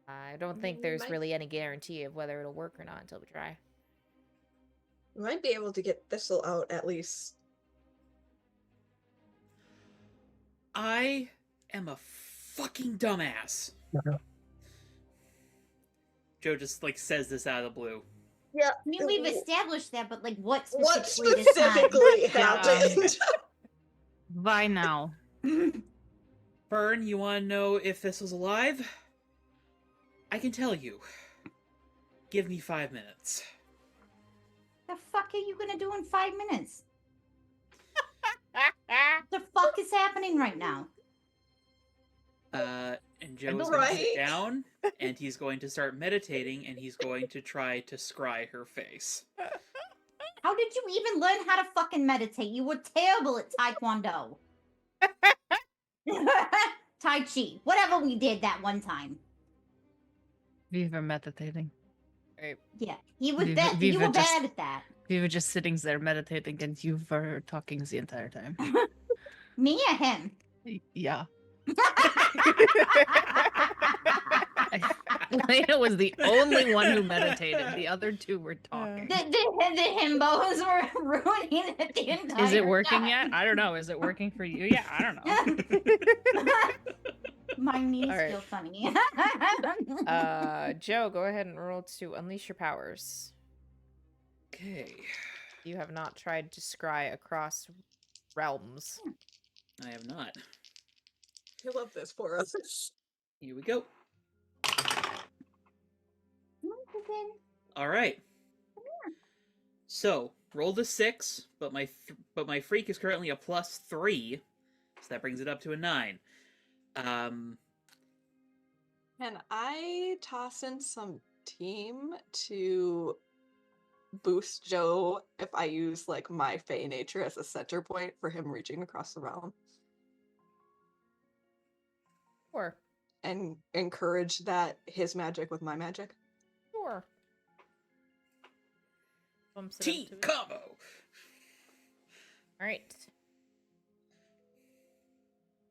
[SPEAKER 1] I don't think
[SPEAKER 6] We
[SPEAKER 1] there's
[SPEAKER 6] might-
[SPEAKER 1] really any guarantee of whether it'll work or not until we try.
[SPEAKER 6] We might be able to get Thistle out at least.
[SPEAKER 2] I am a fucking dumbass. Joe just, like, says this out of the blue.
[SPEAKER 6] Yeah.
[SPEAKER 3] I mean, we've established that, but like, what
[SPEAKER 6] What
[SPEAKER 3] specifically this time?
[SPEAKER 6] specifically happened?
[SPEAKER 4] Why now?
[SPEAKER 2] Fern, you want to know if this was alive? I can tell you. Give me 5 minutes.
[SPEAKER 3] The fuck are you gonna do in 5 minutes? What the fuck is happening right now?
[SPEAKER 2] And Joe is going to
[SPEAKER 6] Right.
[SPEAKER 2] sit down, and he's going to start meditating, and he's going to try to scry her face.
[SPEAKER 3] How did you even learn how to fucking meditate? You were terrible at Taekwondo. Tai Chi. Whatever we did that one time.
[SPEAKER 4] We were meditating.
[SPEAKER 1] Right.
[SPEAKER 3] Yeah. You were,
[SPEAKER 4] We
[SPEAKER 3] you
[SPEAKER 4] were
[SPEAKER 3] were
[SPEAKER 4] just-
[SPEAKER 3] bad at that.
[SPEAKER 4] We were just sitting there meditating, and you were talking the entire time.
[SPEAKER 3] Me or him?
[SPEAKER 4] Yeah. Elena was the only one who meditated. The other two were talking.
[SPEAKER 3] The himbos were ruining it the entire
[SPEAKER 4] Is it working
[SPEAKER 3] time.
[SPEAKER 4] yet? I don't know. Is it working for you yet? I don't know.
[SPEAKER 3] My knees
[SPEAKER 1] All right.
[SPEAKER 3] feel funny.
[SPEAKER 1] Joe, go ahead and roll to unleash your powers.
[SPEAKER 2] Okay.
[SPEAKER 1] You have not tried to scry across realms.
[SPEAKER 2] I have not.
[SPEAKER 6] I love this for us.
[SPEAKER 2] Here we go. All right. So, rolled a 6, but my freak is currently a +3, so that brings it up to a 9.
[SPEAKER 6] Can I toss in some team to boost Joe if I use like my Fey nature as a center point for him reaching across the realm?
[SPEAKER 1] Sure.
[SPEAKER 6] And encourage that his magic with my magic?
[SPEAKER 1] Sure. Bumps it
[SPEAKER 2] Team
[SPEAKER 1] up to it.
[SPEAKER 2] combo!
[SPEAKER 1] All right.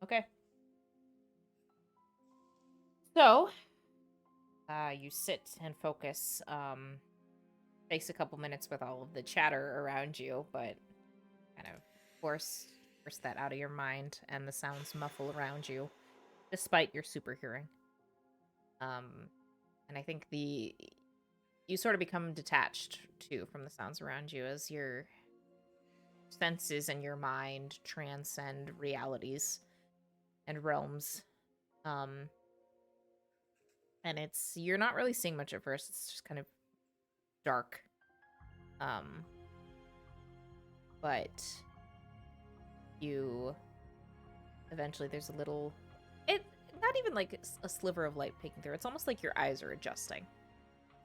[SPEAKER 1] Okay. So, you sit and focus. Takes a couple minutes with all of the chatter around you, but kind of force that out of your mind, and the sounds muffle around you, despite your super hearing. And I think you sort of become detached too from the sounds around you as your senses and your mind transcend realities and realms. And you're not really seeing much at first. It's just kind of dark. But you eventually there's a little not even like a sliver of light peeking through. It's almost like your eyes are adjusting.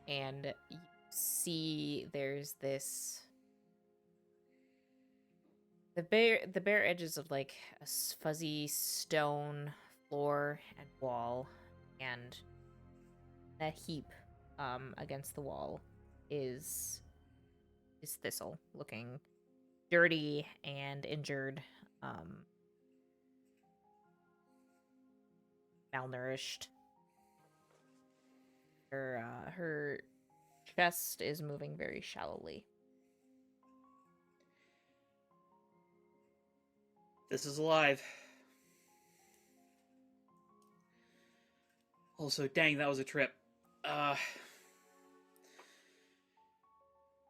[SPEAKER 1] And you see there's this the bare edges of like a fuzzy stone floor and wall, and a heap against the wall is Thistle, looking dirty and injured, malnourished. Her chest is moving very shallowly.
[SPEAKER 2] This is alive. Also, dang, that was a trip.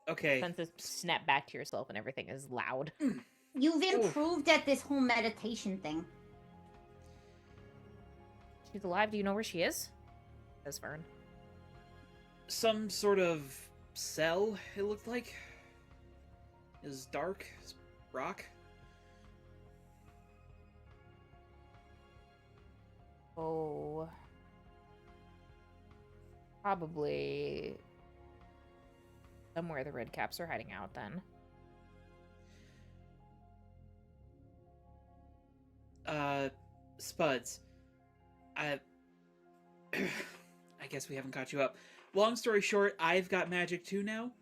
[SPEAKER 2] Okay.
[SPEAKER 1] Senses snap back to yourself and everything is loud.
[SPEAKER 3] You've improved at this whole meditation thing.
[SPEAKER 1] She's alive. Do you know where she is? Says Vern.
[SPEAKER 2] Some sort of cell, it looked like. It was dark. It was rock.
[SPEAKER 1] Oh. Probably somewhere the red caps are hiding out then.
[SPEAKER 2] Spuds. I guess we haven't caught you up. Long story short, I've got magic too now.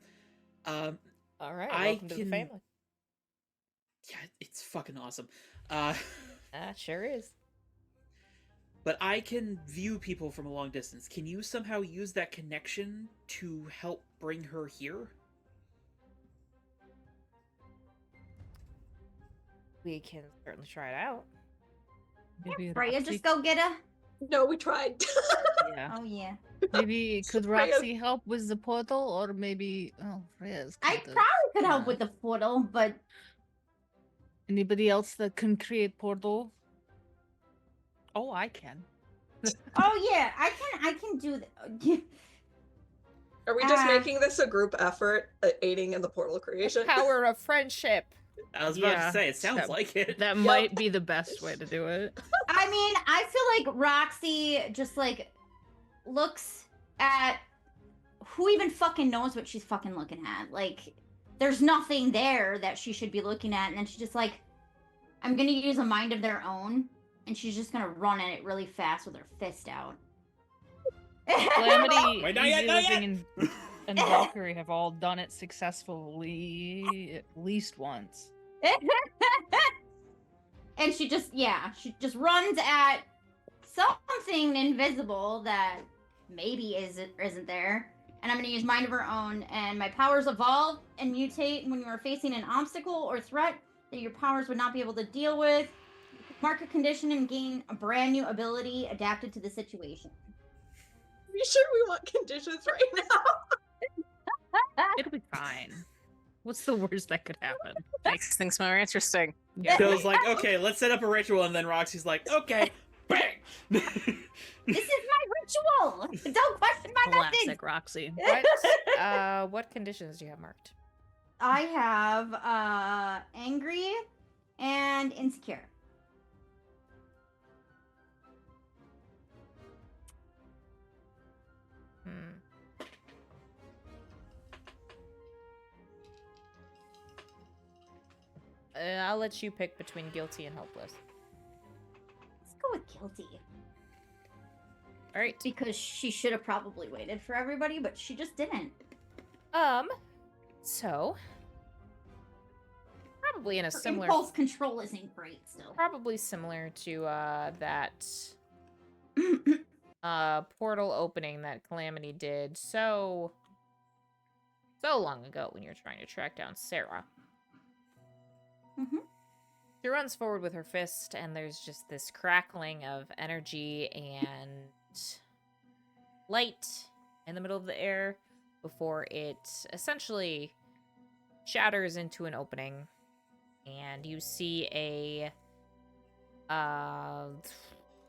[SPEAKER 1] All right,
[SPEAKER 2] I
[SPEAKER 1] welcome to the family.
[SPEAKER 2] Yeah, it's fucking awesome.
[SPEAKER 1] Sure is.
[SPEAKER 2] But I can view people from a long distance. Can you somehow use that connection to help bring her here?
[SPEAKER 1] We can certainly try it out.
[SPEAKER 4] Maybe
[SPEAKER 3] Freya,
[SPEAKER 4] Roxy-
[SPEAKER 3] just go get her.
[SPEAKER 6] No, we tried.
[SPEAKER 4] Yeah.
[SPEAKER 3] Oh yeah.
[SPEAKER 4] Maybe could
[SPEAKER 6] Freya-
[SPEAKER 4] Roxy help with the portal, or maybe Freya's.
[SPEAKER 3] I
[SPEAKER 4] kinda-
[SPEAKER 3] probably could help
[SPEAKER 4] yeah.
[SPEAKER 3] with the portal, but
[SPEAKER 4] Anybody else that can create portal? Oh, I can.
[SPEAKER 3] oh yeah, I can do that.
[SPEAKER 6] Are we just
[SPEAKER 3] Ah.
[SPEAKER 6] making this a group effort, aiding in the portal creation?
[SPEAKER 1] Power of friendship.
[SPEAKER 2] I was about
[SPEAKER 4] Yeah,
[SPEAKER 2] to say, it sounds
[SPEAKER 4] that-
[SPEAKER 2] like it.
[SPEAKER 4] That might be the best way to do it.
[SPEAKER 3] I mean, I feel like Roxy just like looks at who even fucking knows what she's fucking looking at. Like, there's nothing there that she should be looking at, and then she's just like, I'm gonna use a mind of their own, and she's just gonna run at it really fast with her fist out.
[SPEAKER 4] Calamity,
[SPEAKER 2] Wait, not yet,
[SPEAKER 4] Easy
[SPEAKER 2] not
[SPEAKER 4] Living, and Valkyrie have all done it successfully at least once.
[SPEAKER 3] And she just runs at something invisible that maybe isn't there. And I'm going to use Mind of Her Own, and my powers evolve and mutate when you are facing an obstacle or threat that your powers would not be able to deal with. Mark a condition and gain a brand new ability adapted to the situation.
[SPEAKER 6] Are you sure we want conditions right now?
[SPEAKER 4] It'll be fine. What's the worst that could happen?
[SPEAKER 5] Makes things more interesting.
[SPEAKER 2] Bill's like, okay, let's set up a ritual, and then Roxy's like, okay, bang!
[SPEAKER 3] This is my ritual! Don't question my methods!
[SPEAKER 4] Classic Roxy.
[SPEAKER 1] What conditions do you have marked?
[SPEAKER 3] I have angry and insecure.
[SPEAKER 1] I'll let you pick between guilty and hopeless.
[SPEAKER 3] Let's go with guilty.
[SPEAKER 1] All right.
[SPEAKER 3] Because she should have probably waited for everybody, but she just didn't.
[SPEAKER 1] So probably in a
[SPEAKER 3] Her
[SPEAKER 1] similar
[SPEAKER 3] impulse control isn't great still.
[SPEAKER 1] probably similar to that portal opening that Calamity did so long ago when you're trying to track down Sarah.
[SPEAKER 3] Mm-hmm.
[SPEAKER 1] She runs forward with her fist, and there's just this crackling of energy and light in the middle of the air before it essentially shatters into an opening, and you see a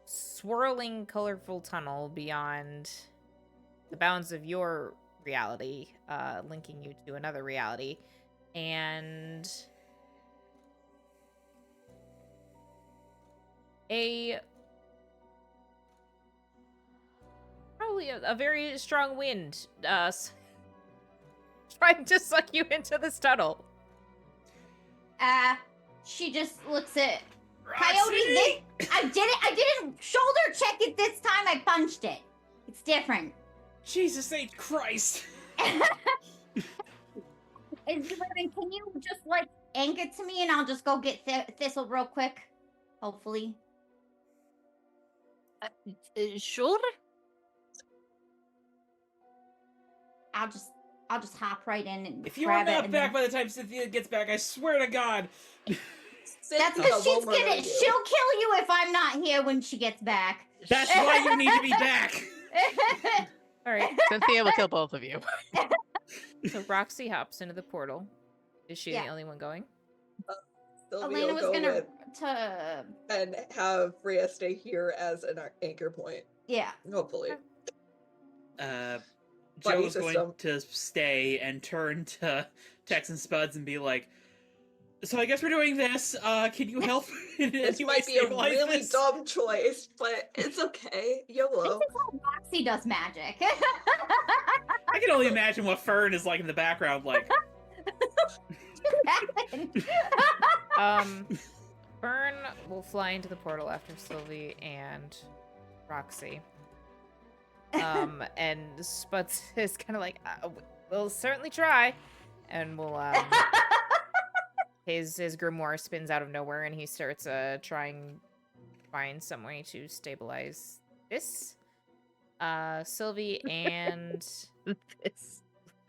[SPEAKER 1] swirling, colorful tunnel beyond the bounds of your reality, linking you to another reality, and probably a very strong wind trying to suck you into this tunnel.
[SPEAKER 3] She just looks at
[SPEAKER 2] Roxy!
[SPEAKER 3] Coyote. I didn't shoulder check it this time. I punched it. It's different.
[SPEAKER 2] Jesus H. Christ!
[SPEAKER 3] Can you just like ink it to me, and I'll just go get Thistle real quick. Hopefully.
[SPEAKER 4] Sure.
[SPEAKER 3] I'll just hop right in and
[SPEAKER 2] If you
[SPEAKER 3] grab
[SPEAKER 2] are
[SPEAKER 3] it
[SPEAKER 2] not
[SPEAKER 3] and
[SPEAKER 2] back
[SPEAKER 3] then...
[SPEAKER 2] by the time Cynthia gets back, I swear to God!
[SPEAKER 3] That's because she'll kill you if I'm not here when she gets back.
[SPEAKER 2] That's why you need to be back!
[SPEAKER 1] All right.
[SPEAKER 5] Cynthia will kill both of you.
[SPEAKER 1] So Roxy hops into the portal. Is she
[SPEAKER 3] Yeah.
[SPEAKER 1] the only one going?
[SPEAKER 6] Sylvia
[SPEAKER 3] Elena
[SPEAKER 6] will
[SPEAKER 3] was
[SPEAKER 6] go
[SPEAKER 3] gonna
[SPEAKER 6] with and have Rhea stay here as an anchor point.
[SPEAKER 3] yeah.
[SPEAKER 6] Hopefully. Buddy
[SPEAKER 2] Joe's going
[SPEAKER 6] system.
[SPEAKER 2] to stay and turn to Tex and Spuds and be like, so I guess we're doing this. Can you help?
[SPEAKER 6] This might be a really dumb choice, but it's okay. YOLO.
[SPEAKER 3] This is how Roxy does magic.
[SPEAKER 2] I can only imagine what Fern is like in the background, like.
[SPEAKER 1] Fern will fly into the portal after Sylvie and Roxy. And Spuds is kind of like, we'll certainly try, and we'll his grimoire spins out of nowhere, and he starts trying to find some way to stabilize this. Sylvie and
[SPEAKER 4] This.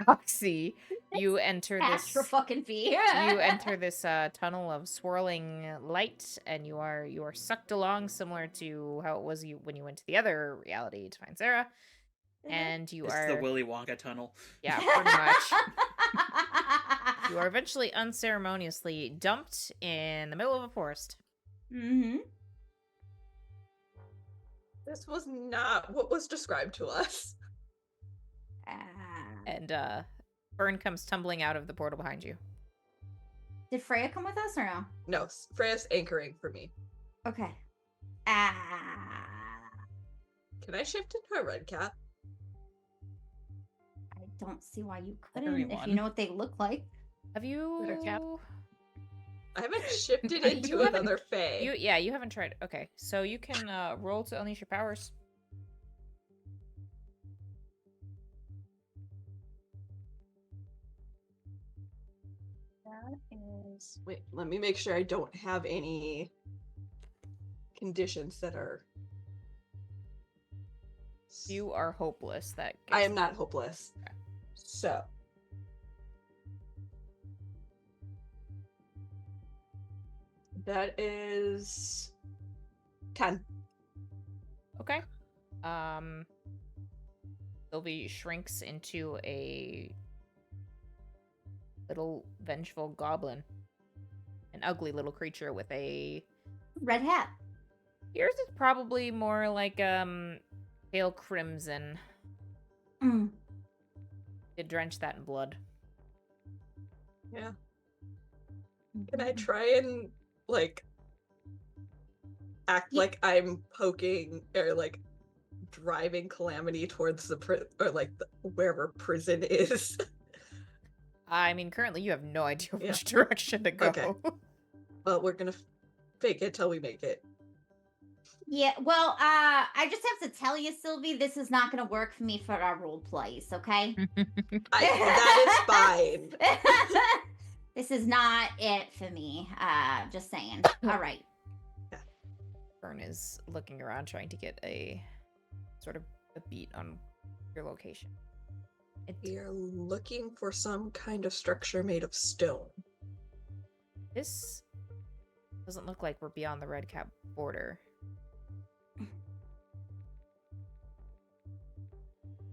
[SPEAKER 1] Roxy, you enter this
[SPEAKER 3] for fucking fee.
[SPEAKER 1] you enter this tunnel of swirling light, and you are sucked along, similar to how it was when you went to the other reality to find Sarah. And you
[SPEAKER 2] This
[SPEAKER 1] are
[SPEAKER 2] is the Willy Wonka tunnel.
[SPEAKER 1] yeah, pretty much. You are eventually unceremoniously dumped in the middle of a forest.
[SPEAKER 3] Mm-hmm.
[SPEAKER 6] This was not what was described to us.
[SPEAKER 1] And Fern comes tumbling out of the portal behind you.
[SPEAKER 3] Did Freya come with us or no?
[SPEAKER 6] No, Freya's anchoring for me.
[SPEAKER 3] Okay.
[SPEAKER 6] Can I shift into a red cap?
[SPEAKER 3] I don't see why you couldn't if
[SPEAKER 4] Everyone.
[SPEAKER 3] you know what they look like.
[SPEAKER 1] Have you
[SPEAKER 5] Glitter cap.
[SPEAKER 6] I haven't shifted
[SPEAKER 1] You
[SPEAKER 6] into
[SPEAKER 1] haven't-
[SPEAKER 6] another Fae.
[SPEAKER 1] You haven't tried. Okay, so you can roll to unleash your powers.
[SPEAKER 6] That is... Wait, let me make sure I don't have any conditions that are...
[SPEAKER 1] You are hopeless. That
[SPEAKER 6] I
[SPEAKER 1] gets-
[SPEAKER 6] am not hopeless.
[SPEAKER 1] Okay.
[SPEAKER 6] So. That is 10.
[SPEAKER 1] Okay. Sylvie shrinks into a little vengeful goblin. An ugly little creature with a...
[SPEAKER 3] Red hat.
[SPEAKER 1] Yours is probably more like, pale crimson.
[SPEAKER 3] Mm.
[SPEAKER 1] It drenched that in blood.
[SPEAKER 6] Yeah. Can I try and like act
[SPEAKER 3] Yeah.
[SPEAKER 6] like I'm poking or like driving Calamity towards the or like wherever prison is?
[SPEAKER 1] I mean, currently you have no idea
[SPEAKER 6] Yeah.
[SPEAKER 1] which direction to go.
[SPEAKER 6] Okay. Well, we're gonna fake it till we make it.
[SPEAKER 3] Yeah, well, I just have to tell you, Sylvie, this is not going to work for me for our role plays, okay?
[SPEAKER 6] That is fine.
[SPEAKER 3] This is not it for me. Just saying. All right.
[SPEAKER 1] Fern is looking around trying to get a sort of a beat on your location.
[SPEAKER 6] You're looking for some kind of structure made of stone.
[SPEAKER 1] This doesn't look like we're beyond the red cap border.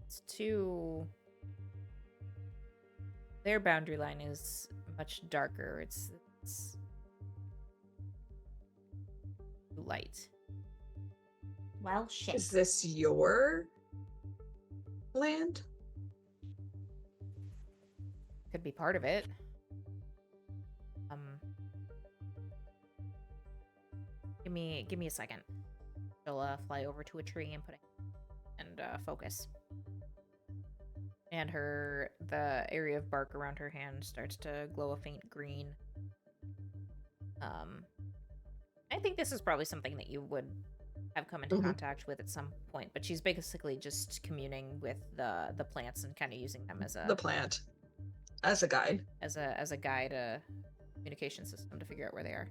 [SPEAKER 1] It's too... Their boundary line is much darker. It's too light.
[SPEAKER 3] Well, shit.
[SPEAKER 6] Is this your land?
[SPEAKER 1] Could be part of it. Give me a second. She'll fly over to a tree and focus. And the area of bark around her hand starts to glow a faint green. I think this is probably something that you would have come into contact with at some point, but she's basically just communing with the plants and kind of using them as
[SPEAKER 6] The plant. As a guide.
[SPEAKER 1] As a guide, a communication system to figure out where they are.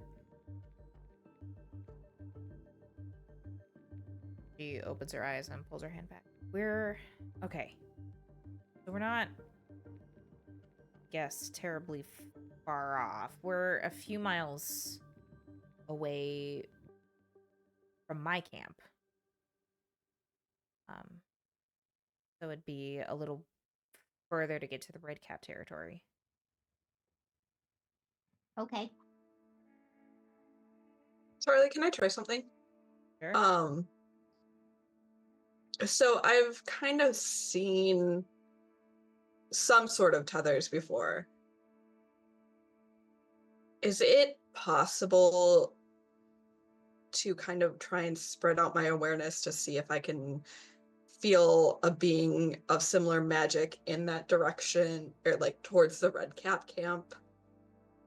[SPEAKER 1] She opens her eyes and pulls her hand back. Okay. So we're not, I guess, terribly far off. We're a few miles away from my camp. So it'd be a little further to get to the Red Cap territory.
[SPEAKER 3] Okay.
[SPEAKER 6] Charlie, can I try something?
[SPEAKER 1] Sure.
[SPEAKER 6] So I've kind of seen some sort of tethers before. Is it possible to kind of try and spread out my awareness to see if I can feel a being of similar magic in that direction, or like towards the Red Cap camp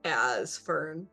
[SPEAKER 6] as Fern?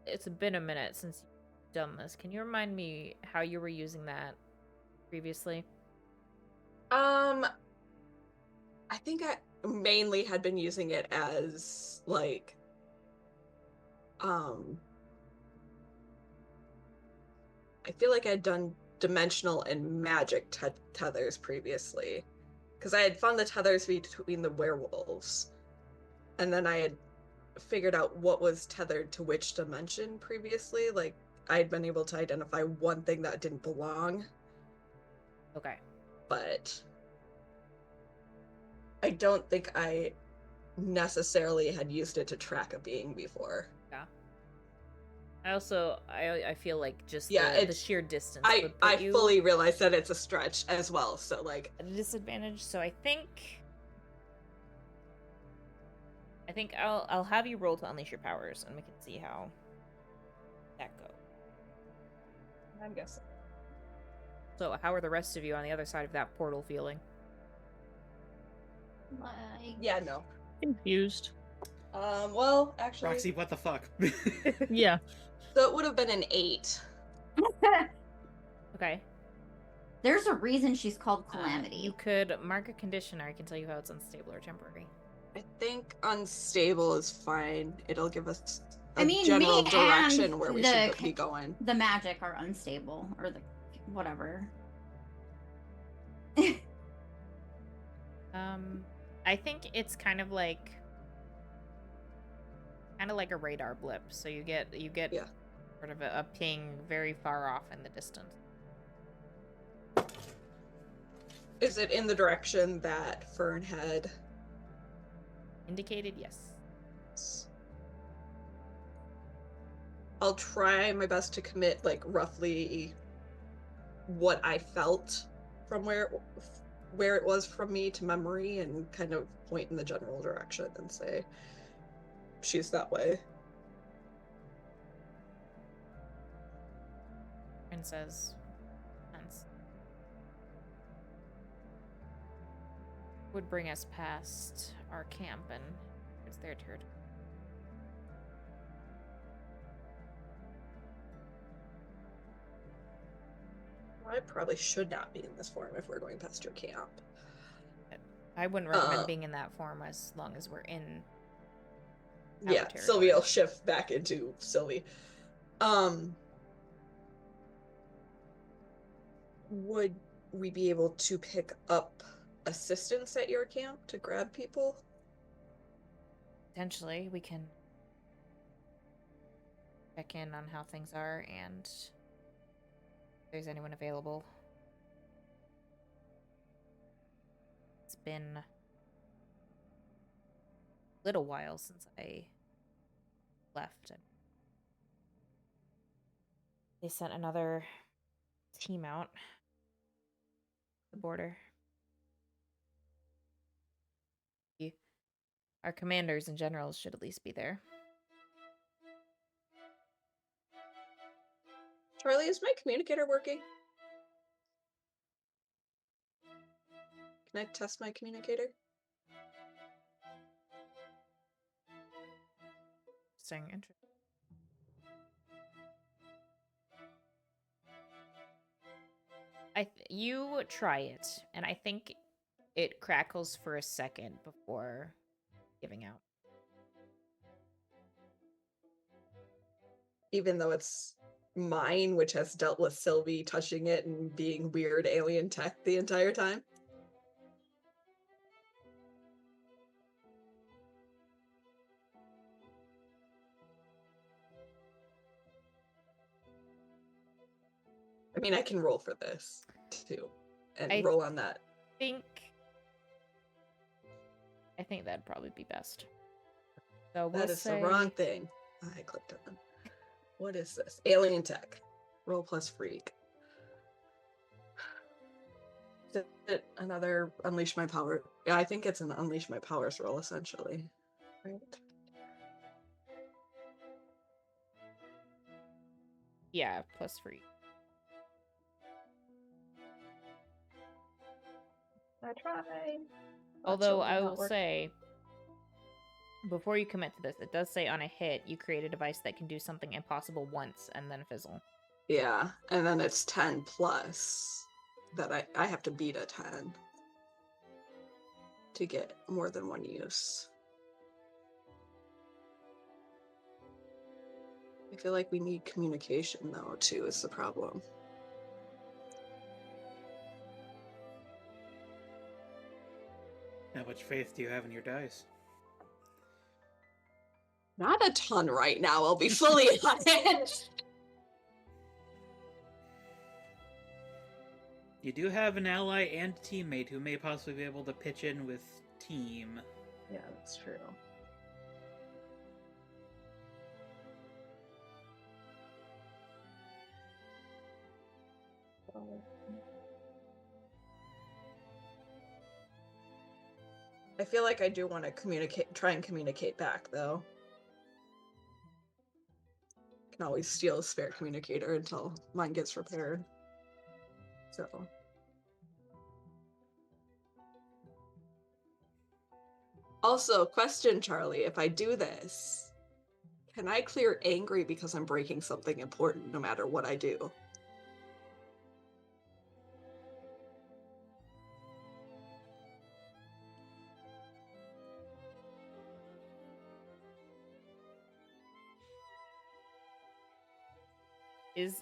[SPEAKER 1] It's been a minute since you've done this. Can you remind me how you were using that previously?
[SPEAKER 6] I think I mainly had been using it as like I feel like I'd done dimensional and magic tethers previously, because I had found the tethers between the werewolves, and then I had figured out what was tethered to which dimension previously. Like I had been able to identify one thing that didn't belong.
[SPEAKER 1] Okay.
[SPEAKER 6] But I don't think I necessarily had used it to track a being before.
[SPEAKER 1] Yeah. I feel like just the sheer distance would put
[SPEAKER 6] I
[SPEAKER 1] you
[SPEAKER 6] fully realize that it's a stretch as well, so like
[SPEAKER 1] at a disadvantage. So I think I'll have you roll to unleash your powers, and we can see how that goes.
[SPEAKER 6] I'm guessing.
[SPEAKER 1] So how are the rest of you on the other side of that portal feeling?
[SPEAKER 3] Like...
[SPEAKER 6] Yeah, no.
[SPEAKER 4] Confused.
[SPEAKER 6] Well, actually,
[SPEAKER 2] Roxy, what the fuck?
[SPEAKER 4] Yeah.
[SPEAKER 6] so it would have been an 8.
[SPEAKER 1] Okay.
[SPEAKER 3] There's a reason she's called Calamity.
[SPEAKER 1] You could mark a condition, or I can tell you how it's unstable or temporary.
[SPEAKER 6] I think unstable is fine. It'll give us a
[SPEAKER 3] I mean,
[SPEAKER 6] general
[SPEAKER 3] me
[SPEAKER 6] direction
[SPEAKER 3] and
[SPEAKER 6] where we
[SPEAKER 3] the-
[SPEAKER 6] should be going.
[SPEAKER 3] The magic are unstable, or the whatever.
[SPEAKER 1] I think it's kind of kind of like a radar blip. So you get
[SPEAKER 6] Yeah.
[SPEAKER 1] sort of a ping very far off in the distance.
[SPEAKER 6] Is it in the direction that Fern had
[SPEAKER 1] indicated? Yes.
[SPEAKER 6] I'll try my best to commit like roughly what I felt from where it was from me to memory, and kind of point in the general direction and say she's that way.
[SPEAKER 1] And says, "Sense would bring us past our camp and it's their territory."
[SPEAKER 6] I probably should not be in this form if we're going past your camp.
[SPEAKER 1] I wouldn't recommend being in that form as long as we're in our
[SPEAKER 6] Yeah,
[SPEAKER 1] territory.
[SPEAKER 6] Sylvie will shift back into Sylvie. Would we be able to pick up assistance at your camp to grab people?
[SPEAKER 1] Potentially, we can check in on how things are and if there's anyone available. It's been a little while since I left. They sent another team out the border. Our commanders and generals should at least be there.
[SPEAKER 6] Charlie, is my communicator working? Can I test my communicator?
[SPEAKER 1] Interesting. You try it, and I think it crackles for a second before giving out.
[SPEAKER 6] Even though it's mine, which has dealt with Sylvie touching it and being weird alien tech the entire time. I mean, I can roll for this too, and roll on that.
[SPEAKER 1] I think that'd probably be best. So
[SPEAKER 6] that is the wrong thing. I clicked on. What is this? Alien tech. Roll plus freak. Is it another unleash my power? Yeah, I think it's an unleash my powers roll essentially. Right.
[SPEAKER 1] Yeah, plus freak.
[SPEAKER 6] I try.
[SPEAKER 1] Although I will say, before you commit to this, it does say on a hit, you create a device that can do something impossible once and then fizzle.
[SPEAKER 6] Yeah, and then it's 10 plus that I have to beat a 10 to get more than one use. I feel like we need communication though, too, is the problem.
[SPEAKER 2] How much faith do you have in your dice?
[SPEAKER 6] Not a ton right now, I'll be fully honest.
[SPEAKER 2] You do have an ally and teammate who may possibly be able to pitch in with team.
[SPEAKER 6] Yeah, that's true. I feel like I do want to try and communicate back, though. I can always steal a spare communicator until mine gets repaired. So. Also, question, Charlie, if I do this, can I clear angry because I'm breaking something important no matter what I do?
[SPEAKER 1] Is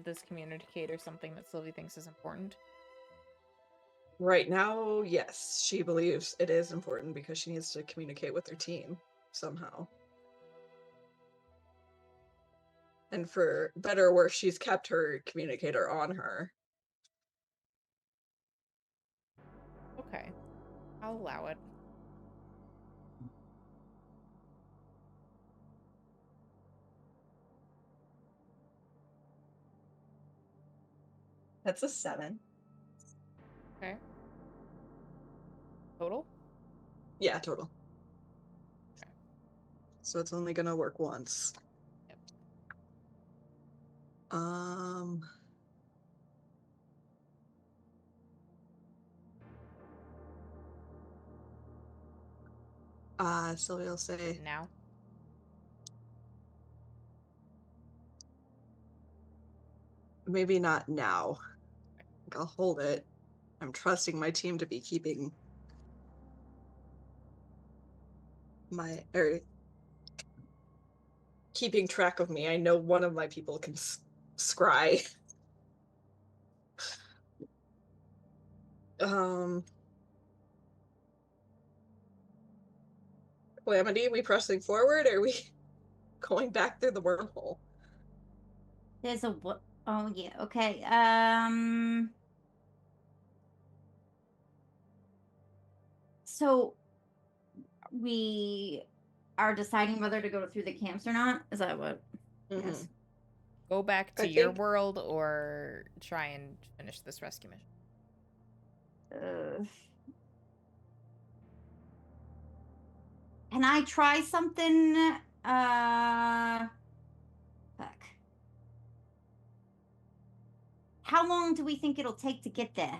[SPEAKER 1] this communicator something that Sylvie thinks is important?
[SPEAKER 6] Right now, yes. She believes it is important because she needs to communicate with her team somehow. And for better or worse, she's kept her communicator on her.
[SPEAKER 1] Okay. I'll allow it.
[SPEAKER 6] That's a 7.
[SPEAKER 1] Okay. Total?
[SPEAKER 6] Yeah, total.
[SPEAKER 1] Okay.
[SPEAKER 6] So it's only gonna work once.
[SPEAKER 1] Yep.
[SPEAKER 6] Sylvia will say,
[SPEAKER 1] Now?
[SPEAKER 6] maybe not now. I'll hold it. I'm trusting my team to be keeping keeping track of me. I know one of my people can scry. Calamity, we pressing forward, or are we going back through the wormhole?
[SPEAKER 3] There's a what? Oh yeah. Okay. So we are deciding whether to go through the camps or not. Is that what? Yes.
[SPEAKER 1] Go back to
[SPEAKER 6] I
[SPEAKER 1] your
[SPEAKER 6] think-
[SPEAKER 1] world or try and finish this rescue mission?
[SPEAKER 3] Can I try something? Fuck. How long do we think it'll take to get there?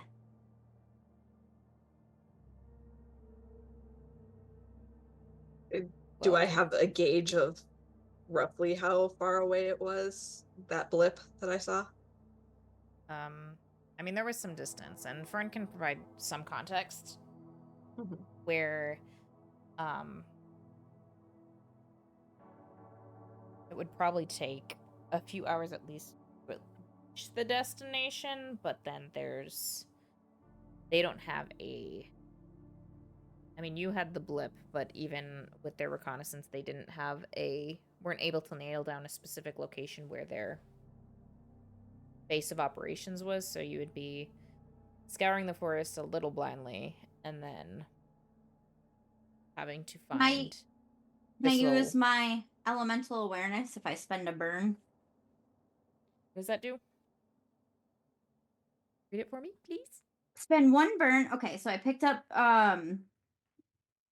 [SPEAKER 6] Do I
[SPEAKER 1] Well,
[SPEAKER 6] have a gauge of roughly how far away it was, that blip that I saw?
[SPEAKER 1] I mean, there was some distance, and Fern can provide some context
[SPEAKER 6] Mhm.
[SPEAKER 1] where, it would probably take a few hours at least to reach the destination, but then they don't have I mean, you had the blip, but even with their reconnaissance, they weren't able to nail down a specific location where their base of operations was, so you would be scouring the forest a little blindly and then having to find
[SPEAKER 3] Can I
[SPEAKER 1] this
[SPEAKER 3] use
[SPEAKER 1] little...
[SPEAKER 3] my elemental awareness if I spend a burn?
[SPEAKER 1] What does that do? Read it for me, please.
[SPEAKER 3] Spend one burn. Okay, so I picked up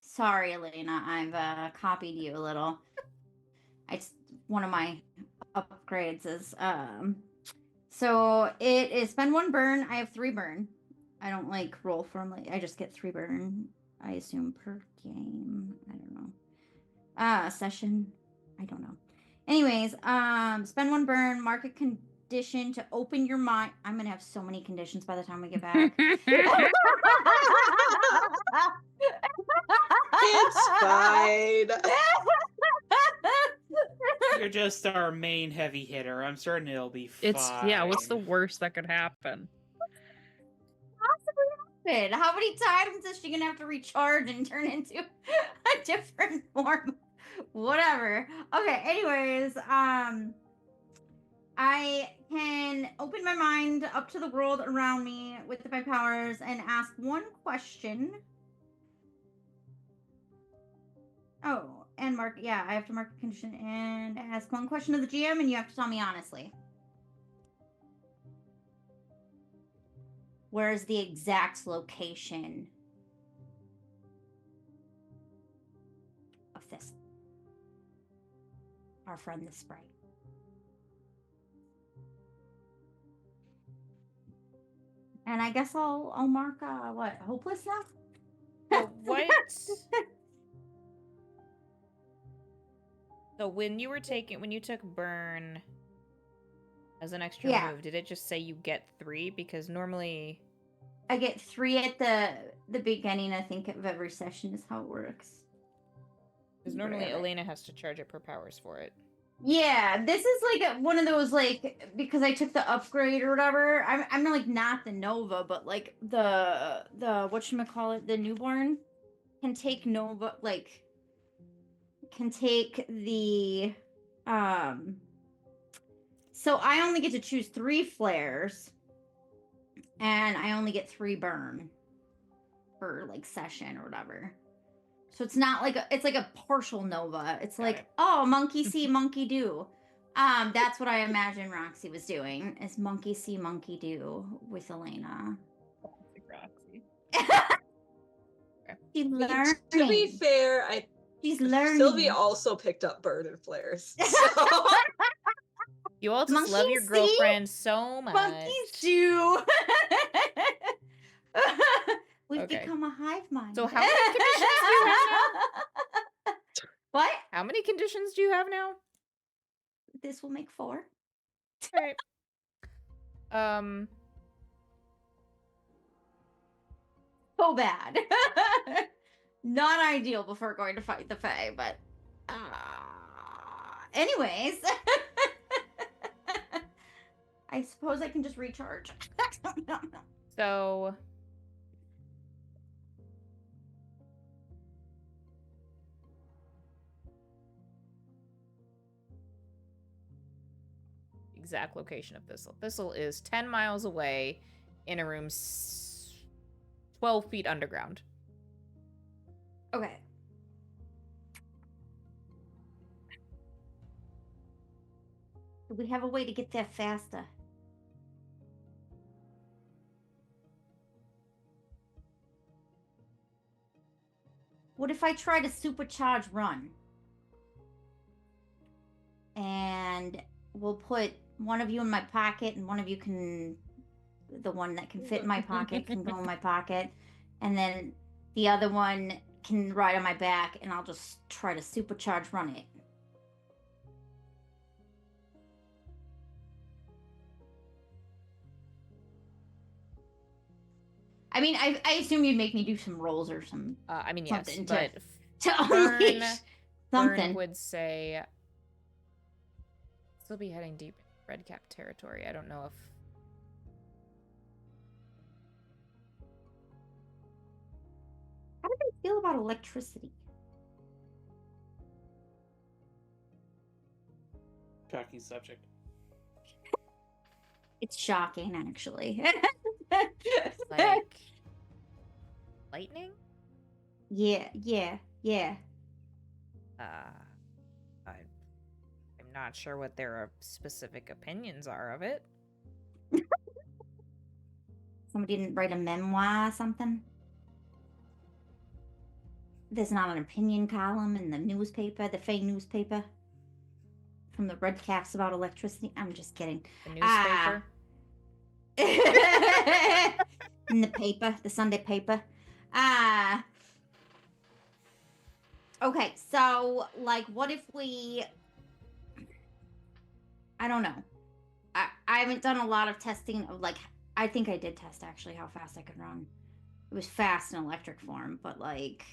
[SPEAKER 3] sorry, Elena, I've copied you a little. It's one of my upgrades is so it is spend one burn. I have 3 burn. I don't like roll for them. I just get 3 burn. I assume per game. I don't know. Session. I don't know. Anyways, spend one burn. Mark a condition to open your mind. I'm gonna have so many conditions by the time we get back.
[SPEAKER 6] It's fine.
[SPEAKER 2] You're just our main heavy hitter. I'm certain it'll be fine.
[SPEAKER 4] What's the worst that could happen?
[SPEAKER 3] How many times is she gonna have to recharge and turn into a different form? Whatever. Okay, anyways, I can open my mind up to the world around me with my powers and ask one question. Oh, and mark, yeah, I have to mark a condition and ask one question to the GM, and you have to tell me honestly. Where's the exact location of this? Our friend the sprite. And I guess I'll mark what, hopeless now?
[SPEAKER 1] So what? So when you took burn as an extra move, did it just say you get 3? Because normally
[SPEAKER 3] I get 3 at the beginning, I think, of every session is how it works.
[SPEAKER 1] Because normally Elena has to charge up her powers for it.
[SPEAKER 3] Yeah, this is like one of those, like, because I took the upgrade or whatever. I'm like not the Nova, but like the whatchamacallit, the newborn can take Nova, like can take the So I only get to choose 3 flares, and I only get 3 burn per like session or whatever. So it's not like it's like a partial nova. It's
[SPEAKER 1] Got
[SPEAKER 3] like,
[SPEAKER 1] it.
[SPEAKER 3] oh, monkey see, monkey do. That's what I imagine Roxy was doing, is monkey see, monkey do with Elena.
[SPEAKER 4] Roxy.
[SPEAKER 3] She's
[SPEAKER 6] To
[SPEAKER 3] learning.
[SPEAKER 6] be fair,
[SPEAKER 3] She's learning.
[SPEAKER 6] Sylvie also picked up bird and flares. So
[SPEAKER 1] You all just love your
[SPEAKER 3] Monkeys see?
[SPEAKER 1] girlfriend so much.
[SPEAKER 3] Monkeys do. We've
[SPEAKER 1] Okay.
[SPEAKER 3] become a hive mind.
[SPEAKER 1] So how many conditions do you have
[SPEAKER 3] now? What?
[SPEAKER 1] How many conditions do you have now?
[SPEAKER 3] This will make 4.
[SPEAKER 1] All right.
[SPEAKER 3] So bad. Not ideal before going to fight the Fae, but anyways. I suppose I can just recharge.
[SPEAKER 1] So exact location of Thistle. Thistle is 10 miles away in a room 12 feet underground.
[SPEAKER 3] Okay. Do we have a way to get there faster? What if I try to supercharge run? And we'll put one of you in my pocket, and one of you can, the one that can fit in my pocket can go in my pocket, and then the other one can ride on my back, and I'll just try to supercharge run it. I mean, I assume you'd make me do some rolls or some
[SPEAKER 1] I mean, yes,
[SPEAKER 3] something
[SPEAKER 1] but
[SPEAKER 3] to
[SPEAKER 1] Burn,
[SPEAKER 3] unleash something.
[SPEAKER 1] Burn would say still be heading deep into Redcap territory. I don't know if
[SPEAKER 3] How do they feel about electricity?
[SPEAKER 2] Shocking subject.
[SPEAKER 3] It's shocking, actually.
[SPEAKER 1] like lightning.
[SPEAKER 3] Yeah.
[SPEAKER 1] I'm not sure what their specific opinions are of it.
[SPEAKER 3] Somebody didn't write a memoir or something? There's not an opinion column in the newspaper, the Fae newspaper? From the Red Caps about electricity? I'm just kidding.
[SPEAKER 1] The newspaper.
[SPEAKER 3] In the paper, the Sunday paper. Okay, so, like, what if we... I don't know. I haven't done a lot of testing of, like... I think I did test, actually, how fast I could run. It was fast in electric form, but, like...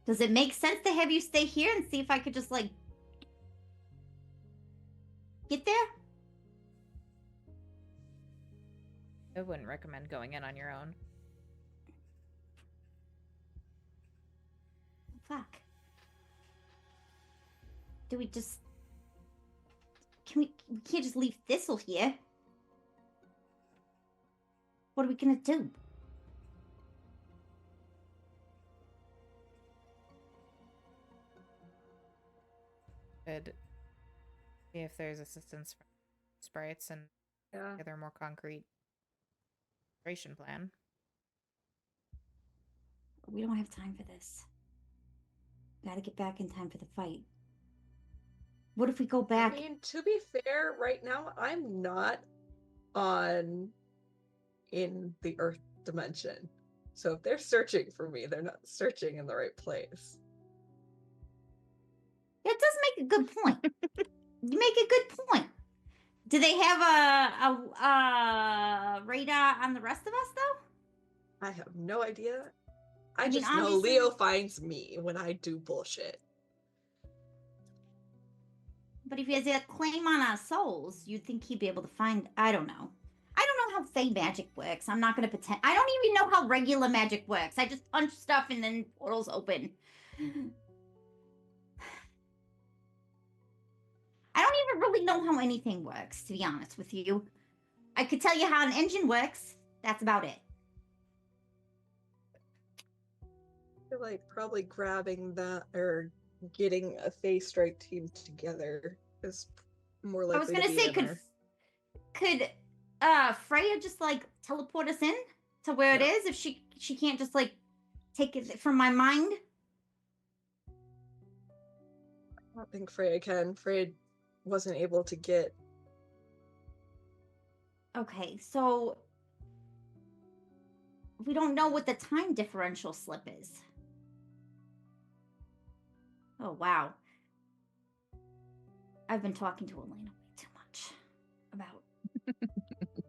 [SPEAKER 3] Does it make sense to have you stay here and see if I could just, like... get there?
[SPEAKER 1] I wouldn't recommend going in on your own.
[SPEAKER 3] Fuck. Do we just... we can't just leave Thistle here. What are we gonna do?
[SPEAKER 1] Could see if there's assistance from sprites and together a more concrete operation plan.
[SPEAKER 3] We don't have time for this. Gotta get back in time for the fight. What if we go back?
[SPEAKER 6] I mean, to be fair, right now I'm not in the Earth dimension. So if they're searching for me, they're not searching in the right place.
[SPEAKER 3] That does make a good point. You make a good point. Do they have a radar on the rest of us, though?
[SPEAKER 6] I have no idea. I
[SPEAKER 3] mean,
[SPEAKER 6] just know
[SPEAKER 3] obviously-
[SPEAKER 6] Leo finds me when I do bullshit.
[SPEAKER 3] But if he has a claim on our souls, you'd think he'd be able to find... I don't know. I don't know how how Fey magic works. I'm not gonna pretend. I don't even know how regular magic works. I just punch stuff and then portals open. I don't even really know how anything works, to be honest with you. I could tell you how an engine works. That's about it.
[SPEAKER 6] I feel like probably grabbing that or getting a Face Strike team together is more likely
[SPEAKER 3] I was gonna
[SPEAKER 6] to be
[SPEAKER 3] say,
[SPEAKER 6] in there.
[SPEAKER 3] could Freya just like teleport us in to where it
[SPEAKER 2] Yeah.
[SPEAKER 3] is if she can't just like take it from my mind?
[SPEAKER 6] I don't think Freya can. Freya wasn't able to get.
[SPEAKER 3] Okay, so we don't know what the time differential slip is. Oh wow. I've been talking to Elena way too much about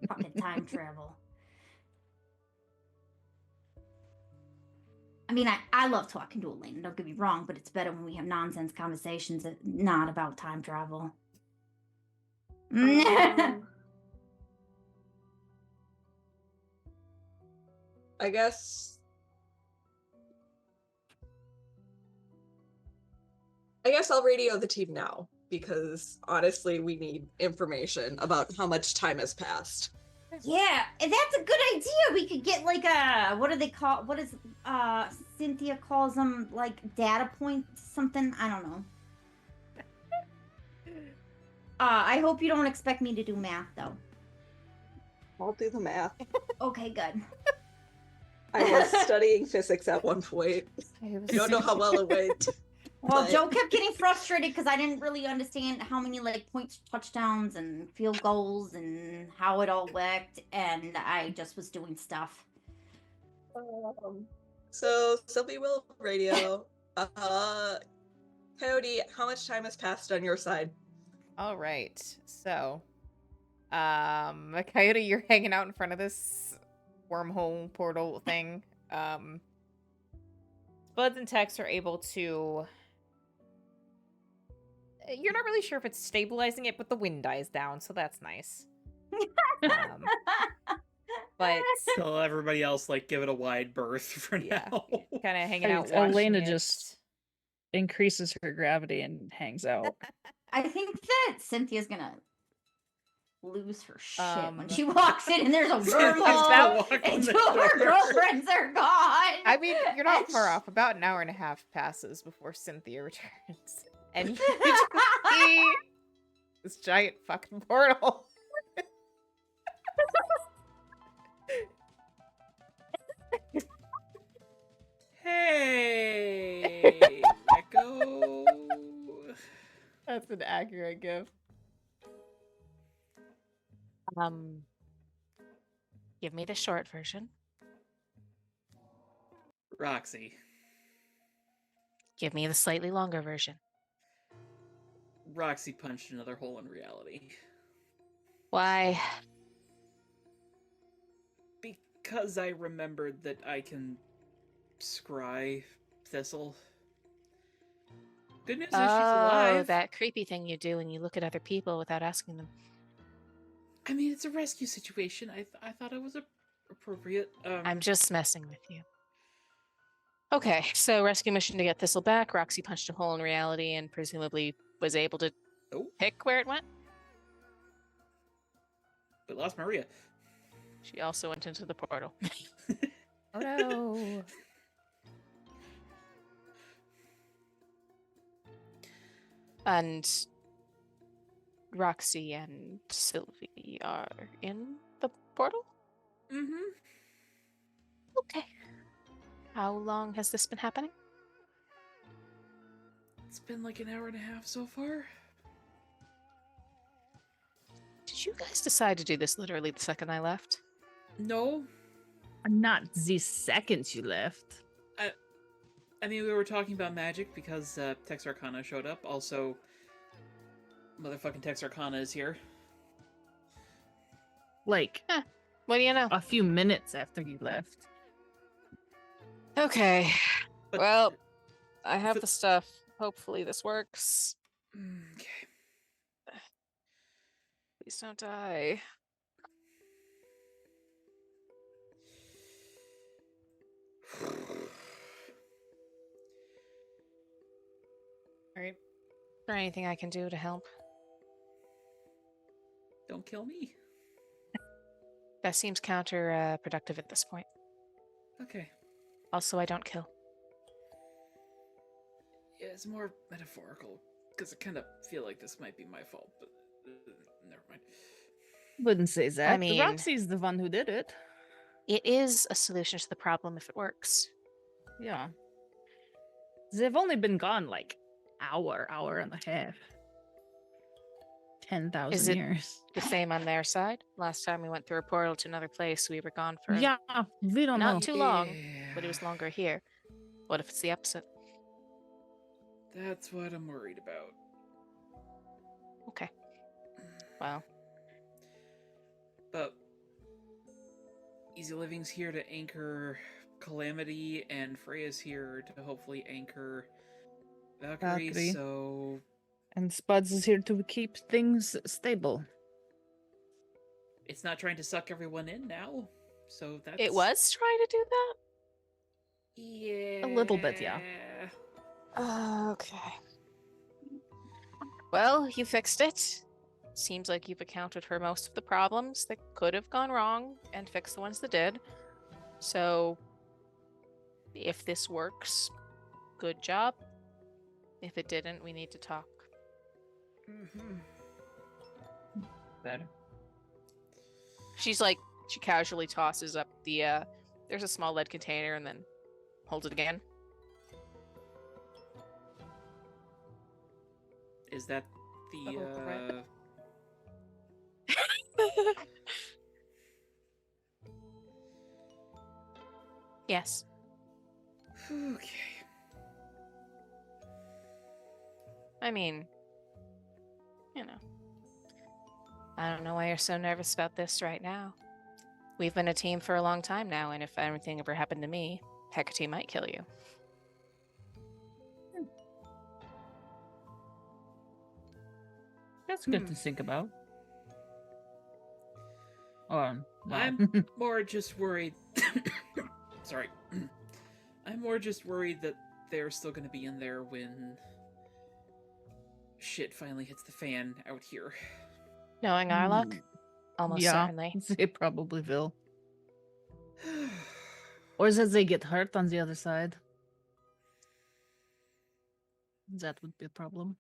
[SPEAKER 3] fucking time travel. I mean, I love talking to Elena, don't get me wrong, but it's better when we have nonsense conversations that not about time travel.
[SPEAKER 6] I guess I'll radio the team now because honestly, we need information about how much time has passed.
[SPEAKER 3] Yeah, and that's a good idea. We could get like a what do they call? What is Cynthia calls them like data points something? I don't know. I hope you don't expect me to do math though.
[SPEAKER 6] I'll do the math.
[SPEAKER 3] Okay, good.
[SPEAKER 6] I was studying physics at one point. I don't know how well it went.
[SPEAKER 3] Well,
[SPEAKER 6] but-
[SPEAKER 3] Joe kept getting frustrated because I didn't really understand how many like points, touchdowns, and field goals, and how it all worked, and I just was doing stuff.
[SPEAKER 6] So Sylvie will radio. Coyote, how much time has passed on your side?
[SPEAKER 1] All right. So, Coyote, you're hanging out in front of this wormhole portal thing. Spuds and Tex are able to. You're not really sure if it's stabilizing it, but the wind dies down, so that's nice. But
[SPEAKER 2] So everybody else like give it a wide berth for
[SPEAKER 1] yeah,
[SPEAKER 2] now.
[SPEAKER 1] kind of hanging
[SPEAKER 4] Hey,
[SPEAKER 1] out. Watching
[SPEAKER 4] Elena
[SPEAKER 1] it.
[SPEAKER 4] just increases her gravity and hangs out.
[SPEAKER 3] I think that Cynthia's gonna lose her shit when
[SPEAKER 1] Um,
[SPEAKER 3] she walks in and there's a
[SPEAKER 2] Cynthia's gonna
[SPEAKER 3] wormhole
[SPEAKER 2] walk in
[SPEAKER 3] and
[SPEAKER 2] the
[SPEAKER 3] two of her
[SPEAKER 2] door.
[SPEAKER 3] girlfriends are gone.
[SPEAKER 1] I mean, you're not
[SPEAKER 3] And
[SPEAKER 1] far
[SPEAKER 3] sh-
[SPEAKER 1] off. About an hour and a half passes before Cynthia returns, and you just see this giant fucking portal.
[SPEAKER 2] Hey, Echo.
[SPEAKER 1] That's an accurate gift.
[SPEAKER 5] Give me the short version.
[SPEAKER 2] Roxy.
[SPEAKER 5] Give me the slightly longer version.
[SPEAKER 2] Roxy punched another hole in reality.
[SPEAKER 5] Why?
[SPEAKER 2] Because I remembered that I can scry Thistle. Good news is she's alive.
[SPEAKER 5] That creepy thing you do when you look at other people without asking them.
[SPEAKER 2] I mean, it's a rescue situation. I thought it was appropriate.
[SPEAKER 5] I'm just messing with you. Okay, so rescue mission to get Thistle back. Roxy punched a hole in reality and presumably was able to
[SPEAKER 2] Oh,
[SPEAKER 5] pick where it went.
[SPEAKER 2] but lost Maria.
[SPEAKER 5] She also went into the portal.
[SPEAKER 1] Oh no.
[SPEAKER 5] And Roxy and Sylvie are in the portal?
[SPEAKER 2] Mm-hmm.
[SPEAKER 5] Okay. How long has this been happening?
[SPEAKER 2] It's been like an hour and a half so far.
[SPEAKER 5] Did you guys decide to do this literally the second I left?
[SPEAKER 2] No,
[SPEAKER 4] Not the second you left.
[SPEAKER 2] I mean, we were talking about magic because Texarkana showed up. Also, motherfucking Texarkana is here.
[SPEAKER 4] Like
[SPEAKER 5] What do you know?
[SPEAKER 4] a few minutes after you left.
[SPEAKER 5] Okay.
[SPEAKER 2] But,
[SPEAKER 5] Well, I have
[SPEAKER 2] th-
[SPEAKER 5] the stuff. Hopefully this works.
[SPEAKER 2] Okay.
[SPEAKER 5] Please don't die.
[SPEAKER 1] All right.
[SPEAKER 5] Is there anything I can do to help?
[SPEAKER 2] Don't kill me.
[SPEAKER 5] That seems counterproductive at this point.
[SPEAKER 2] Okay.
[SPEAKER 5] Also, I don't kill.
[SPEAKER 2] Yeah, it's more metaphorical, because I kind of feel like this might be my fault, but never mind.
[SPEAKER 4] Wouldn't say that.
[SPEAKER 5] mean-
[SPEAKER 4] Roxy's the one who did it.
[SPEAKER 5] It is a solution to the problem if it works.
[SPEAKER 4] Yeah. They've only been gone like hour and a half. 10,000
[SPEAKER 5] Is it-
[SPEAKER 4] years.
[SPEAKER 5] The same on their side. Last time we went through a portal to another place, we were gone for
[SPEAKER 4] Yeah, we don't
[SPEAKER 5] not
[SPEAKER 4] know.
[SPEAKER 5] too long,
[SPEAKER 2] Yeah.
[SPEAKER 5] but it was longer here. What if it's the opposite?
[SPEAKER 2] That's what I'm worried about.
[SPEAKER 5] Okay. Well,
[SPEAKER 2] But Easy Living's here to anchor Calamity, and Freya's here to hopefully anchor Valkyrie.
[SPEAKER 4] Valkyrie.
[SPEAKER 2] So
[SPEAKER 4] And Spuds is here to keep things stable.
[SPEAKER 2] it's not trying to suck everyone in now. So that's
[SPEAKER 5] it was trying to do that?
[SPEAKER 2] Yeah.
[SPEAKER 4] A little bit, yeah.
[SPEAKER 5] Okay. Well, you fixed it. Seems like you've accounted for most of the problems that could have gone wrong and fixed the ones that did. So, if this works, good job. If it didn't, we need to talk.
[SPEAKER 4] Better.
[SPEAKER 5] She casually tosses up there's a small lead container and then holds it again.
[SPEAKER 2] Is that the
[SPEAKER 1] threat.
[SPEAKER 5] Yes.
[SPEAKER 2] Okay.
[SPEAKER 5] I mean, I don't know why you're so nervous about this right now. We've been a team for a long time now, and if anything ever happened to me, Hecate might kill you.
[SPEAKER 4] That's good to think about. Wow.
[SPEAKER 2] I'm more just worried. Sorry. I'm more just worried that they're still going to be in there when shit finally hits the fan out here.
[SPEAKER 5] Knowing our luck, almost
[SPEAKER 4] yeah,
[SPEAKER 5] certainly.
[SPEAKER 4] they probably will. Or that they get hurt on the other side. That would be a problem.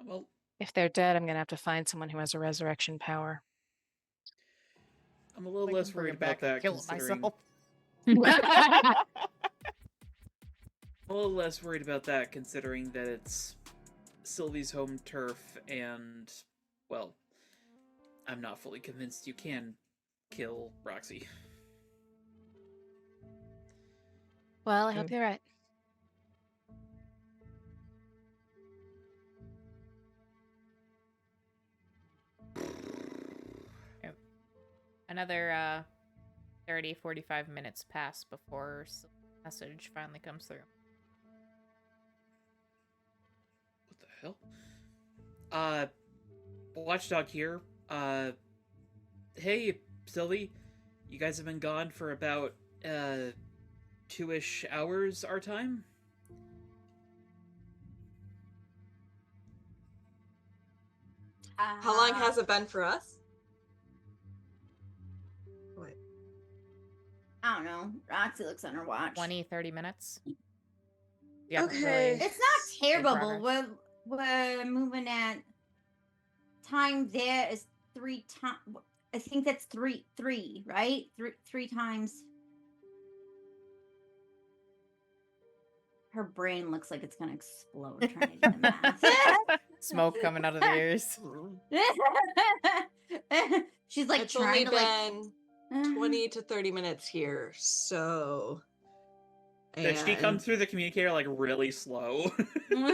[SPEAKER 2] Well,
[SPEAKER 5] If they're dead, I'm gonna have to find someone who has a resurrection power.
[SPEAKER 2] I'm a little
[SPEAKER 1] Like,
[SPEAKER 2] less
[SPEAKER 1] bring
[SPEAKER 2] worried
[SPEAKER 1] it back
[SPEAKER 2] about
[SPEAKER 1] and
[SPEAKER 2] that,
[SPEAKER 1] kill it
[SPEAKER 2] considering
[SPEAKER 1] myself.
[SPEAKER 2] a little less worried about that, considering that it's Sylvie's home turf, and well, I'm not fully convinced you can kill Roxy.
[SPEAKER 5] Well, I hope you're right.
[SPEAKER 1] Another 30, 45 minutes pass before the message finally comes through.
[SPEAKER 2] What the hell? Watchdog here. Hey, Sylvie. You guys have been gone for about, 2-ish hours our time?
[SPEAKER 6] How long has it been for us? What?
[SPEAKER 3] I don't know. Roxy looks on her watch.
[SPEAKER 1] 20, 30 minutes. Yeah,
[SPEAKER 6] Okay.
[SPEAKER 3] It's not terrible,
[SPEAKER 1] progress.
[SPEAKER 3] but we're moving at time there is 3 times. I think that's three, right? Three times. Her brain looks like it's gonna explode trying to do the math.
[SPEAKER 1] Smoke coming out of the ears.
[SPEAKER 3] She's like
[SPEAKER 6] It's only
[SPEAKER 3] trying to
[SPEAKER 6] been 20 to 30 minutes here, so.
[SPEAKER 2] Does she come through the communicator, like, really slow?
[SPEAKER 3] Been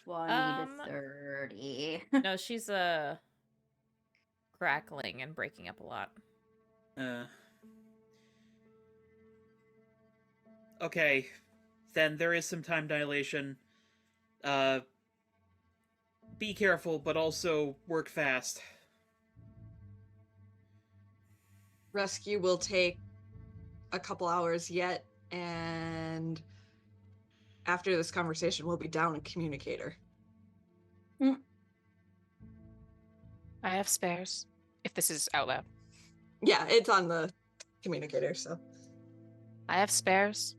[SPEAKER 3] 20 to 30.
[SPEAKER 1] No, she's crackling and breaking up a lot.
[SPEAKER 2] Okay. Then there is some time dilation. Be careful, but also work fast.
[SPEAKER 6] Rescue will take a couple hours yet, and after this conversation, we'll be down a communicator.
[SPEAKER 5] I have spares. If this is out loud.
[SPEAKER 6] Yeah, it's on the communicator, so.
[SPEAKER 5] I have spares.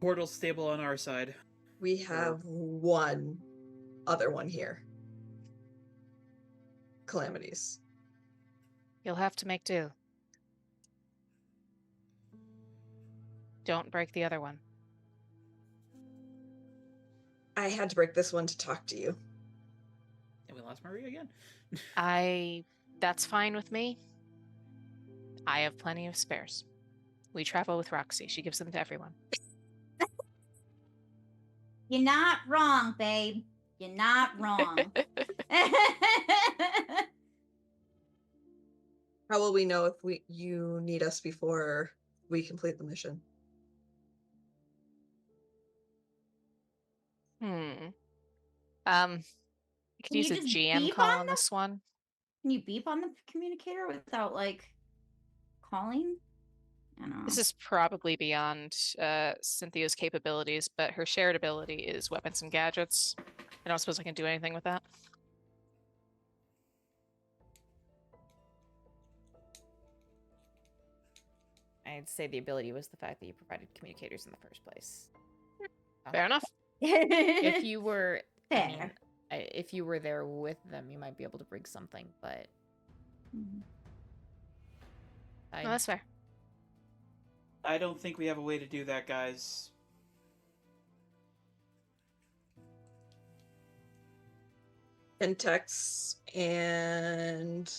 [SPEAKER 2] Portal's stable on our side.
[SPEAKER 6] We have one other one here. Calamities.
[SPEAKER 5] You'll have to make do. Don't break the other one.
[SPEAKER 6] I had to break this one to talk to you.
[SPEAKER 2] And we lost Maria again.
[SPEAKER 5] That's fine with me. I have plenty of spares. We travel with Roxy. She gives them to everyone.
[SPEAKER 3] You're not wrong, babe. You're not wrong.
[SPEAKER 6] How will we know if you need us before we complete the mission?
[SPEAKER 5] I could
[SPEAKER 3] Can
[SPEAKER 5] use
[SPEAKER 3] you
[SPEAKER 5] a
[SPEAKER 3] just
[SPEAKER 5] GM
[SPEAKER 3] beep
[SPEAKER 5] call
[SPEAKER 3] on
[SPEAKER 5] on
[SPEAKER 3] them?
[SPEAKER 5] this one.
[SPEAKER 3] Can you beep on the communicator without like calling? I don't know.
[SPEAKER 5] This is probably beyond Cynthia's capabilities, but her shared ability is weapons and gadgets. I don't suppose I can do anything with that.
[SPEAKER 1] I'd say the ability was the fact that you provided communicators in the first place.
[SPEAKER 5] Fair enough.
[SPEAKER 1] If you were,
[SPEAKER 3] Fair.
[SPEAKER 1] if you were there with them, you might be able to bring something, but
[SPEAKER 3] Mhm.
[SPEAKER 5] No, that's fair.
[SPEAKER 2] I don't think we have a way to do that, guys.
[SPEAKER 6] Intex and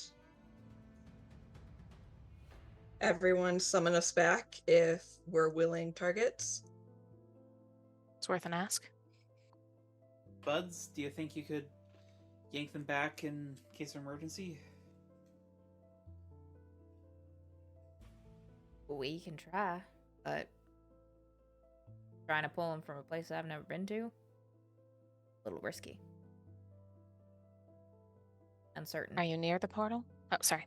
[SPEAKER 6] everyone summon us back if we're willing targets.
[SPEAKER 5] It's worth an ask.
[SPEAKER 2] Buds, do you think you could yank them back in case of emergency?
[SPEAKER 1] we can try. But trying to pull them from a place I've never been to, a little risky. Uncertain.
[SPEAKER 5] Are you near the portal? Oh, sorry.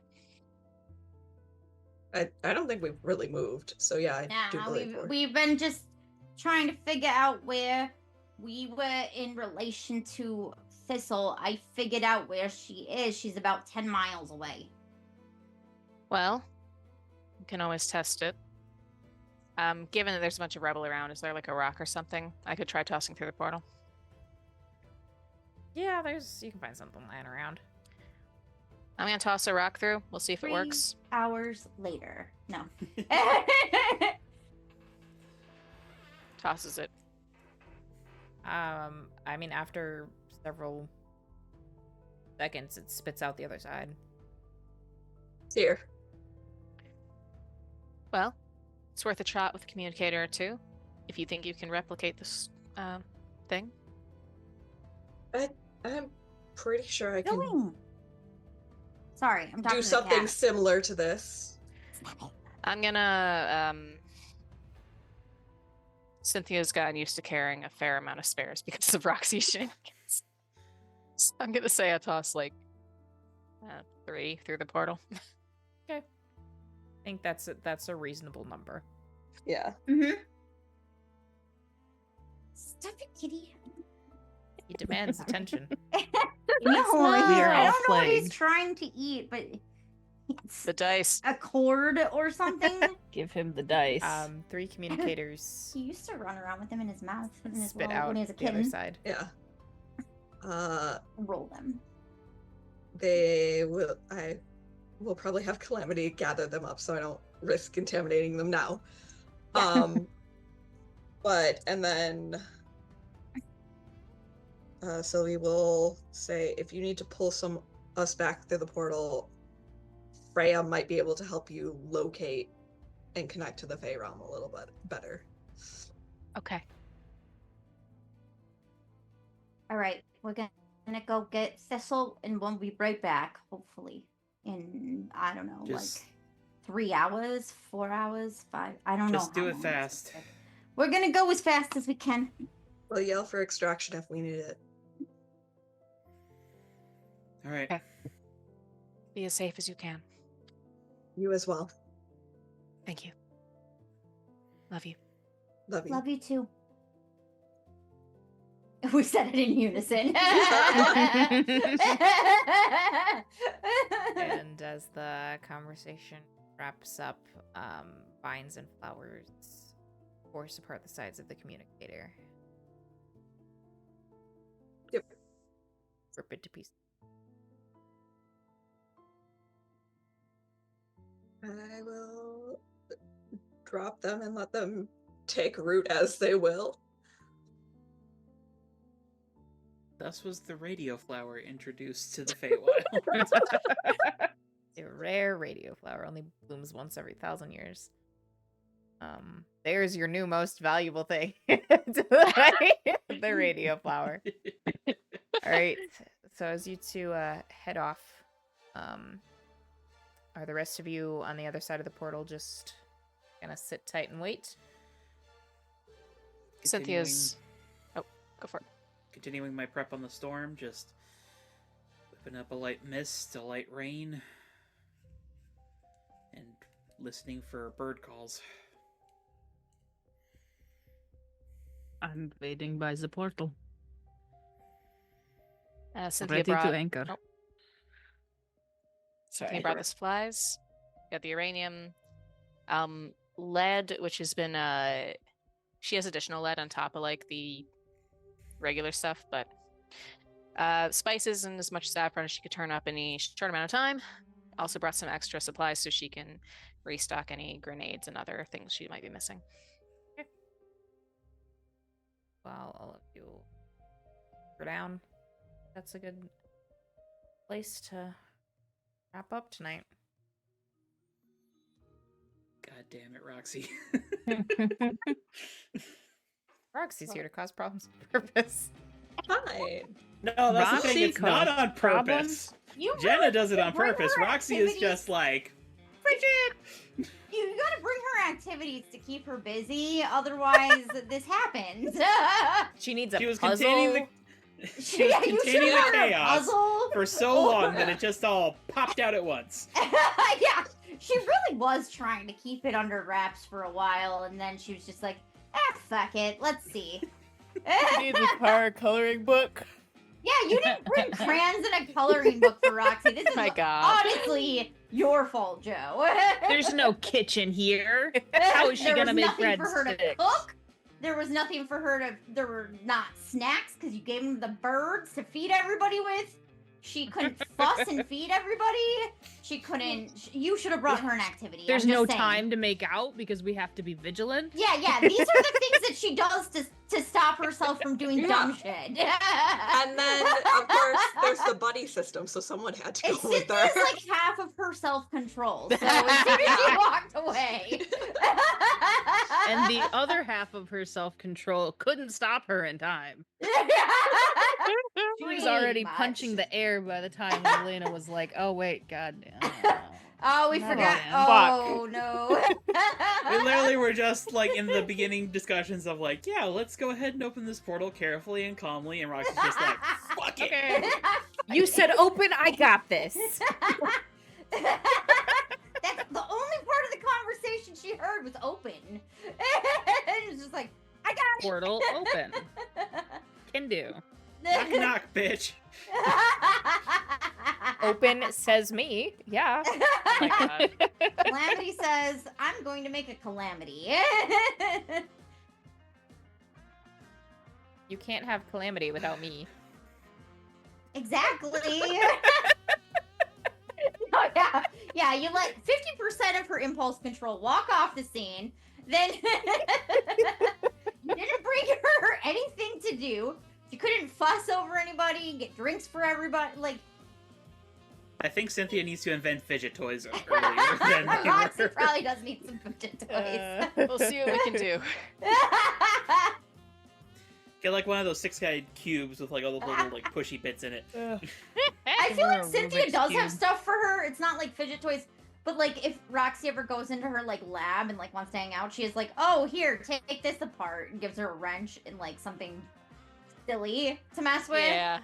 [SPEAKER 6] I don't think we've really moved, so yeah, I do
[SPEAKER 3] Nah,
[SPEAKER 6] believe we're...
[SPEAKER 3] we've been just trying to figure out where we were in relation to Thistle. I figured out where she is. She's about 10 miles away.
[SPEAKER 5] Well, you can always test it. Given that there's a bunch of rebel around, is there like a rock or something I could try tossing through the portal?
[SPEAKER 1] Yeah, you can find something lying around.
[SPEAKER 5] I'm gonna toss a rock through. We'll see if it works.
[SPEAKER 3] 3 hours later. No.
[SPEAKER 5] Tosses it.
[SPEAKER 1] I mean, after several seconds, it spits out the other side.
[SPEAKER 6] Here.
[SPEAKER 5] Well, it's worth a shot with a communicator or two, if you think you can replicate this thing.
[SPEAKER 6] I'm pretty sure I can
[SPEAKER 3] Going. Sorry, I'm talking
[SPEAKER 6] do
[SPEAKER 3] to the
[SPEAKER 6] something
[SPEAKER 3] cat.
[SPEAKER 6] similar to this.
[SPEAKER 5] I'm gonna Cynthia's gotten used to carrying a fair amount of spares because of Roxy's shenanigans. So I'm gonna say I toss like 3 through the portal.
[SPEAKER 1] Okay. I think that's a reasonable number.
[SPEAKER 6] Yeah.
[SPEAKER 3] Mm-hmm. Stop it, kitty.
[SPEAKER 1] He demands attention.
[SPEAKER 3] No,
[SPEAKER 4] We are
[SPEAKER 3] I
[SPEAKER 4] all
[SPEAKER 3] don't know what he's
[SPEAKER 4] plagued.
[SPEAKER 3] trying to eat, but it's
[SPEAKER 5] The dice.
[SPEAKER 3] a cord or something.
[SPEAKER 4] Give him the dice.
[SPEAKER 1] 3 communicators
[SPEAKER 3] He used to run around with them in his mouth in his
[SPEAKER 1] spit
[SPEAKER 3] when
[SPEAKER 1] out
[SPEAKER 3] he was a
[SPEAKER 1] the other
[SPEAKER 3] kitten.
[SPEAKER 1] side.
[SPEAKER 6] Yeah.
[SPEAKER 3] Roll them.
[SPEAKER 6] I will probably have Calamity gather them up so I don't risk contaminating them now. And then Sylvie will say, if you need to pull us back through the portal, Freya might be able to help you locate and connect to the Fey realm a little bit better.
[SPEAKER 5] Okay.
[SPEAKER 3] All right, we're gonna go get Thistle, and we'll be right back. Hopefully, in I don't know,
[SPEAKER 2] Just-
[SPEAKER 3] like 3 hours, 4 hours, 5. I don't know.
[SPEAKER 2] Just do
[SPEAKER 3] how
[SPEAKER 2] it
[SPEAKER 3] long this
[SPEAKER 2] fast.
[SPEAKER 3] will take. We're gonna go as fast as we can.
[SPEAKER 6] We'll yell for extraction if we need it.
[SPEAKER 2] All right.
[SPEAKER 5] Okay. Be as safe as you can.
[SPEAKER 6] You as well.
[SPEAKER 5] Thank you. Love you.
[SPEAKER 6] Love you.
[SPEAKER 3] Love you too. We said it in unison.
[SPEAKER 1] And as the conversation wraps up, vines and flowers force apart the sides of the communicator.
[SPEAKER 6] Yep.
[SPEAKER 1] Rip it to pieces.
[SPEAKER 6] I will drop them and let them take root as they will.
[SPEAKER 2] Thus was the radio flower introduced to the Feywild.
[SPEAKER 1] A rare radio flower only blooms once every 1,000 years. There's your new most valuable thing. The radio flower. All right. So as you two head off, are the rest of you on the other side of the portal just gonna sit tight and wait?
[SPEAKER 5] Cynthia's. Oh, go for it.
[SPEAKER 2] Continuing my prep on the storm, just whipping up a light mist, a light rain, and listening for bird calls.
[SPEAKER 4] I'm waiting by the portal,
[SPEAKER 5] Cynthia
[SPEAKER 4] ready
[SPEAKER 5] brought.
[SPEAKER 4] to anchor.
[SPEAKER 5] Oh. Cynthia brought the supplies. Got the uranium, lead, which has been she has additional lead on top of like the regular stuff, but spices and as much saffron as she could turn up in a short amount of time. Also brought some extra supplies so she can restock any grenades and other things she might be missing.
[SPEAKER 1] While all of you go down, that's a good place to wrap up tonight.
[SPEAKER 2] God damn it, Roxy.
[SPEAKER 1] Roxy's here to cause problems on purpose.
[SPEAKER 6] Fine.
[SPEAKER 2] No, that's the thing.
[SPEAKER 4] Roxy
[SPEAKER 2] It's not
[SPEAKER 4] caused
[SPEAKER 2] on purpose.
[SPEAKER 3] You
[SPEAKER 2] Jenna
[SPEAKER 3] really
[SPEAKER 2] does it on
[SPEAKER 3] bring
[SPEAKER 2] purpose.
[SPEAKER 3] her
[SPEAKER 2] Roxy is
[SPEAKER 3] activities-
[SPEAKER 2] just like, Bridget!
[SPEAKER 3] You gotta bring her activities to keep her busy, otherwise this happens.
[SPEAKER 1] She needs a
[SPEAKER 2] She was
[SPEAKER 1] puzzle.
[SPEAKER 2] containing she was
[SPEAKER 3] Yeah, you
[SPEAKER 2] containing
[SPEAKER 3] should
[SPEAKER 2] the
[SPEAKER 3] have her a
[SPEAKER 2] chaos
[SPEAKER 3] puzzle.
[SPEAKER 2] for so long that it just all popped out at once.
[SPEAKER 3] Yeah, she really was trying to keep it under wraps for a while, and then she was just like, fuck it, let's see.
[SPEAKER 1] Need the car coloring book.
[SPEAKER 3] Yeah, you didn't bring crayons and a coloring book for Roxy. This is
[SPEAKER 5] My God.
[SPEAKER 3] honestly your fault, Joe.
[SPEAKER 4] There's no kitchen here. How is she
[SPEAKER 3] There
[SPEAKER 4] gonna
[SPEAKER 3] was
[SPEAKER 4] make
[SPEAKER 3] nothing for her to
[SPEAKER 4] breadsticks?
[SPEAKER 3] cook. There was nothing for her to. There were not snacks because you gave them the birds to feed everybody with. She couldn't fuss and feed everybody. She couldn't. You should have brought her an activity.
[SPEAKER 4] There's
[SPEAKER 3] I'm just
[SPEAKER 4] no
[SPEAKER 3] saying.
[SPEAKER 4] time to make out because we have to be vigilant.
[SPEAKER 3] Yeah, these are the things that she does to stop herself from doing dumb shit.
[SPEAKER 6] And then, of course, there's the buddy system, so someone had to go with her.
[SPEAKER 3] Cynthia's like half of her self-control, so as soon as she walked away.
[SPEAKER 4] And the other half of her self-control couldn't stop her in time. She was already
[SPEAKER 3] Pretty
[SPEAKER 4] punching
[SPEAKER 3] much.
[SPEAKER 4] the air by the time Elena was like, oh wait, goddamn.
[SPEAKER 3] Oh, we
[SPEAKER 4] Not
[SPEAKER 3] forgot.
[SPEAKER 4] all
[SPEAKER 3] Oh, no.
[SPEAKER 2] We literally were just like in the beginning discussions of like, yeah, let's go ahead and open this portal carefully and calmly, and Roxy's just like, fuck it.
[SPEAKER 4] Okay.
[SPEAKER 1] You said open, I got this.
[SPEAKER 3] That's the only part of the conversation she heard was open. It was just like, I got it.
[SPEAKER 4] Portal open. Can do.
[SPEAKER 2] Knock knock, bitch.
[SPEAKER 1] Open says me. Yeah.
[SPEAKER 5] Oh my God.
[SPEAKER 3] Calamity says, I'm going to make a calamity.
[SPEAKER 1] You can't have calamity without me.
[SPEAKER 3] Exactly. Oh, yeah. Yeah, you let 50% of her impulse control walk off the scene. Then you didn't bring her anything to do. She couldn't fuss over anybody, get drinks for everybody. Like,
[SPEAKER 2] I think Cynthia needs to invent fidget toys earlier than they
[SPEAKER 3] Roxy
[SPEAKER 2] were.
[SPEAKER 3] probably does need some fidget toys.
[SPEAKER 5] We'll see what we can do.
[SPEAKER 2] Get like one of those six-sided cubes with like all those little like pushy bits in it.
[SPEAKER 3] I feel
[SPEAKER 4] Or
[SPEAKER 3] like
[SPEAKER 4] a
[SPEAKER 3] Cynthia
[SPEAKER 4] Rubik's
[SPEAKER 3] does have
[SPEAKER 4] Cube.
[SPEAKER 3] stuff for her. It's not like fidget toys, but like if Roxy ever goes into her like lab and like wants to hang out, she is like, "Oh, here, take this apart," and gives her a wrench and like something silly to mess with.
[SPEAKER 5] Yeah.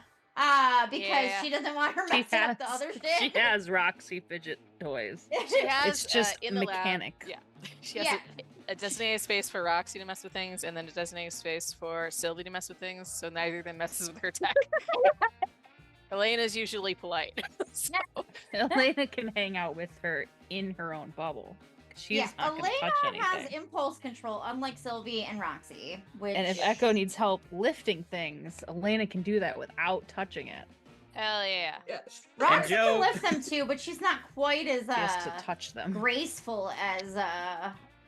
[SPEAKER 3] Because
[SPEAKER 5] Yeah.
[SPEAKER 3] she doesn't want her
[SPEAKER 4] She
[SPEAKER 3] messing up the other shit.
[SPEAKER 4] She has Roxy fidget toys.
[SPEAKER 5] She has
[SPEAKER 4] It's just
[SPEAKER 5] in the
[SPEAKER 4] mechanic.
[SPEAKER 5] Lab, yeah. She has
[SPEAKER 3] Yeah.
[SPEAKER 5] it a designated space for Roxy to mess with things, and then a designated space for Sylvie to mess with things, so neither of them messes with her tech. Elena's usually polite. So-
[SPEAKER 4] Elena can hang out with her in her own bubble. She's
[SPEAKER 3] Yes,
[SPEAKER 4] not gonna touch
[SPEAKER 3] Elena has
[SPEAKER 4] anything.
[SPEAKER 3] impulse control, unlike Sylvie and Roxy. Which...
[SPEAKER 4] And if Echo needs help lifting things, Elena can do that without touching it.
[SPEAKER 5] Hell yeah.
[SPEAKER 6] Yes.
[SPEAKER 3] Roxy
[SPEAKER 2] Joe-
[SPEAKER 3] can lift them too, but she's not quite as
[SPEAKER 4] She has to touch them.
[SPEAKER 3] graceful as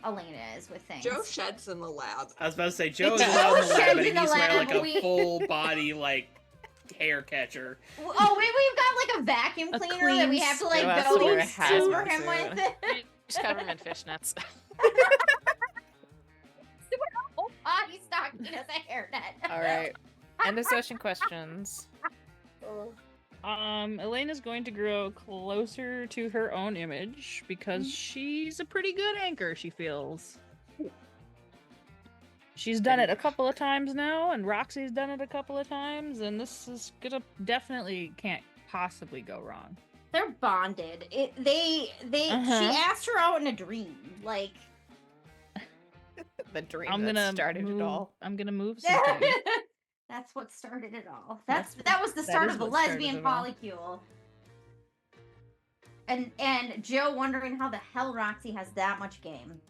[SPEAKER 3] Elena is with things.
[SPEAKER 6] Joe sheds in the lab.
[SPEAKER 2] I was about to say Joe is
[SPEAKER 3] Joe
[SPEAKER 2] allowed in the lab,
[SPEAKER 3] sheds
[SPEAKER 2] but he
[SPEAKER 3] in the
[SPEAKER 2] needs to wear
[SPEAKER 3] lab,
[SPEAKER 2] like a
[SPEAKER 3] we-
[SPEAKER 2] full body like hair catcher.
[SPEAKER 3] Oh, wait, we've got like a vacuum
[SPEAKER 4] A
[SPEAKER 3] cleaner that we
[SPEAKER 4] clean
[SPEAKER 3] have to like
[SPEAKER 1] Joe has
[SPEAKER 3] go
[SPEAKER 1] to wear a
[SPEAKER 3] and super
[SPEAKER 1] hazmat
[SPEAKER 3] him
[SPEAKER 1] suit.
[SPEAKER 3] with.
[SPEAKER 5] Just cover him in fishnets.
[SPEAKER 3] Whole body stocking as a hairnet.
[SPEAKER 1] All right. End of session questions.
[SPEAKER 4] Elena's going to grow closer to her own image because she's a pretty good anchor, she feels. She's done it a couple of times now, and Roxy's done it a couple of times, and this is gonna definitely can't possibly go wrong.
[SPEAKER 3] They're bonded. She asked her out in a dream. Like,
[SPEAKER 1] The dream
[SPEAKER 4] I'm
[SPEAKER 1] that
[SPEAKER 4] gonna
[SPEAKER 1] started
[SPEAKER 4] move,
[SPEAKER 1] it all.
[SPEAKER 4] I'm gonna move something.
[SPEAKER 3] that's what started it all.
[SPEAKER 4] That's
[SPEAKER 3] That was the
[SPEAKER 4] that
[SPEAKER 3] start
[SPEAKER 4] is
[SPEAKER 3] of the
[SPEAKER 4] what started
[SPEAKER 3] lesbian
[SPEAKER 4] it all.
[SPEAKER 3] polycule. And Joe wondering how the hell Roxy has that much game.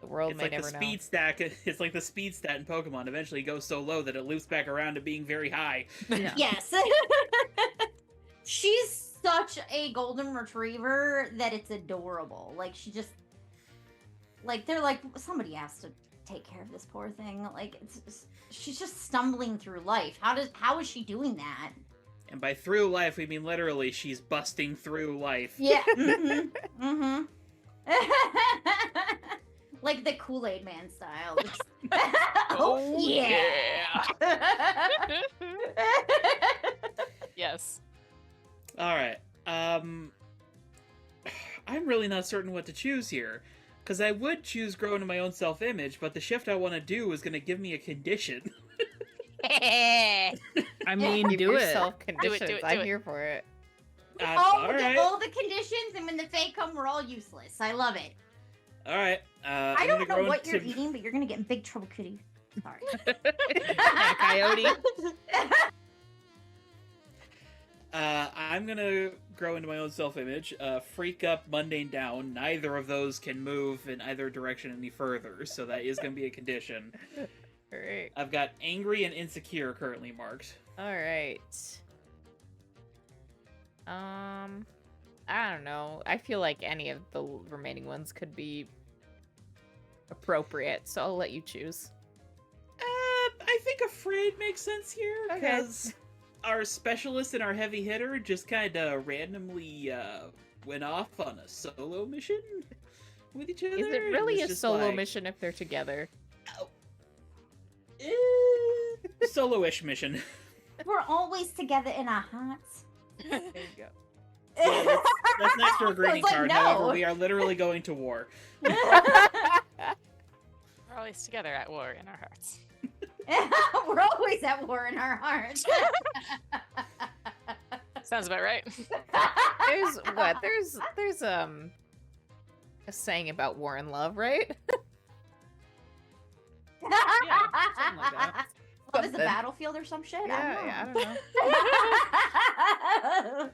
[SPEAKER 1] The world
[SPEAKER 2] It's
[SPEAKER 1] may
[SPEAKER 2] like the
[SPEAKER 1] never know.
[SPEAKER 2] speed stack. It's like the speed stat in Pokemon. Eventually goes so low that it loops back around to being very high.
[SPEAKER 4] Yeah.
[SPEAKER 3] Yes. She's such a golden retriever that it's adorable. Like, she just, like, they're like, somebody has to take care of this poor thing. Like, she's just stumbling through life. How is she doing that?
[SPEAKER 2] And by through life, we mean literally she's busting through life.
[SPEAKER 3] Yeah. Mm-hmm. Like the Kool-Aid Man style. Oh, yeah.
[SPEAKER 5] Yes.
[SPEAKER 2] All right. I'm really not certain what to choose here. Because I would choose grow into my own self-image, but the shift I want to do is going to give me a condition.
[SPEAKER 4] I mean,
[SPEAKER 1] Give
[SPEAKER 4] do it.
[SPEAKER 1] yourself conditions.
[SPEAKER 5] it, do
[SPEAKER 1] I'm
[SPEAKER 5] it.
[SPEAKER 1] here for it.
[SPEAKER 3] all
[SPEAKER 2] Alright.
[SPEAKER 3] the conditions, and when the Fae come, we're all useless. I love it.
[SPEAKER 2] Alright.
[SPEAKER 3] I don't know what you're eating, but you're gonna get in big trouble, kitty. Sorry.
[SPEAKER 4] Yeah, coyote.
[SPEAKER 2] I'm gonna grow into my own self-image. Freak up, mundane down. Neither of those can move in either direction any further, so that is gonna be a condition.
[SPEAKER 1] All right.
[SPEAKER 2] I've got angry and insecure currently marked.
[SPEAKER 1] All right. I don't know. I feel like any of the remaining ones could be appropriate, so I'll let you choose.
[SPEAKER 2] I think afraid makes sense here
[SPEAKER 1] Okay.
[SPEAKER 2] because our specialist and our heavy hitter just kind of randomly went off on a solo mission with each other.
[SPEAKER 1] Is it
[SPEAKER 2] and
[SPEAKER 1] really
[SPEAKER 2] was
[SPEAKER 1] a
[SPEAKER 2] just
[SPEAKER 1] solo
[SPEAKER 2] like,
[SPEAKER 1] mission if they're together?
[SPEAKER 2] Solo-ish mission.
[SPEAKER 3] We're always together in our hearts.
[SPEAKER 1] There you go.
[SPEAKER 2] Yeah, that's nice for a greeting
[SPEAKER 3] like,
[SPEAKER 2] card.
[SPEAKER 3] no.
[SPEAKER 2] However, we are literally going to war.
[SPEAKER 5] We're always together at war in our hearts.
[SPEAKER 3] We're always at war in our hearts.
[SPEAKER 5] Sounds about right.
[SPEAKER 1] There's what? There's a saying about war and love, right?
[SPEAKER 4] something like that.
[SPEAKER 3] Love is a
[SPEAKER 1] Something.
[SPEAKER 3] battlefield or some shit.
[SPEAKER 1] Yeah, I don't know.
[SPEAKER 3] I don't know.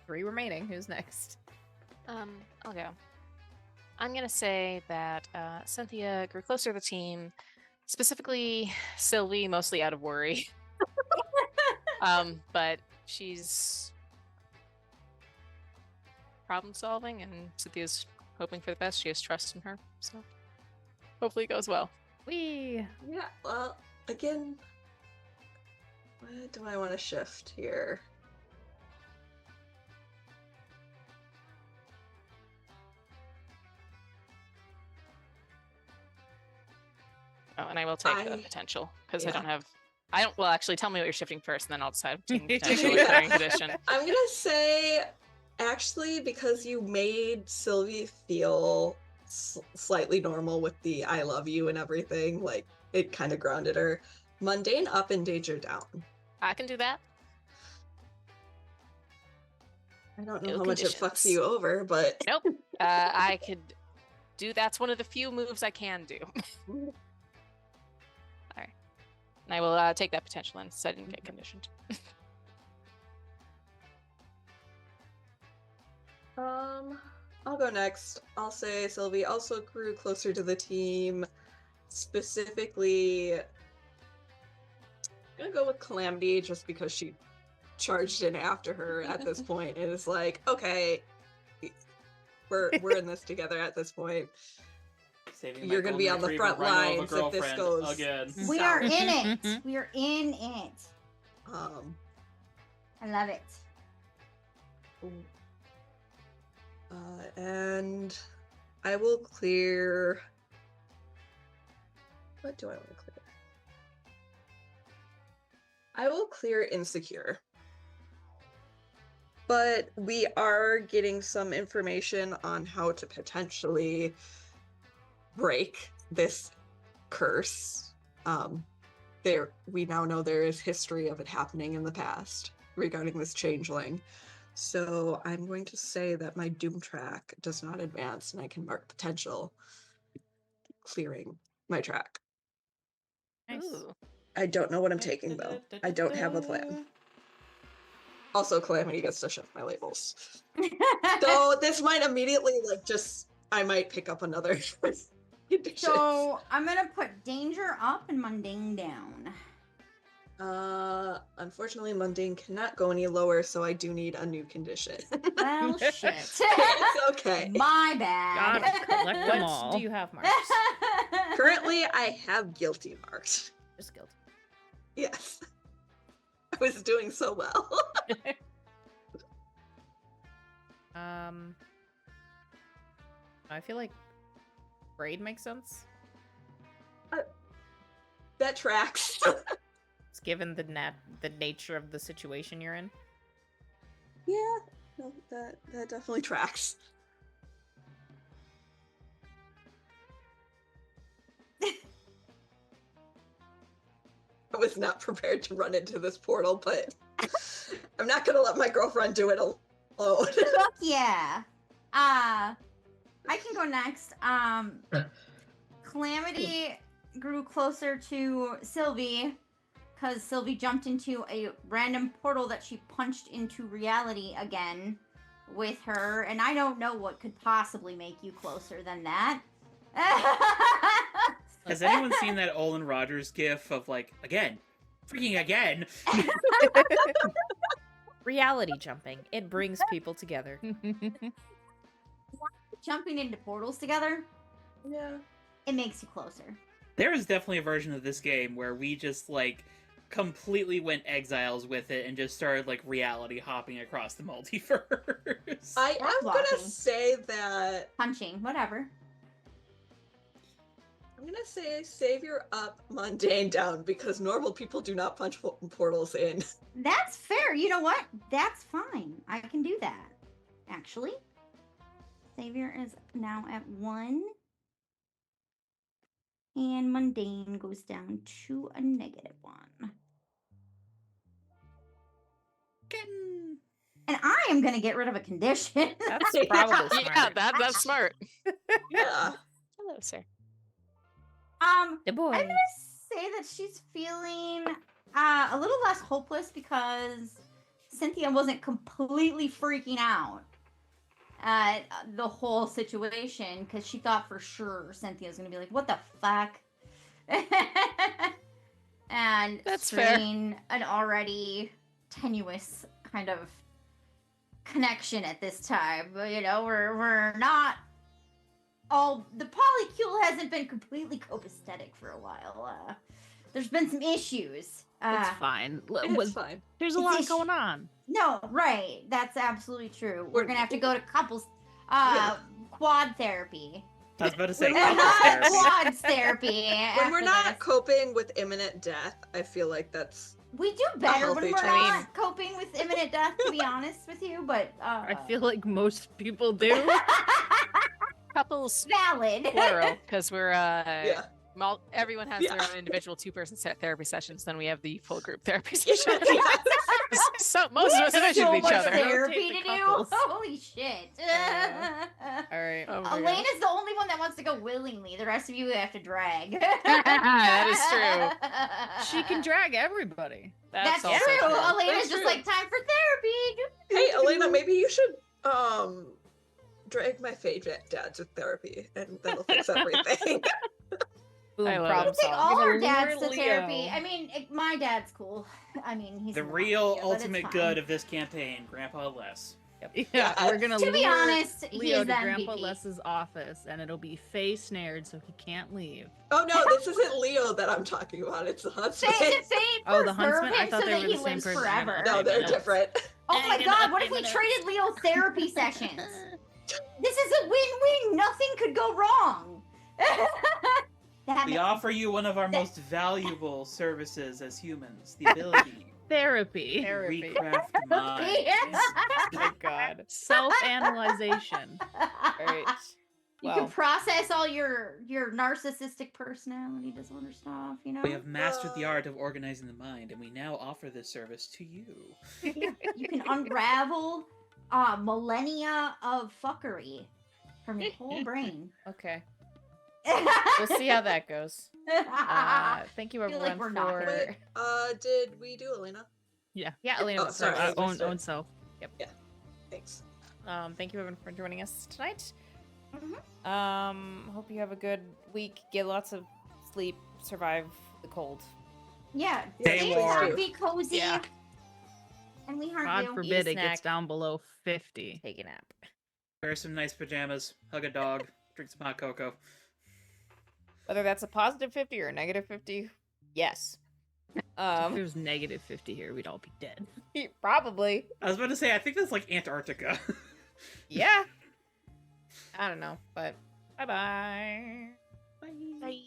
[SPEAKER 1] 3 remaining. Who's next?
[SPEAKER 5] I'll go. I'm gonna say that Cynthia grew closer to the team, specifically Sylvie, mostly out of worry. But she's problem solving, and Cynthia's hoping for the best. She has trust in her, so hopefully it goes well.
[SPEAKER 1] We
[SPEAKER 6] Yeah, well, again, what do I want to shift here?
[SPEAKER 5] Oh, and I will take the
[SPEAKER 6] I-
[SPEAKER 5] potential because
[SPEAKER 6] yeah.
[SPEAKER 5] I don't have. I don't. Well, actually, tell me what you're shifting first, and then I'll decide between potential and clearing condition.
[SPEAKER 6] I'm gonna say actually, because you made Sylvie feel slightly normal with the I love you and everything, like, it kind of grounded her. Mundane up and danger down.
[SPEAKER 5] I can do that.
[SPEAKER 6] I don't know
[SPEAKER 5] No
[SPEAKER 6] how much it fucks
[SPEAKER 5] conditions.
[SPEAKER 6] you over, but
[SPEAKER 5] Nope. I could do. That's one of the few moves I can do. All right. And I will take that potential and so I didn't get conditioned.
[SPEAKER 6] I'll go next. I'll say Sylvie also grew closer to the team. Specifically, I'm gonna go with Calamity just because she charged in after her at this point. And it's like, okay, we're in this together at this point.
[SPEAKER 2] Saving
[SPEAKER 6] You're
[SPEAKER 2] my
[SPEAKER 6] gonna be on
[SPEAKER 2] golden
[SPEAKER 6] the front
[SPEAKER 2] retriever rhino of a
[SPEAKER 6] lines if this
[SPEAKER 2] girlfriend
[SPEAKER 6] goes
[SPEAKER 2] again.
[SPEAKER 3] We are
[SPEAKER 6] south.
[SPEAKER 3] in it. We are in it. I love it.
[SPEAKER 6] And I will clear. What do I want to clear? I will clear Insecure. But we are getting some information on how to potentially break this curse. We now know there is history of it happening in the past regarding this changeling. So I'm going to say that my Doom track does not advance and I can mark potential clearing my track.
[SPEAKER 1] Nice.
[SPEAKER 5] Ooh.
[SPEAKER 6] I don't know what I'm taking though. I don't have a plan. Also, Calamity gets to shift my labels. So this might immediately I might pick up another condition.
[SPEAKER 3] So I'm gonna put danger up and mundane down.
[SPEAKER 6] Unfortunately, mundane cannot go any lower, so I do need a new condition.
[SPEAKER 3] Well, shit.
[SPEAKER 6] It's okay.
[SPEAKER 3] My bad.
[SPEAKER 4] Gotta collect them
[SPEAKER 1] What
[SPEAKER 4] all.
[SPEAKER 1] do you have marked?
[SPEAKER 6] Currently, I have guilty marked.
[SPEAKER 1] Just guilty.
[SPEAKER 6] Yes. I was doing so well.
[SPEAKER 1] I feel like braid makes sense.
[SPEAKER 6] That tracks.
[SPEAKER 1] It's given the nature of the situation you're in.
[SPEAKER 6] Yeah, no, that definitely tracks. I was not prepared to run into this portal, but I'm not gonna let my girlfriend do it alone.
[SPEAKER 3] Fuck yeah. I can go next. Calamity grew closer to Sylvie because Sylvie jumped into a random portal that she punched into reality again with her, and I don't know what could possibly make you closer than that.
[SPEAKER 2] Has anyone seen that Olin Rogers gif of again, freaking again?
[SPEAKER 1] Reality jumping. It brings people together.
[SPEAKER 3] Jumping into portals together,
[SPEAKER 6] Yeah.
[SPEAKER 3] it makes you closer.
[SPEAKER 2] There is definitely a version of this game where we just completely went exiles with it and just started reality hopping across the multiverse.
[SPEAKER 6] I am gonna
[SPEAKER 3] walking.
[SPEAKER 6] say that
[SPEAKER 3] Punching, whatever.
[SPEAKER 6] I'm gonna say Savior up, Mundane down, because normal people do not punch portals in.
[SPEAKER 3] That's fair. You know what? That's fine. I can do that. Actually. Savior is now at 1. And Mundane goes down to a -1. And I am going to get rid of a condition.
[SPEAKER 1] That's probably smart.
[SPEAKER 5] Yeah, that's smart.
[SPEAKER 6] Yeah.
[SPEAKER 5] Hello, sir.
[SPEAKER 1] The boy.
[SPEAKER 3] I'm going to say that she's feeling a little less hopeless because Cynthia wasn't completely freaking out at the whole situation because she thought for sure Cynthia was going to be like, what the fuck? And
[SPEAKER 5] That's fair.
[SPEAKER 3] strain an already tenuous kind of connection at this time. But, we're not all... The polycule hasn't been completely copacetic for a while. There's been some issues.
[SPEAKER 4] It's fine.
[SPEAKER 6] It's fine.
[SPEAKER 4] There's a lot going on.
[SPEAKER 3] No, right. That's absolutely true. We're gonna have to go to couples quad therapy.
[SPEAKER 2] I was about to say
[SPEAKER 6] When we're
[SPEAKER 2] couples
[SPEAKER 6] not
[SPEAKER 2] therapy.
[SPEAKER 3] Quads therapy.
[SPEAKER 6] When we're
[SPEAKER 3] after
[SPEAKER 6] not
[SPEAKER 3] this.
[SPEAKER 6] coping with imminent death, I feel like that's
[SPEAKER 3] We do better when
[SPEAKER 6] healthy
[SPEAKER 3] we're
[SPEAKER 6] choice.
[SPEAKER 3] not coping with imminent death, to be honest with you, but
[SPEAKER 4] I feel like most people do.
[SPEAKER 5] Couples
[SPEAKER 3] valid.
[SPEAKER 5] plural because we're
[SPEAKER 6] Yeah.
[SPEAKER 5] everyone has
[SPEAKER 6] Yeah.
[SPEAKER 5] their own individual 2-person set therapy sessions. Then we have the full group therapy
[SPEAKER 6] Yeah.
[SPEAKER 5] session. So most
[SPEAKER 3] We
[SPEAKER 5] of us
[SPEAKER 3] have
[SPEAKER 5] eventually
[SPEAKER 3] so
[SPEAKER 5] each
[SPEAKER 3] much
[SPEAKER 5] other.
[SPEAKER 3] therapy
[SPEAKER 4] Rotate
[SPEAKER 3] to
[SPEAKER 4] the
[SPEAKER 3] do.
[SPEAKER 4] couples.
[SPEAKER 3] Holy shit.
[SPEAKER 1] All right.
[SPEAKER 5] Oh my
[SPEAKER 3] Elena's the only one that wants to go willingly. The rest of you have to drag.
[SPEAKER 5] That is
[SPEAKER 4] She can drag everybody.
[SPEAKER 3] That's
[SPEAKER 5] also
[SPEAKER 3] true.
[SPEAKER 5] true.
[SPEAKER 3] Elena's
[SPEAKER 6] That's
[SPEAKER 3] just
[SPEAKER 6] true.
[SPEAKER 3] like, time for therapy.
[SPEAKER 6] Hey, Elena, maybe you should drag my favorite dad to therapy, and that'll fix everything.
[SPEAKER 1] Boom,
[SPEAKER 5] I love
[SPEAKER 1] problem
[SPEAKER 5] it.
[SPEAKER 3] Take
[SPEAKER 1] solved.
[SPEAKER 3] all
[SPEAKER 4] Gonna
[SPEAKER 3] our dads
[SPEAKER 4] lure
[SPEAKER 3] to therapy.
[SPEAKER 4] Leo.
[SPEAKER 3] I mean, my dad's cool. I mean, he's
[SPEAKER 2] The
[SPEAKER 3] in
[SPEAKER 2] real
[SPEAKER 3] Latvia, but it's
[SPEAKER 2] ultimate
[SPEAKER 3] fine.
[SPEAKER 2] good of this campaign, Grandpa Les.
[SPEAKER 4] Yeah, we're gonna
[SPEAKER 3] To be
[SPEAKER 4] lure
[SPEAKER 3] honest, he
[SPEAKER 4] Leo
[SPEAKER 3] is
[SPEAKER 4] to
[SPEAKER 3] the
[SPEAKER 4] Grandpa
[SPEAKER 3] MVP.
[SPEAKER 4] Les's office, and it'll be face snared so he can't leave.
[SPEAKER 6] Oh no, this isn't Leo that I'm talking about. It's the huntsman.
[SPEAKER 3] Oh,
[SPEAKER 4] the huntsman? I thought
[SPEAKER 3] so
[SPEAKER 4] they
[SPEAKER 3] that
[SPEAKER 4] were
[SPEAKER 3] he
[SPEAKER 4] the same
[SPEAKER 3] lives
[SPEAKER 4] person.
[SPEAKER 3] forever.
[SPEAKER 6] No, they're different.
[SPEAKER 3] Oh my
[SPEAKER 4] Hanging
[SPEAKER 3] god,
[SPEAKER 4] up
[SPEAKER 3] what if
[SPEAKER 4] in
[SPEAKER 3] we
[SPEAKER 4] the
[SPEAKER 3] traded Leo therapy sessions? This is a win-win. Nothing could go wrong. That
[SPEAKER 2] We
[SPEAKER 3] makes-
[SPEAKER 2] offer you one of our most valuable services as humans, the ability
[SPEAKER 4] Therapy.
[SPEAKER 2] to
[SPEAKER 1] Therapy.
[SPEAKER 2] recraft minds.
[SPEAKER 1] Oh God.
[SPEAKER 4] Self-analyzation.
[SPEAKER 1] All right.
[SPEAKER 3] You
[SPEAKER 1] Well,
[SPEAKER 3] can process all your narcissistic personality disorder stuff, you know?
[SPEAKER 2] We have mastered the art of organizing the mind, and we now offer this service to you.
[SPEAKER 3] You can unravel millennia of fuckery from your whole brain.
[SPEAKER 1] okay. We'll see how that goes. Thank you
[SPEAKER 3] feel like
[SPEAKER 1] everyone
[SPEAKER 3] we're not gonna-
[SPEAKER 1] for.
[SPEAKER 6] Wait, did we do Elena?
[SPEAKER 1] Yeah, Elena.
[SPEAKER 6] Oh,
[SPEAKER 1] was
[SPEAKER 6] sorry.
[SPEAKER 1] first.
[SPEAKER 4] Own self.
[SPEAKER 6] Thanks.
[SPEAKER 1] Thank you everyone for joining us tonight.
[SPEAKER 3] Mhm.
[SPEAKER 1] Hope you have a good week. Get lots of sleep. Survive the cold.
[SPEAKER 3] Yeah,
[SPEAKER 2] Stay
[SPEAKER 3] stay
[SPEAKER 2] warm.
[SPEAKER 3] warm, be cozy,
[SPEAKER 5] Yeah.
[SPEAKER 3] and we heart
[SPEAKER 4] God
[SPEAKER 3] you.
[SPEAKER 4] forbid it
[SPEAKER 1] snack.
[SPEAKER 4] gets down below 50.
[SPEAKER 1] Take a nap.
[SPEAKER 2] Wear some nice pajamas, hug a dog, drink some hot cocoa.
[SPEAKER 1] Whether that's a positive 50 or a negative 50, yes.
[SPEAKER 4] If it was negative 50 here, we'd all be dead.
[SPEAKER 1] Probably.
[SPEAKER 2] I was about to say, I think that's like Antarctica.
[SPEAKER 1] Yeah. I don't know, but bye-bye.
[SPEAKER 2] Bye.
[SPEAKER 5] Bye.